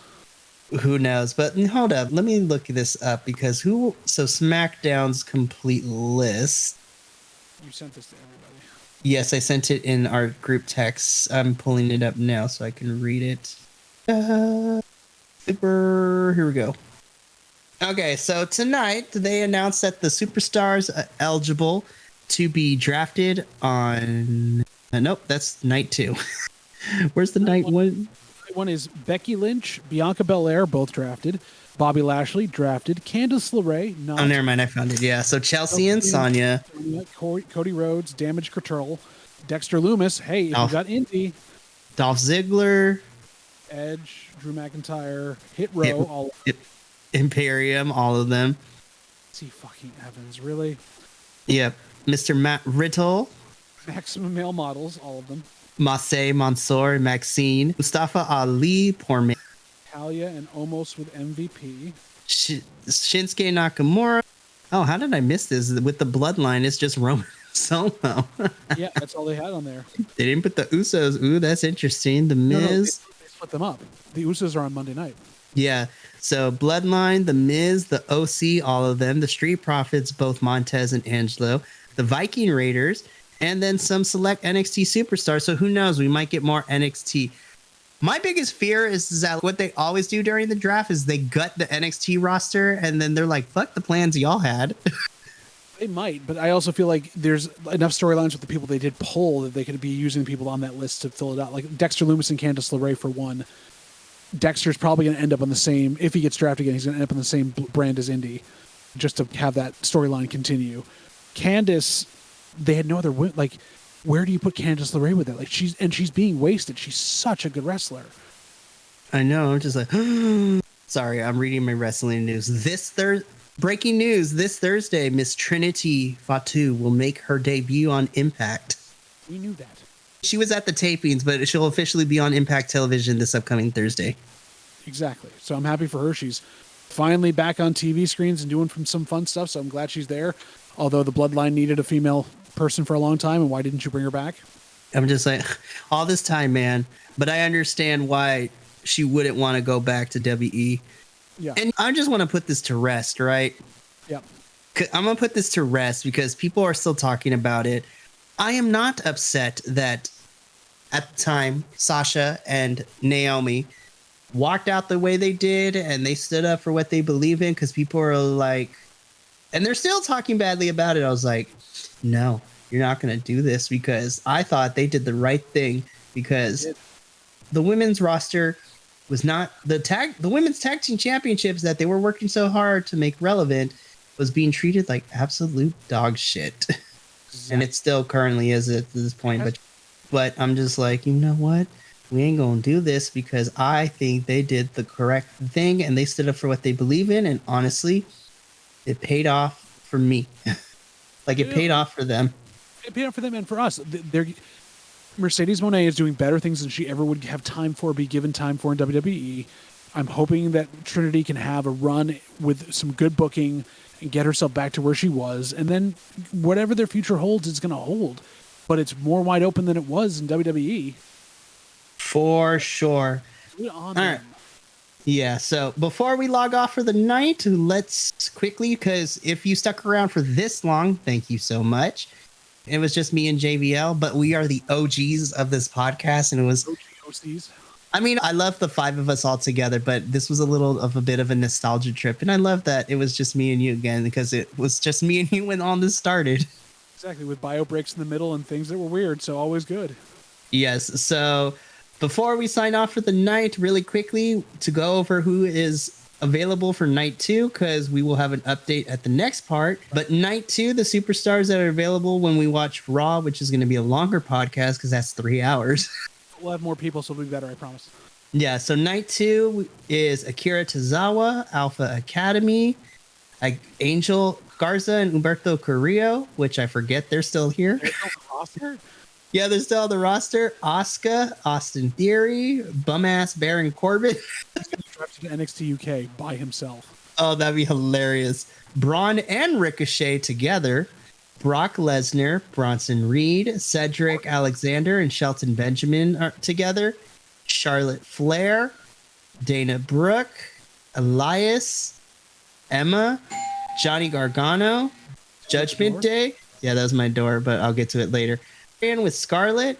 Speaker 1: Who knows? But hold up. Let me look this up because SmackDown's complete list.
Speaker 2: You sent this to everybody.
Speaker 1: Yes, I sent it in our group text. I'm pulling it up now so I can read it. Here we go. Okay, so tonight they announced that the superstars are eligible to be drafted on... nope, that's night 2. Where's the night 1?
Speaker 2: One is Becky Lynch, Bianca Belair, both drafted. Bobby Lashley, drafted. Candice LeRae, not.
Speaker 1: Oh, never mind. I found it. Yeah. So Chelsea and Sonya.
Speaker 2: Cody Rhodes, Damage Control. Dexter Lumis. Hey, if you got Indy.
Speaker 1: Dolph Ziggler.
Speaker 2: Edge, Drew McIntyre, Hit Row, all of them.
Speaker 1: Imperium, all of them.
Speaker 2: See fucking Evans, really?
Speaker 1: Yep. Mr. Matt Riddle.
Speaker 2: Maximum Male Models, all of them.
Speaker 1: Masay Mansour, Maxine, Mustafa Ali, poor man.
Speaker 2: Talia and almost with MVP.
Speaker 1: Shinsuke Nakamura. Oh, how did I miss this? With the bloodline, it's just Roman Solo.
Speaker 2: Yeah, that's all they had on there.
Speaker 1: They didn't put the Usos. Ooh, that's interesting. The Miz.
Speaker 2: No, they split them up. The Usos are on Monday night.
Speaker 1: Yeah. So Bloodline, The Miz, the OC, all of them. The Street Profits, both Montez and Angelo. The Viking Raiders. And then some select NXT superstars. So who knows? We might get more NXT. My biggest fear is that what they always do during the draft is they gut the NXT roster. And then they're like, fuck the plans y'all had.
Speaker 2: They might, but I also feel like there's enough storylines with the people they did pull that they could be using the people on that list to fill it out. Like Dexter Lumis and Candice LeRae for one. Dexter's probably going to end up on the same, if he gets drafted again, he's going to end up on the same brand as Indy, just to have that storyline continue. Candice, they had no other win. Like, where do you put Candice LeRae with that? Like, she's being wasted. She's such a good wrestler.
Speaker 1: I know. I'm just like, sorry, I'm reading my wrestling news. Breaking news this Thursday, Miss Trinity Fatu will make her debut on Impact.
Speaker 2: We knew that.
Speaker 1: She was at the tapings, but she'll officially be on Impact Television this upcoming Thursday.
Speaker 2: Exactly. So I'm happy for her. She's finally back on TV screens and doing some fun stuff, so I'm glad she's there. Although the Bloodline needed a female person for a long time, and why didn't you bring her back?
Speaker 1: I'm just like, all this time, man. But I understand why she wouldn't want to go back to WE.
Speaker 2: Yeah.
Speaker 1: And I just want to put this to rest, right?
Speaker 2: Yep.
Speaker 1: I'm going to put this to rest because people are still talking about it. I am not upset that at the time, Sasha and Naomi walked out the way they did and they stood up for what they believe in, because people are like, and they're still talking badly about it. I was like, no, you're not going to do this, because I thought they did the right thing, because the women's roster was not the women's tag team championships that they were working so hard to make relevant was being treated like absolute dog shit. Exactly. And it still currently is at this point. But I'm just like, you know what? We ain't going to do this, because I think they did the correct thing and they stood up for what they believe in. And honestly, it paid off for me. Like, it paid off for them.
Speaker 2: It paid off for them and for us. Mercedes Moné is doing better things than she ever would have time for, be given time for in WWE. I'm hoping that Trinity can have a run with some good booking and get herself back to where she was. And then whatever their future holds, it's going to hold. But it's more wide open than it was in WWE.
Speaker 1: For sure.
Speaker 2: All right.
Speaker 1: Yeah, so before we log off for the night, let's quickly, because if you stuck around for this long, thank you so much. It was just me and JVL, but we are the OGs of this podcast, and it was
Speaker 2: OCs.
Speaker 1: I mean, I love the five of us all together, but this was a little of a bit of a nostalgia trip, and I love that it was just me and you again, because it was just me and you when all this started.
Speaker 2: Exactly, with bio breaks in the middle and things that were weird, so always good.
Speaker 1: Yes, so before we sign off for the night, really quickly, to go over who is available for night 2, because we will have an update at the next part. But night 2, the superstars that are available when we watch Raw, which is going to be a longer podcast because that's 3 hours.
Speaker 2: We'll have more people, so it'll be better, I promise.
Speaker 1: Yeah, so night 2 is Akira Tozawa, Alpha Academy, Angel Garza and Humberto Carrillo, which I forget they're still here.
Speaker 2: They're still on the roster?
Speaker 1: Yeah, they're still on the roster. Asuka, Austin Theory, bum-ass Baron Corbin.
Speaker 2: He's going to drive to NXT UK by himself.
Speaker 1: Oh, that'd be hilarious. Braun and Ricochet together. Brock Lesnar, Bronson Reed, Cedric Alexander, and Shelton Benjamin are together. Charlotte Flair, Dana Brooke, Elias, Emma, Johnny Gargano, Judgment Day. Yeah, that was my door, but I'll get to it later. And with Scarlett,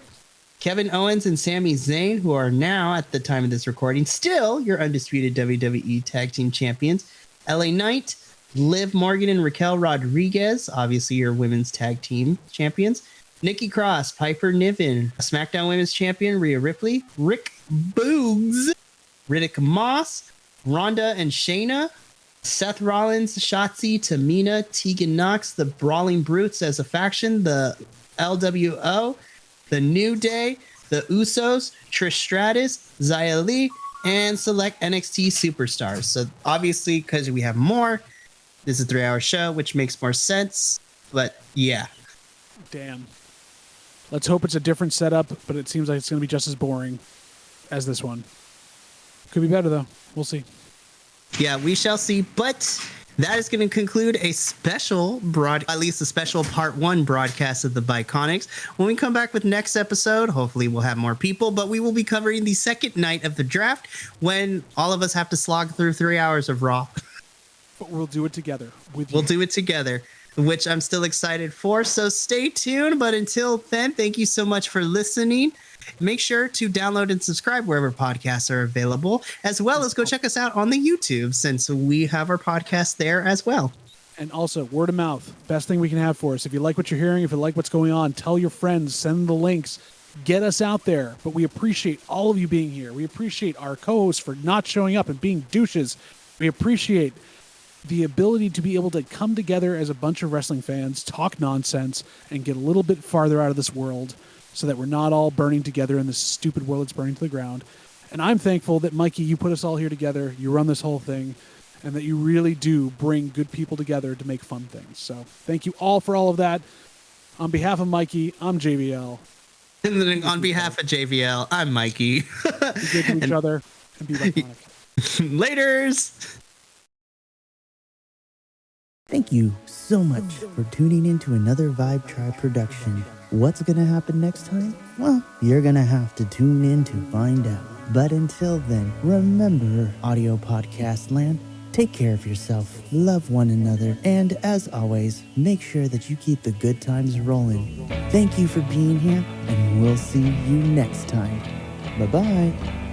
Speaker 1: Kevin Owens, and Sami Zayn, who are now, at the time of this recording, still your undisputed WWE Tag Team Champions. LA Knight, Liv Morgan, and Raquel Rodriguez, obviously your Women's Tag Team Champions. Nikki Cross, Piper Niven, SmackDown Women's Champion Rhea Ripley, Rick Boogs, Riddick Moss, Ronda and Shayna, Seth Rollins, Shotzi, Tamina, Tegan Knox, the Brawling Brutes as a faction, the LWO, the New Day, the Usos, Trish Stratus, Xia Li, and select NXT superstars. So obviously, because we have more, this is a 3-hour show, which makes more sense. But yeah.
Speaker 2: Damn. Let's hope it's a different setup, but it seems like it's going to be just as boring as this one. Could be better, though. We'll see.
Speaker 1: Yeah, we shall see. But that is going to conclude a special at least a special part 1 broadcast of the Bi-Conics. When we come back with next episode, hopefully we'll have more people, but we will be covering the second night of the draft when all of us have to slog through 3 hours of Raw.
Speaker 2: But we'll do it together with you.
Speaker 1: We'll do it together, which I'm still excited for. So stay tuned. But until then, thank you so much for listening. Make sure to download and subscribe wherever podcasts are available, as well as go check us out on the YouTube, since we have our podcast there as well.
Speaker 2: And also, word of mouth, best thing we can have for us. If you like what you're hearing, if you like what's going on, tell your friends, send the links, get us out there. But we appreciate all of you being here. We appreciate our co-hosts for not showing up and being douches. We appreciate the ability to be able to come together as a bunch of wrestling fans, talk nonsense, and get a little bit farther out of this world so that we're not all burning together in this stupid world that's burning to the ground. And I'm thankful that, Mikey, you put us all here together, you run this whole thing, and that you really do bring good people together to make fun things. So thank you all for all of that. On behalf of Mikey, I'm JVL.
Speaker 1: And then on behalf of JVL, I'm Mikey.
Speaker 2: Be good to each other and be Bi-Conic.
Speaker 1: Laters!
Speaker 4: Thank you so much for tuning in to another Vibe Tribe production. What's going to happen next time? Well, you're going to have to tune in to find out. But until then, remember, audio podcast land, take care of yourself, love one another, and as always, make sure that you keep the good times rolling. Thank you for being here, and we'll see you next time. Bye-bye.